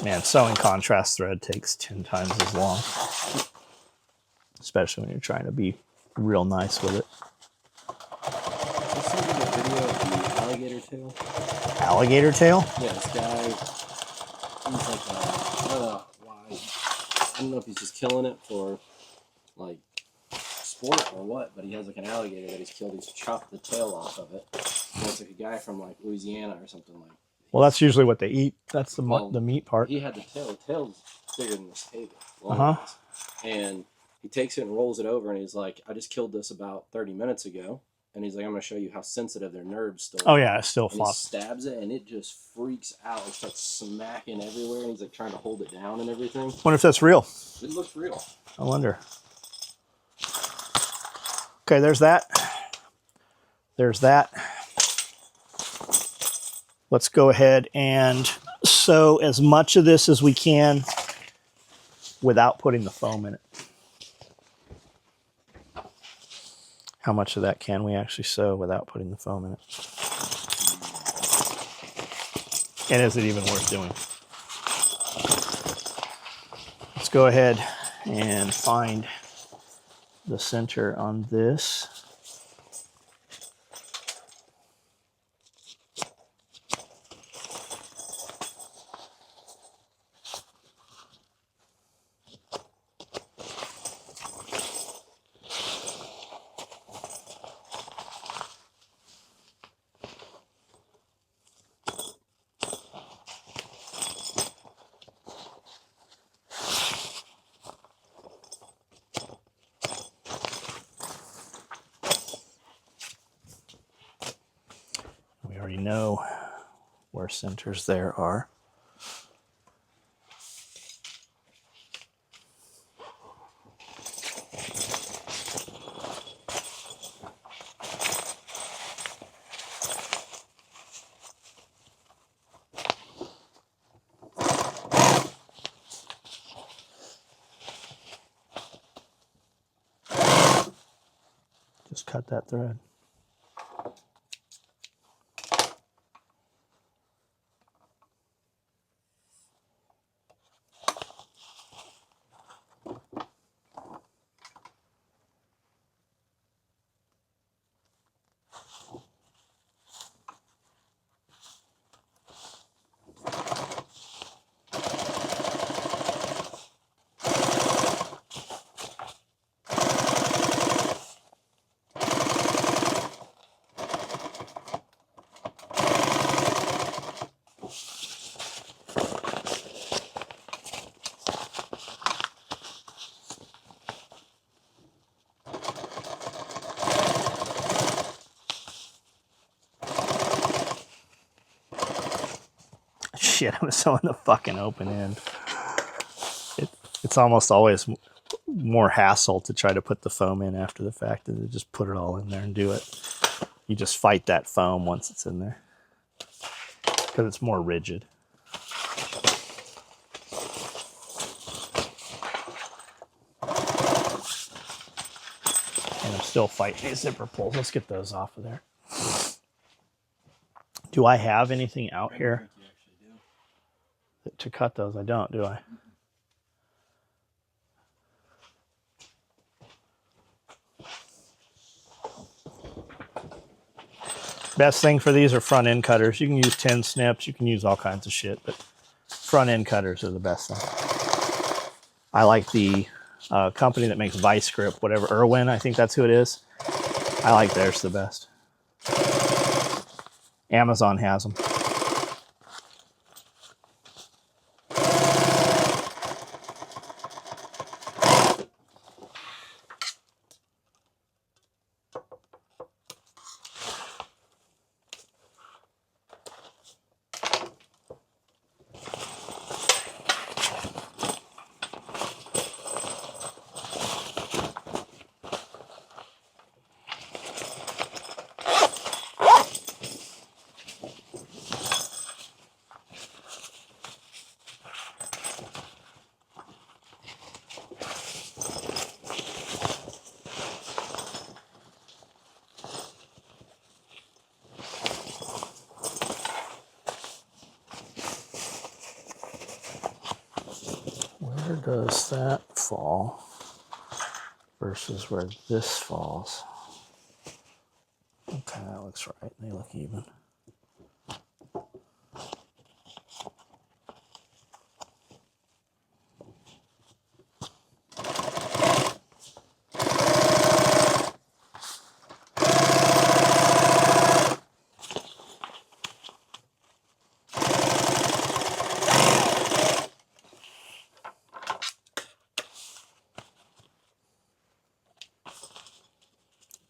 Man, sewing contrast thread takes 10 times as long. Especially when you're trying to be real nice with it. I saw a video of the alligator tail. Alligator tail? Yeah, this guy, he's like, I don't know why. I don't know if he's just killing it for, like, sport or what, but he has, like, an alligator that he's killed. He's chopped the tail off of it. And it's like a guy from, like, Louisiana or something like. Well, that's usually what they eat. That's the Well, the meat part. He had the tail. The tail's bigger than this table. Uh-huh. And he takes it and rolls it over, and he's like, I just killed this about 30 minutes ago. And he's like, I'm going to show you how sensitive their nerves still Oh are. yeah, it still And he flops. stabs it, and it just freaks out. It starts smacking everywhere, and he's like trying to hold it down and everything. Wonder if that's real. It looks real. I wonder. Okay, there's that. There's that. Let's go ahead and sew as much of this as we can without putting the foam in it. How much of that can we actually sew without putting the foam in it? And is it even worth doing? Let's go ahead and find the center on this. We already know where centers there are. Just cut that thread. Shit, I was sewing the fucking open end. It's almost always more hassle to try to put the foam in after the fact than to just put it all in there and do it. You just fight that foam once it's in there because it's more rigid. And I'm still fighting these zipper pulls. Let's get those off of there. Do I have anything out here to cut those? I don't, do I? Best thing for these are front end cutters. You can use 10 snips. You can use all kinds of shit, but front end cutters are the best thing. I like the company that makes Vice Grip, whatever, Irwin, I think that's who it is. I like theirs the best. Amazon has them. Where does that fall versus where this falls? Okay, that looks right. They look even.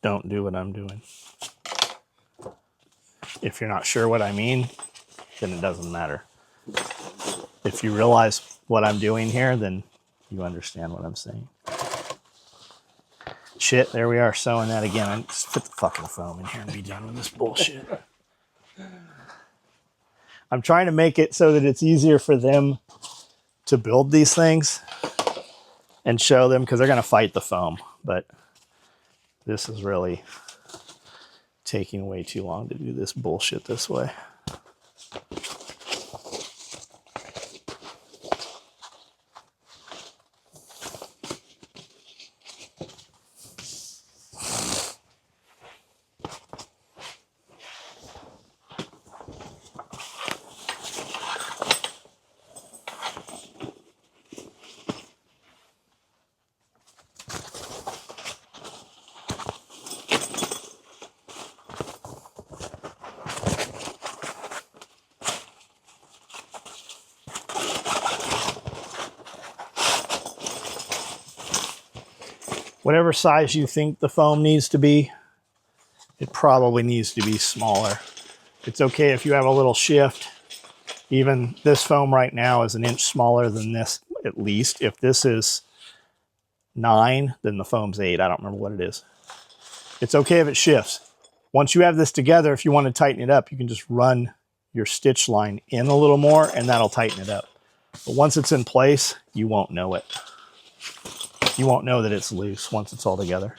Don't do what I'm doing. If you're not sure what I mean, then it doesn't matter. If you realize what I'm doing here, then you understand what I'm saying. Shit, there we are sewing that again. I just put the fucking foam in here and be done with this bullshit. I'm trying to make it so that it's easier for them to build these things and show them because they're going to fight the foam, but this is really taking way too long to do this bullshit this way. Whatever size you think the foam needs to be, it probably needs to be smaller. It's okay if you have a little shift. Even this foam right now is an inch smaller than this, at least. If this is 9, then the foam's 8. I don't remember what it is. It's okay if it shifts. Once you have this together, if you want to tighten it up, you can just run your stitch line in a little more and that'll tighten it up. But once it's in place, you won't know it. You won't know that it's loose once it's all together.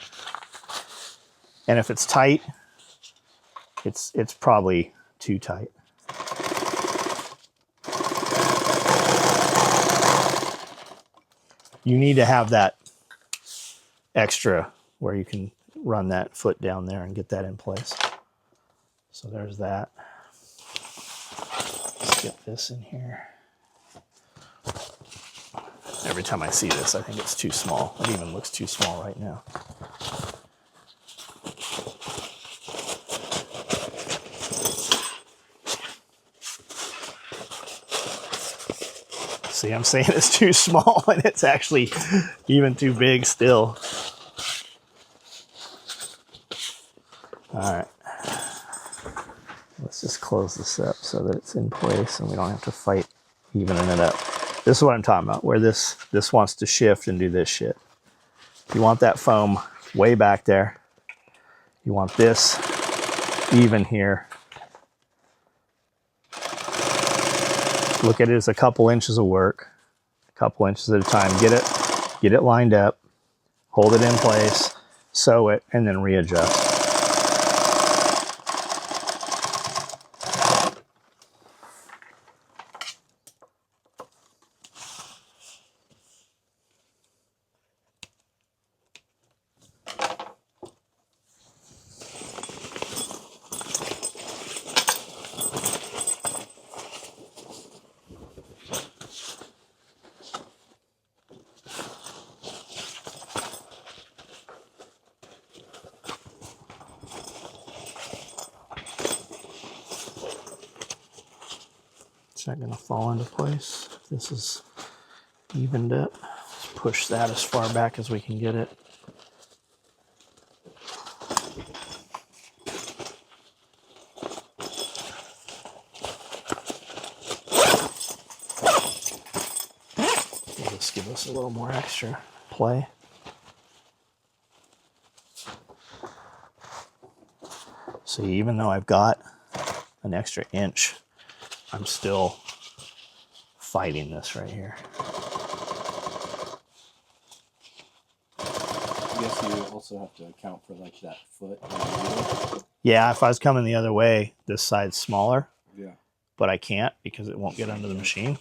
And if it's tight, it's probably too tight. You need to have that extra where you can run that foot down there and get that in place. So there's that. Let's get this in here. Every time I see this, I think it's too small. It even looks too small right now. See, I'm saying it's too small and it's actually even too big still. All right. Let's just close this up so that it's in place and we don't have to fight evening it up. This is what I'm talking about, where this wants to shift and do this shit. You want that foam way back there. You want this even here. Look at it as a couple inches of work, a couple inches at a time. Get it lined up, hold it in place, sew it, and then readjust. It's not going to fall into place. This is evened it. Let's push that as far back as we can get it. Just give us a little more extra play. See, even though I've got an extra inch, I'm still fighting this right here. I guess you also have to account for like that foot. Yeah, if I was coming the other way, this side's smaller. Yeah. But I can't because it won't get under the machine.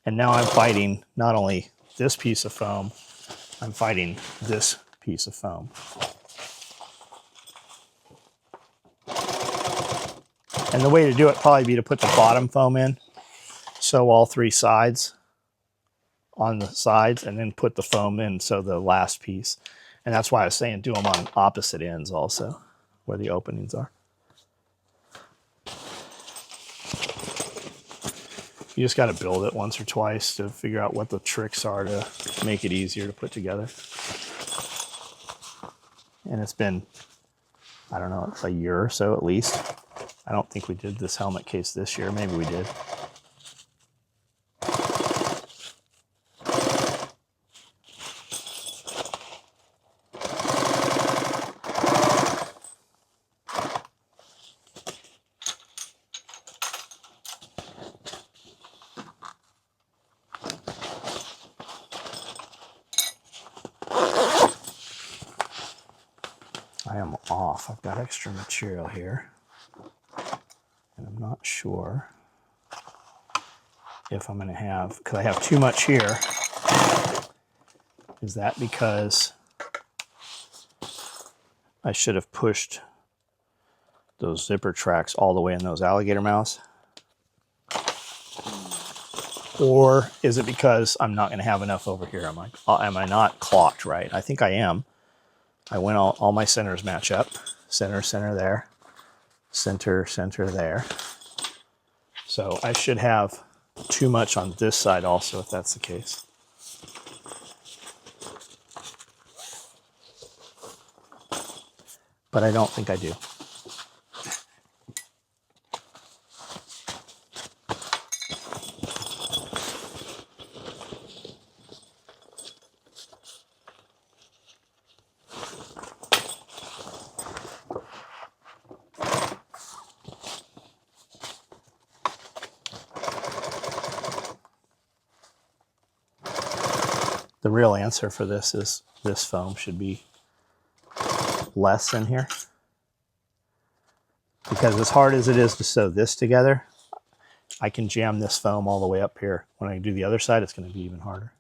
And now I'm fighting not only this piece of foam, I'm fighting this piece of foam. And the way to do it probably be to put the bottom foam in, sew all three sides on the sides, and then put the foam in, so the last piece. And that's why I was saying do them on opposite ends also, where the openings are. You just got to build it once or twice to figure out what the tricks are to make it easier to put together. And it's been, I don't know, a year or so at least. I don't think we did this helmet case this year. Maybe we did. I am off. I've got extra material here. And I'm not sure if I'm going to have, because I have too much here. Is that because I should have pushed those zipper tracks all the way in those alligator mouths? Or is it because I'm not going to have enough over here? Am I not clocked right? I think I am. I went all my centers match up. Center, center there. Center, center there. So I should have too much on this side also, if that's the case. But I don't think I do. The real answer for this is this foam should be less in here. Because as hard as it is to sew this together, I can jam this foam all the way up here. When I do the other side, it's going to be even harder.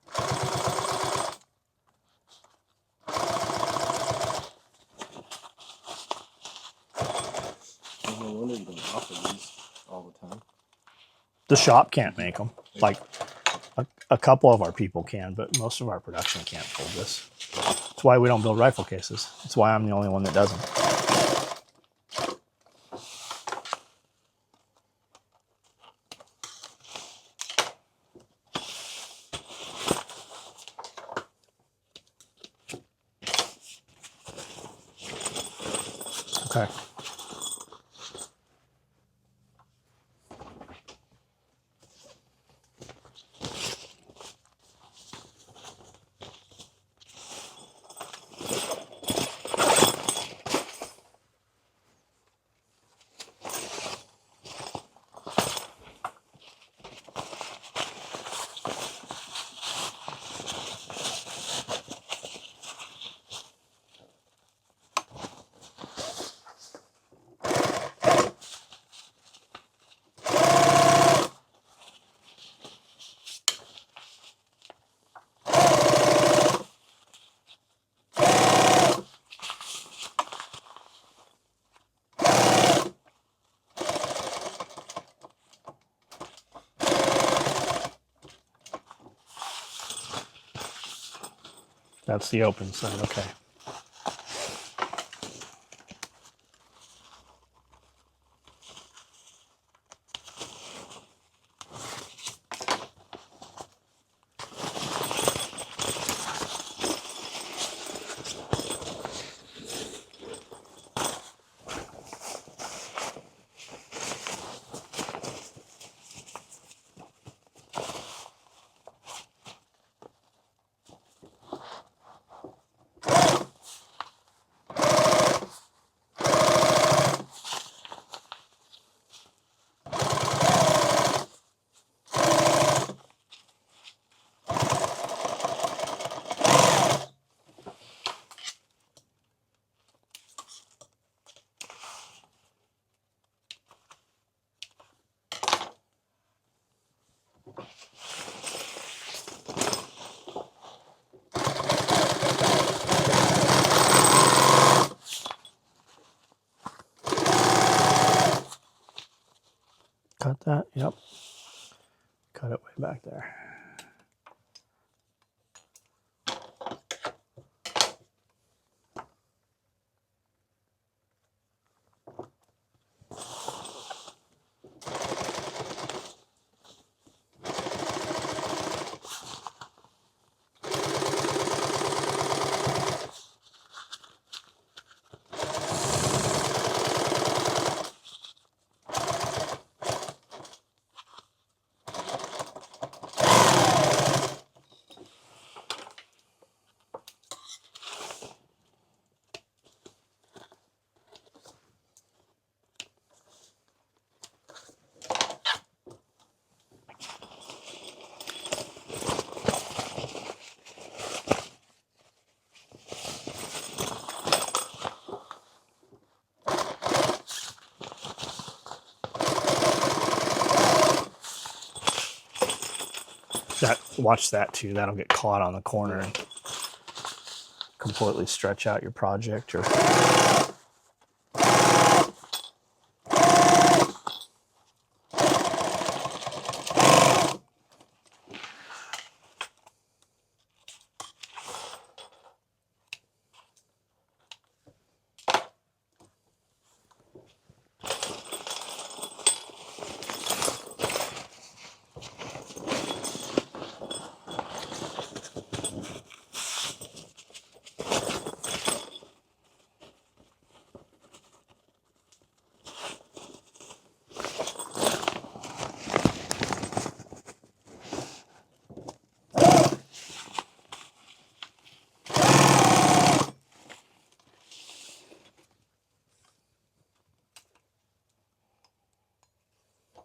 No wonder you don't offer these all the time. The shop can't make them. Like a couple of our people can, but most of our production can't build this. That's why we don't build rifle cases. That's why I'm the only one that doesn't. Okay. That's the open side, okay. Cut that, yep. Cut it way back there. Watch that too. That'll get caught on the corner and completely stretch out your project. Or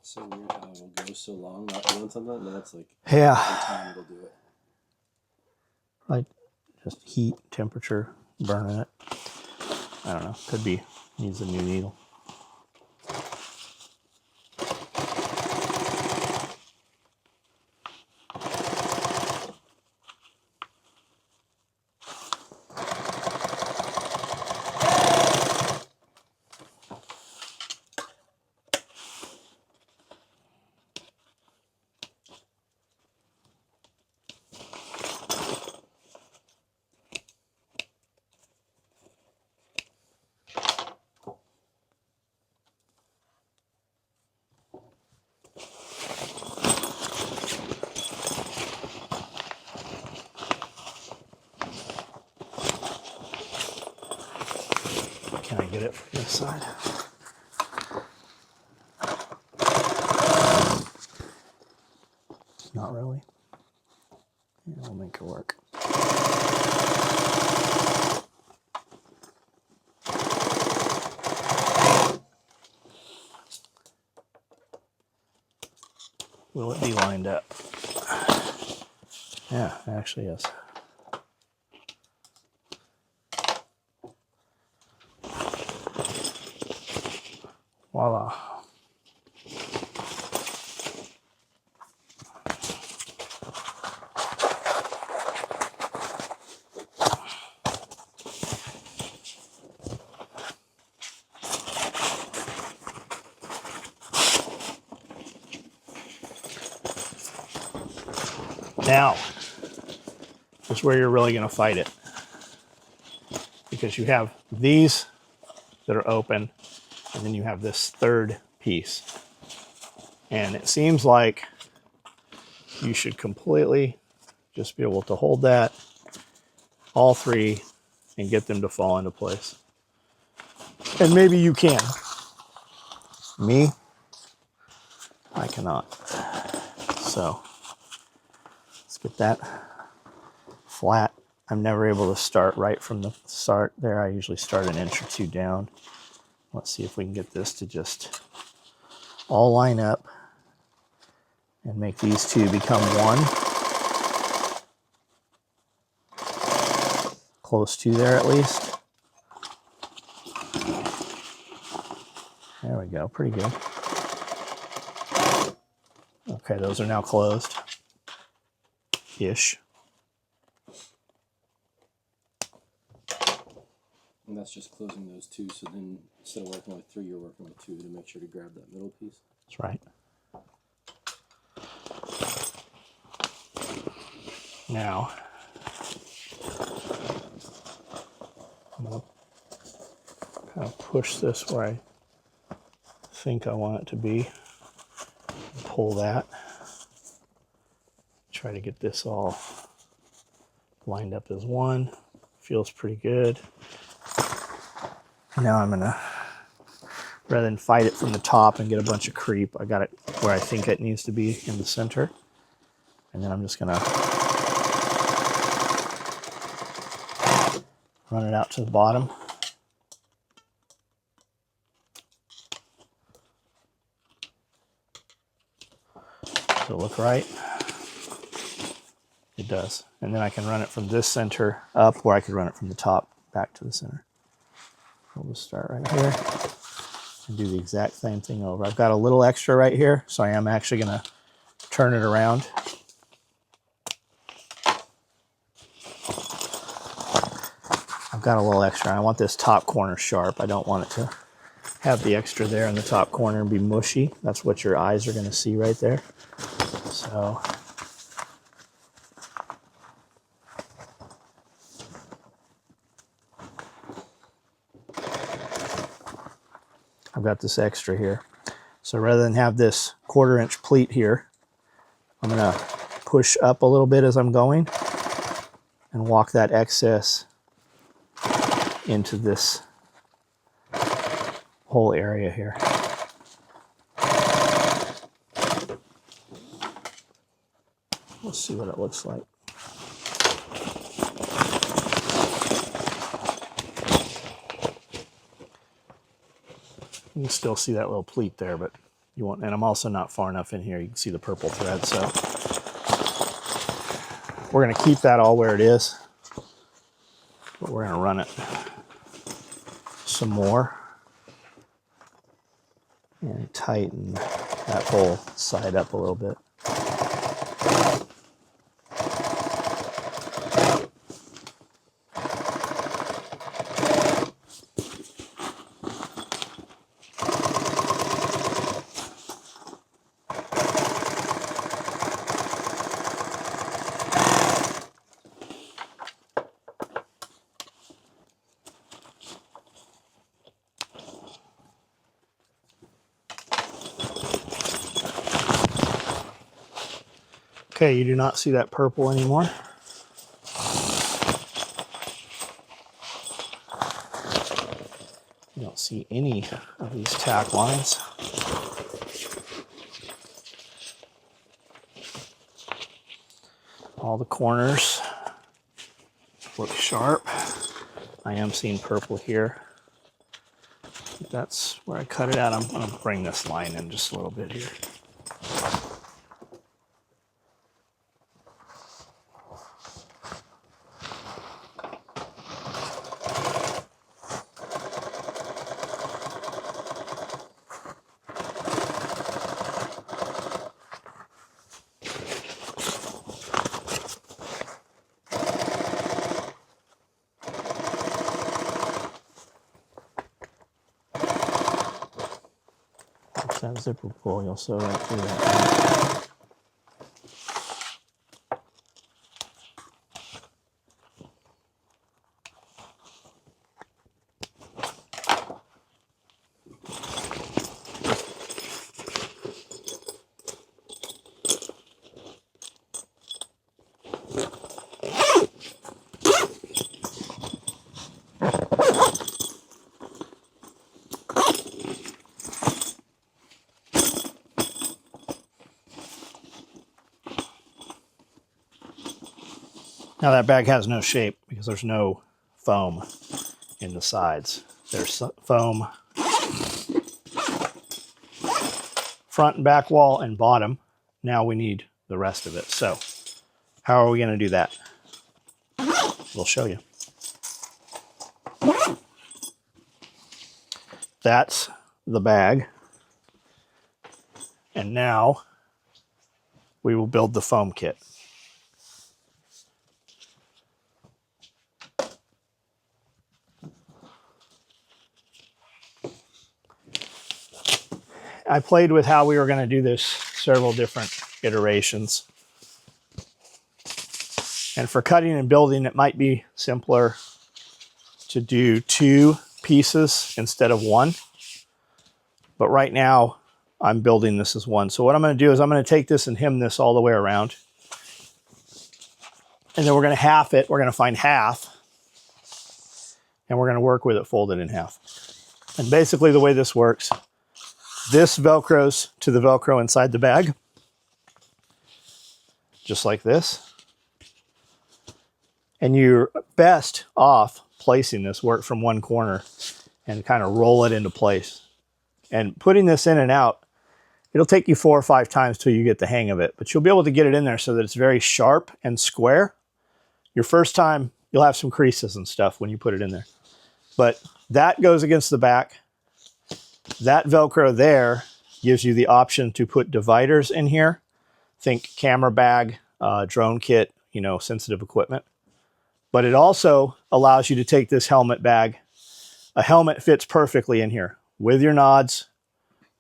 So weird how it will go so long not doing something, and then it's like yeah, every time it'll do it. like just heat, temperature, burning it. I don't know. Could be needs a new needle. Can I get it from this side? Not really. Yeah, we'll make it work. Will it be lined up? Yeah, it actually is. Voila. Now, is where you're really going to fight it. Because you have these that are open, and then you have this third piece. And it seems like you should completely just be able to hold that, all three, and get them to fall into place. And maybe you can. Me, I cannot. So let's get that flat. I'm never able to start right from the start there. I usually start an inch or two down. Let's see if we can get this to just all line up and make these two become one. Close to there at least. There we go, pretty good. Okay, those are now closed-ish. And that's just closing those two, so then instead of working with 3, you're working with 2 to make sure to grab that middle piece. That's right. Now, I'm going to kind of push this where I think I want it to be. Pull that. Try to get this all lined up as one. Feels pretty good. Now I'm going to, rather than fight it from the top and get a bunch of creep, I got it where I think it needs to be in the center. And then I'm just going to run it out to the bottom. Does it look right? It does. And then I can run it from this center up, or I could run it from the top back to the center. We'll just start right here and do the exact same thing over. I've got a little extra right here, so I am actually going to turn it around. I've got a little extra. I want this top corner sharp. I don't want it to have the extra there in the top corner and be mushy. That's what your eyes are going to see right there. So I've got this extra here. So rather than have this 1/4 inch pleat here, I'm going to push up a little bit as I'm going and walk that excess into this whole area here. Let's see what it looks like. You can still see that little pleat there, but you won't. And I'm also not far enough in here. You can see the purple thread. So we're going to keep that all where it is, but we're going to run it some more and tighten that whole side up a little bit. Okay, you do not see that purple anymore. You don't see any of these tack lines. All the corners look sharp. I am seeing purple here. That's where I cut it out. I'm going to bring this line in just a little bit here. That zipper pull, you'll sew right through that. Now that bag has no shape because there's no foam in the sides. There's foam front and back wall and bottom. Now we need the rest of it. So how are we going to do that? We'll show you. That's the bag. And now we will build the foam kit. I played with how we were going to do this several different iterations. And for cutting and building, it might be simpler to do 2 pieces instead of 1. But right now, I'm building this as 1. So what I'm going to do is I'm going to take this and hem this all the way around. And then we're going to half it. We're going to find half. And we're going to work with it folded in half. And basically the way this works, this Velcros to the Velcro inside the bag, just like this. And you're best off placing this work from one corner and kind of roll it into place. And putting this in and out, it'll take you 4 or 5 times till you get the hang of it, but you'll be able to get it in there so that it's very sharp and square. Your first time, you'll have some creases and stuff when you put it in there. But that goes against the back. That Velcro there gives you the option to put dividers in here. Think camera bag, drone kit, you know, sensitive equipment. But it also allows you to take this helmet bag. A helmet fits perfectly in here with your nods,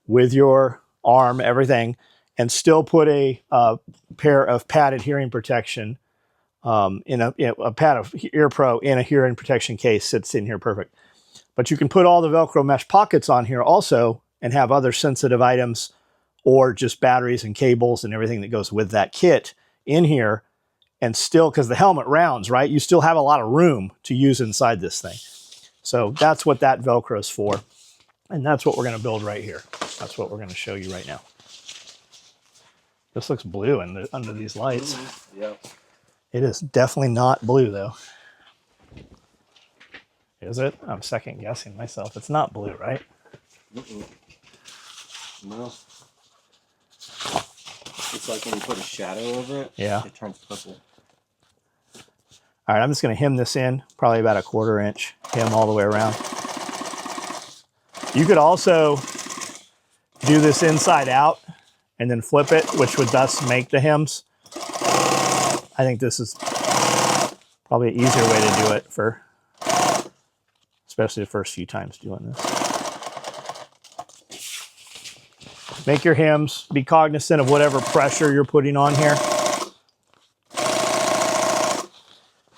with your arm, everything, and still put a pair of padded hearing protection in a pad of Ear Pro in a hearing protection case sits in here perfect. But you can put all the Velcro mesh pockets on here also and have other sensitive items or just batteries and cables and everything that goes with that kit in here. And still, because the helmet rounds, right? You still have a lot of room to use inside this thing. So that's what that Velcro is for. And that's what we're going to build right here. That's what we're going to show you right now. This looks blue under these lights. Yep. It is definitely not blue though. Is it? I'm second guessing myself. It's not blue, right? No. It's like when you put a shadow over it, yeah, it turns purple. All right, I'm just going to hem this in, probably about a 1/4 inch hem all the way around. You could also do this inside out and then flip it, which would thus make the hems. I think this is probably an easier way to do it for, especially the first few times doing this. Make your hems, be cognizant of whatever pressure you're putting on here.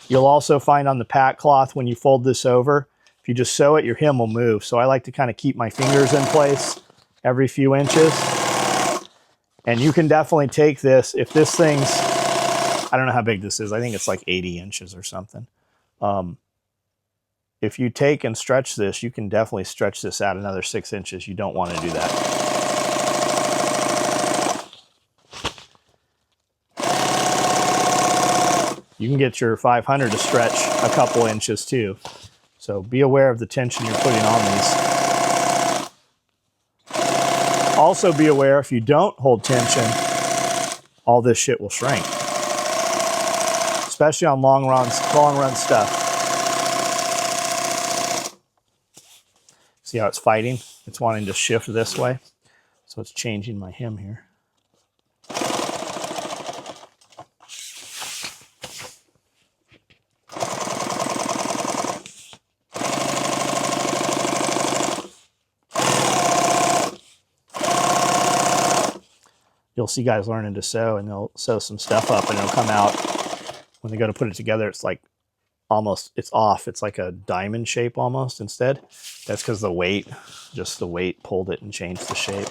You'll also find on the pack cloth when you fold this over, if you just sew it, your hem will move. So I like to kind of keep my fingers in place every few inches. And you can definitely take this, if this thing's, I don't know how big this is, I think it's like 80 inches or something. If you take and stretch this, you can definitely stretch this out another 6 inches. You don't want to do that. You can get your 500 to stretch a couple inches too. So be aware of the tension you're putting on these. Also be aware if you don't hold tension, all this shit will shrink. Especially on long run stuff. See how it's fighting? It's wanting to shift this way. So it's changing my hem here. You'll see guys learning to sew and they'll sew some stuff up and it'll come out. When they go to put it together, it's like almost, it's off. It's like a diamond shape almost instead. That's because the weight, just the weight pulled it and changed the shape.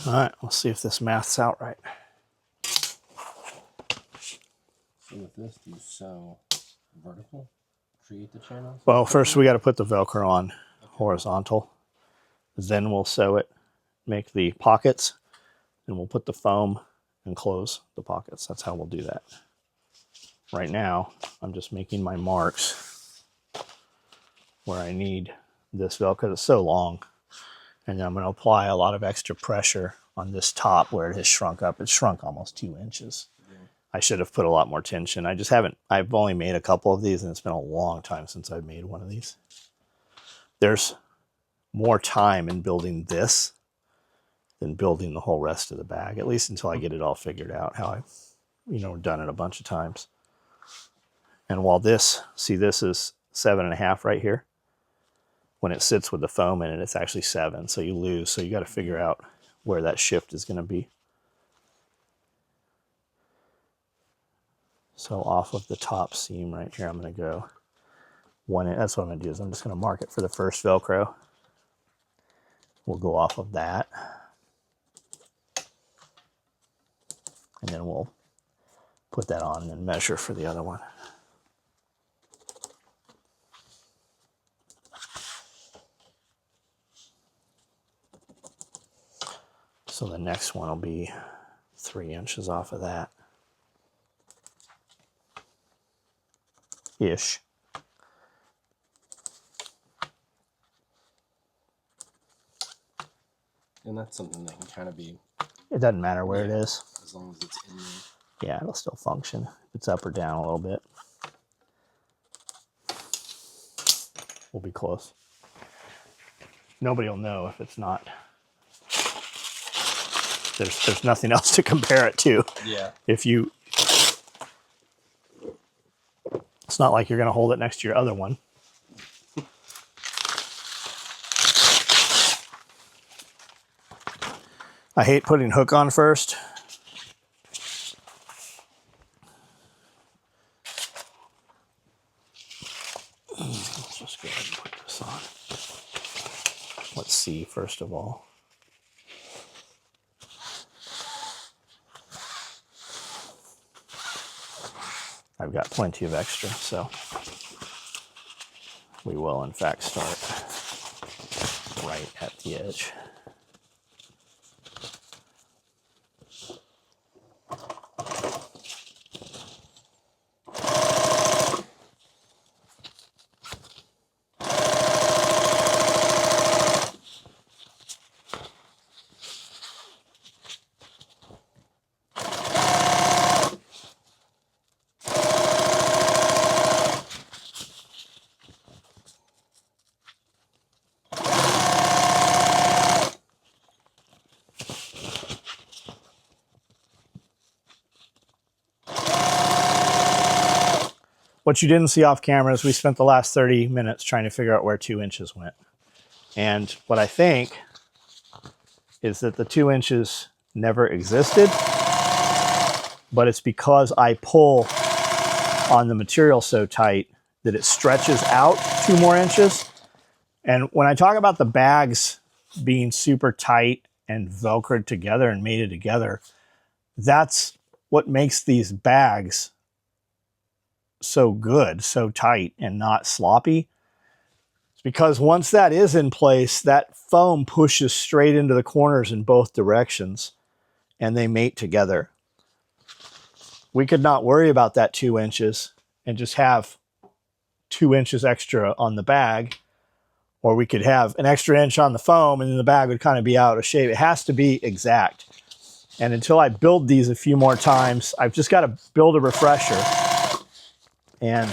All right, let's see if this math's out right. So with this, do you sew vertical? Create the channels? Well, first we got to put the Velcro on horizontal. Then we'll sew it, make the pockets, and we'll put the foam and close the pockets. That's how we'll do that. Right now, I'm just making my marks where I need this Velcro. It's so long. And then I'm going to apply a lot of extra pressure on this top where it has shrunk up. It's shrunk almost 2 inches. Yeah. I should have put a lot more tension. I just haven't, I've only made a couple of these, and it's been a long time since I've made one of these. There's more time in building this than building the whole rest of the bag, at least until I get it all figured out, how I've, done it a bunch of times. And while this, see, this is 7.5 right here. When it sits with the foam in it, it's actually 7, so you lose. So you got to figure out where that shift is going to be. So off of the top seam right here, I'm going to go 1 inch. That's what I'm going to do, is I'm just going to mark it for the first Velcro. We'll go off of that. And then we'll put that on and then measure for the other one. So the next one will be 3 inches off of that. Ish. And that's something that can kind of be... It doesn't matter where it is. As long as it's in there. Yeah, it'll still function. If it's up or down a little bit. We'll be close. Nobody will know if it's not. There's nothing else to compare it to. Yeah. If you, it's not like you're going to hold it next to your other one. I hate putting hook on first. Let's just go ahead and put this on. Let's see, first of all. I've got plenty of extra, so we will in fact start right at the edge. What you didn't see off camera is we spent the last 30 minutes trying to figure out where 2 inches went. And what I think is that the 2 inches never existed, but it's because I pull on the material so tight that it stretches out 2 more inches. And when I talk about the bags being super tight and Velcroed together and mated together, that's what makes these bags so good, so tight and not sloppy. It's because once that is in place, that foam pushes straight into the corners in both directions and they mate together. We could not worry about that 2 inches and just have 2 inches extra on the bag, or we could have an extra inch on the foam and then the bag would kind of be out of shape. It has to be exact. And until I build these a few more times, I've just got to build a refresher and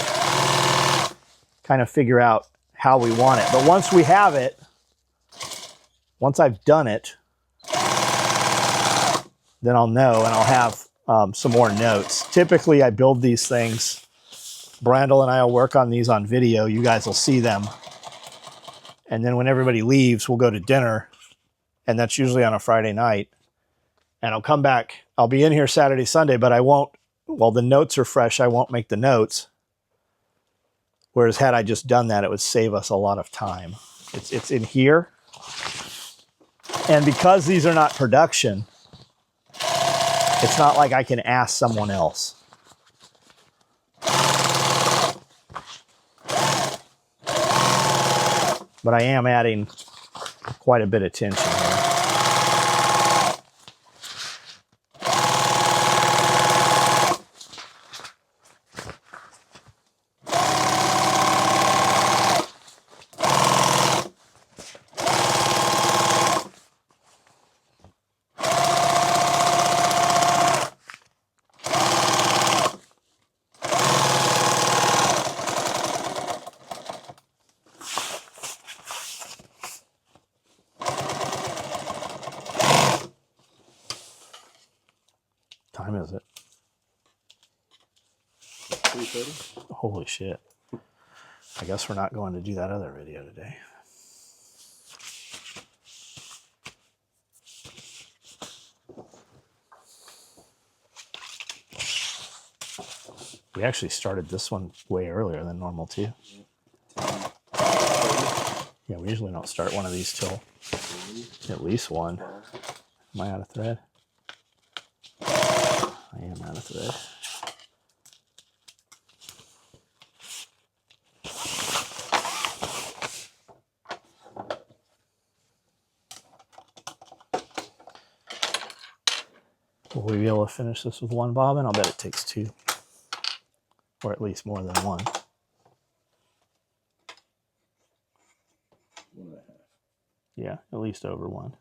kind of figure out how we want it. But once we have it, once I've done it, then I'll know and I'll have some more notes. Typically, I build these things. Brandel and I will work on these on video. You guys will see them. And then when everybody leaves, we'll go to dinner. And that's usually on a Friday night. And I'll come back. I'll be in here Saturday, Sunday, but I won't, while the notes are fresh, I won't make the notes. Whereas had I just done that, it would save us a lot of time. It's in here. And because these are not production, it's not like I can ask someone else. But I am adding quite a bit of tension here. Time is it? 3:30. Holy shit. I guess we're not going to do that other video today. We actually started this one way earlier than normal too. Yeah, we usually don't start one of these till at least 1. Am I out of thread? I am out of thread. Will we be able to finish this with 1 bobbin? I'll bet it takes 2. Or at least more than 1. 1.5. Yeah, at least over 1.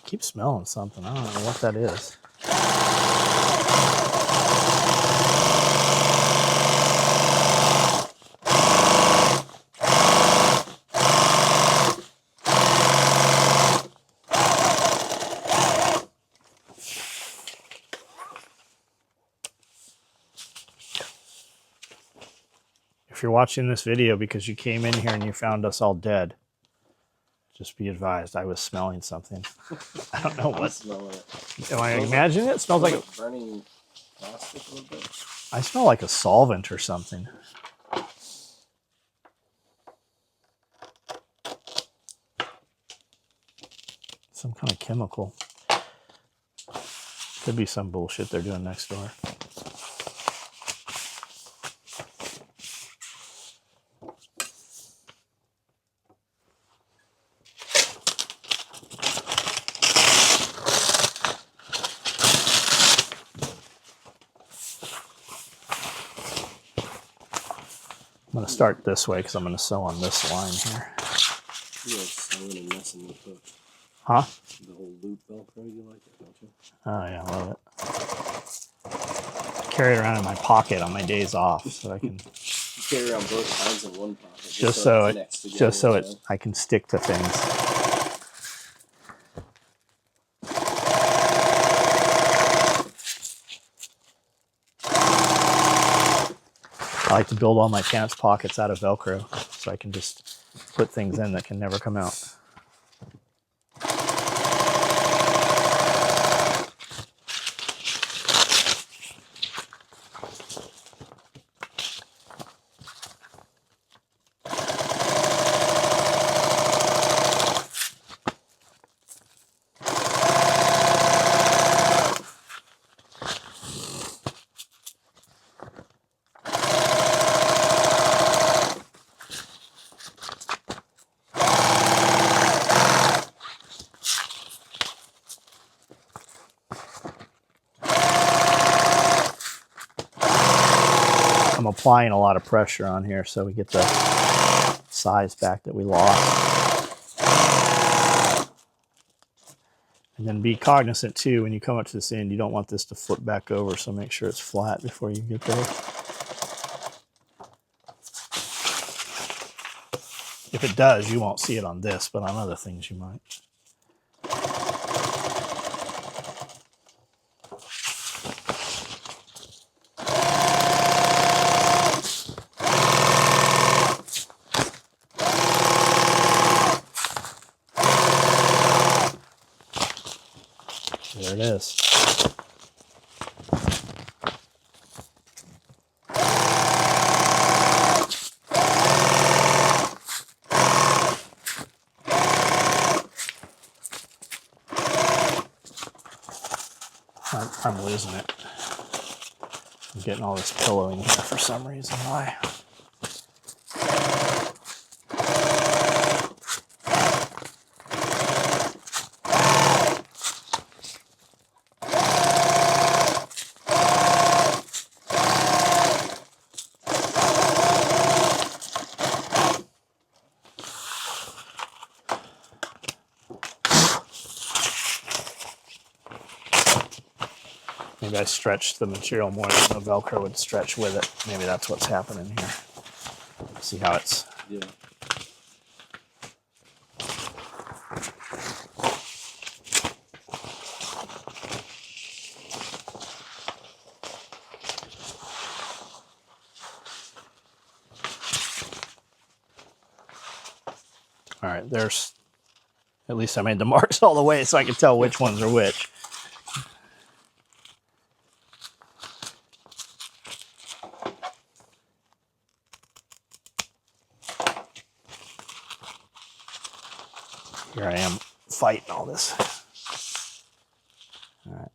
I keep smelling something. I don't know what that is. If you're watching this video because you came in here and you found us all dead, just be advised, I was smelling something. I don't know I'm what. smelling it. Am I imagining it? It smells like a, burning plastic a little bit. I smell like a solvent or something. Some kind of chemical. Could be some bullshit they're doing next door. I'm going to start this way because I'm going to sew on this line here. You are sewing and messing with hook. Huh? The whole loop Velcro, you like it, don't you? Oh yeah, I love it. Carry it around in my pocket on my days off, so I can You carry around both kinds in one pocket. just so it it connects together, just so you it know? I can stick to things. I like to build all my pants pockets out of Velcro, so I can just put things in that can never come out. I'm applying a lot of pressure on here so we get the size back that we lost. And then be cognizant too, when you come up to this end, you don't want this to flip back over, so make sure it's flat before you get there. If it does, you won't see it on this, but on other things you might. There it is. I'm losing it. I'm getting all this pillow in here for some reason. Why? Maybe I stretched the material more than the Velcro would stretch with it. Maybe that's what's happening here. See how it's... Yeah. All right, there's... At least I made the marks all the way so I can tell which ones are which. Here I am fighting all this. All right.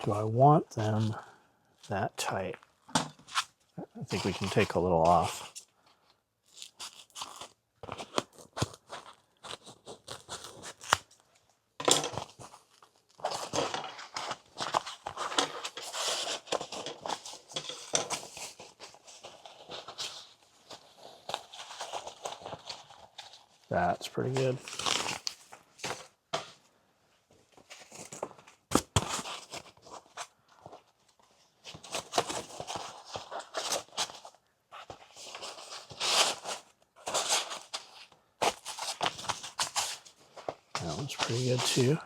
Do I want them that tight? I think we can take a little off. That's pretty good. That one's pretty good too.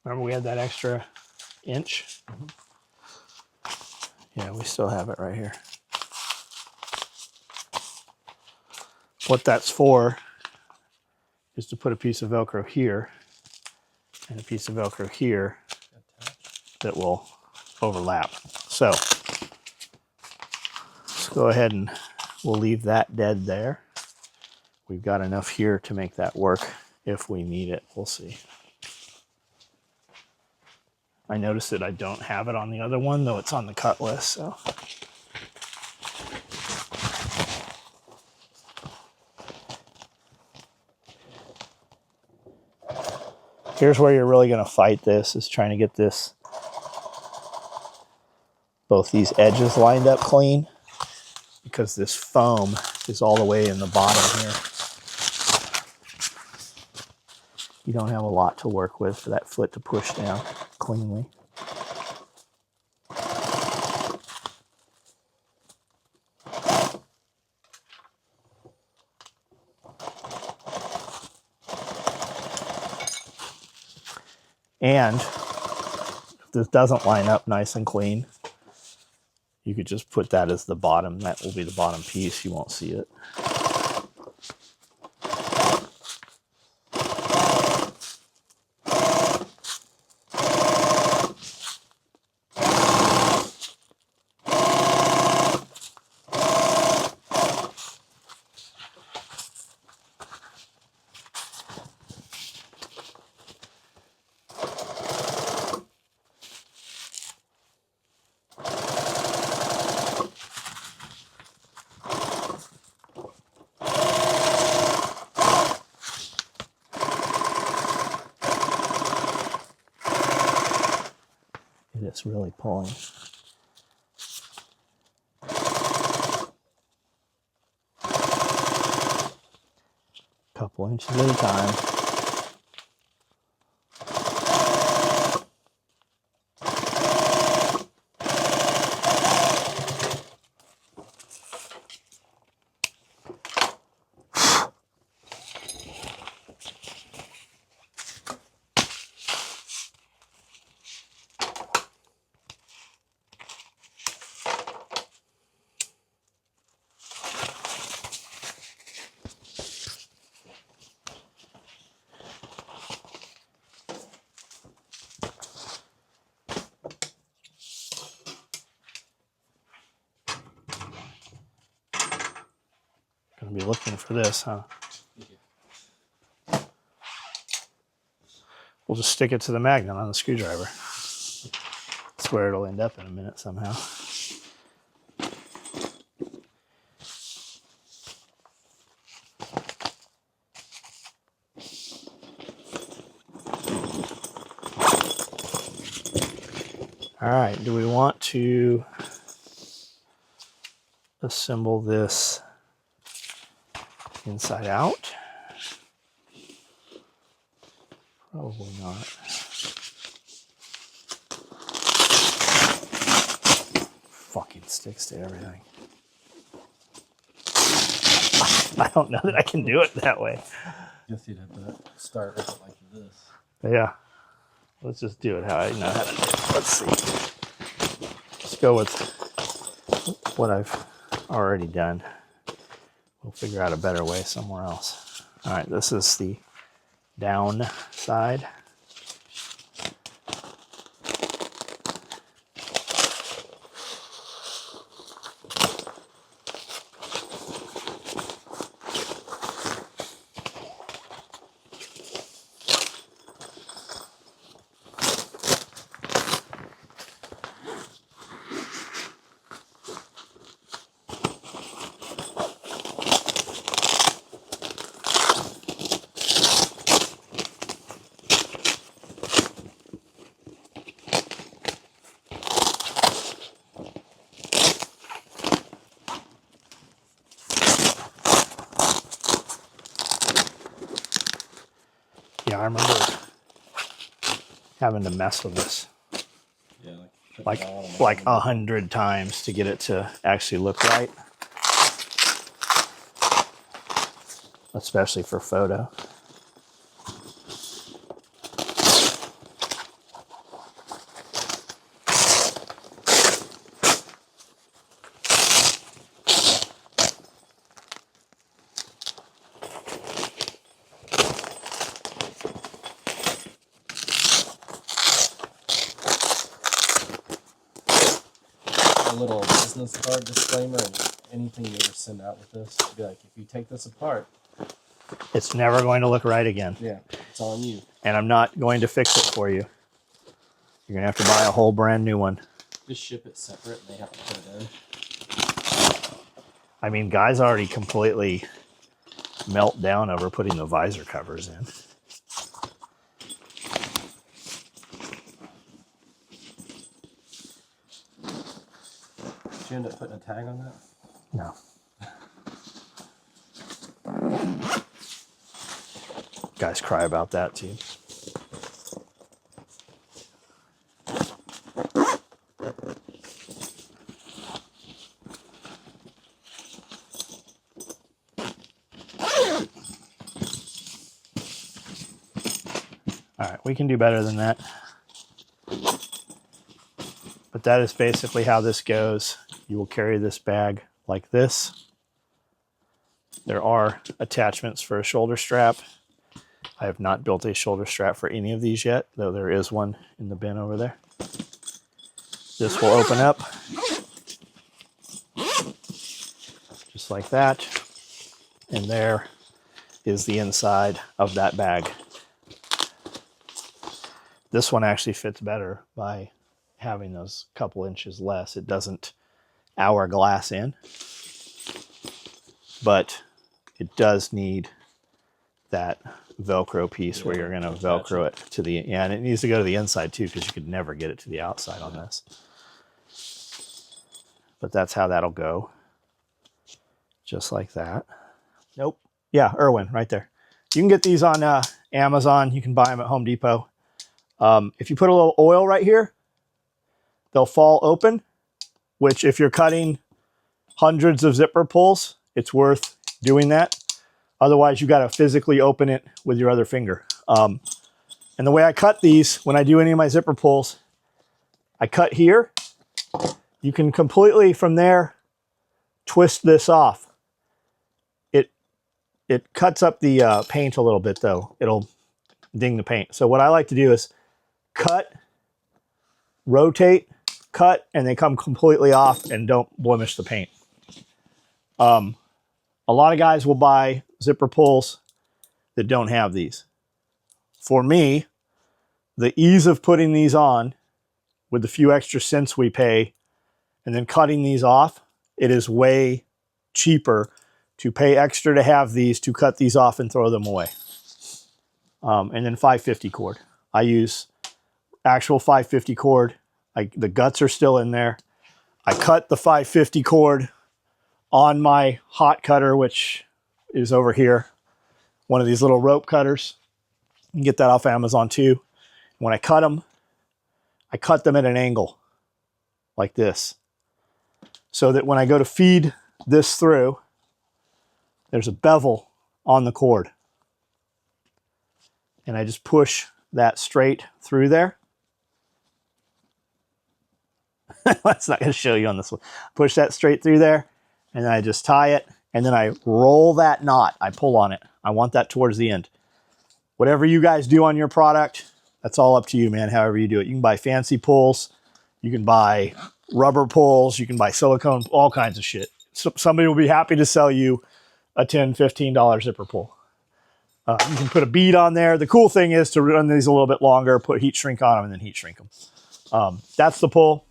Remember we had that extra inch? Mhm. Yeah, we still have it right here. What that's for is to put a piece of Velcro here and a piece of Velcro here that will overlap. So let's go ahead and we'll leave that dead there. We've got enough here to make that work if we need it. We'll see. I noticed that I don't have it on the other one, though it's on the cut list. So here's where you're really going to fight this, is trying to get this, both these edges lined up clean, because this foam is all the way in the bottom here. You don't have a lot to work with for that foot to push down cleanly. And if this doesn't line up nice and clean, you could just put that as the bottom. That will be the bottom piece. You won't see it. It's really pulling. Couple inches at a time. Gonna be looking for this, huh? We'll just stick it to the magnet on the screwdriver. That's where it'll end up in a minute somehow. All right, do we want to assemble this inside out? Probably not. Fucking sticks to everything. I don't know that I can do it that way. Guess you'd have to start with it like this. Yeah. Let's just do it how I know how to do it. Let's see. Let's go with what I've already done. We'll figure out a better way somewhere else. All right, this is the down side. Yeah, I remember having to mess with this Yeah, like put it all in 100 times to get it to actually look right, especially for photo. a little business card disclaimer and anything you ever send out with this. Be like, if you take this apart, It's never going to look right again. yeah, it's on you. And I'm not going to fix it for you. You're going to have to buy a whole brand new one. Just ship it separate and they have to put it in. I mean, guys already completely melt down over putting the visor covers in. Did you end up putting a tag on that? No. Guys cry about that too. All right, we can do better than that. But that is basically how this goes. You will carry this bag like this. There are attachments for a shoulder strap. I have not built a shoulder strap for any of these yet, though there is one in the bin over there. This will open up just like that. And there is the inside of that bag. This one actually fits better by having those couple inches less. It doesn't hourglass in, but it does need that Velcro piece where you're going to Velcro it to the, and it needs to go to the inside too, because you could never get it to the outside on this. But that's how that'll go. Just like that. Nope. Yeah, Irwin, right there. You can get these on Amazon. You can buy them at Home Depot. If you put a little oil right here, they'll fall open, which if you're cutting hundreds of zipper pulls, it's worth doing that. Otherwise, you got to physically open it with your other finger. And the way I cut these, when I do any of my zipper pulls, I cut here. You can completely, from there, twist this off. It cuts up the paint a little bit, though. It'll ding the paint. So what I like to do is cut, rotate, cut, and they come completely off and don't blemish the paint. A lot of guys will buy zipper pulls that don't have these. For me, the ease of putting these on with the few extra cents we pay and then cutting these off, it is way cheaper to pay extra to have these, to cut these off and throw them away. And then 550 cord. I use actual 550 cord. The guts are still in there. I cut the 550 cord on my hot cutter, which is over here. One of these little rope cutters. You can get that off Amazon too. When I cut them at an angle like this, so that when I go to feed this through, there's a bevel on the cord. And I just push that straight through there. That's not going to show you on this one. Push that straight through there, and then I just tie it, and then I roll that knot. I pull on it. I want that towards the end. Whatever you guys do on your product, that's all up to you, man, however you do it. You can buy fancy pulls. You can buy rubber pulls. You can buy silicone, all kinds of shit. So somebody will be happy to sell you a $10, $15 zipper pull. You can put a bead on there. The cool thing is to run these a little bit longer, put heat shrink on them, and then heat shrink them. That's the pull.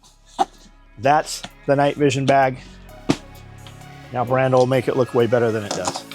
That's the night vision bag. Now Brando will make it look way better than it does.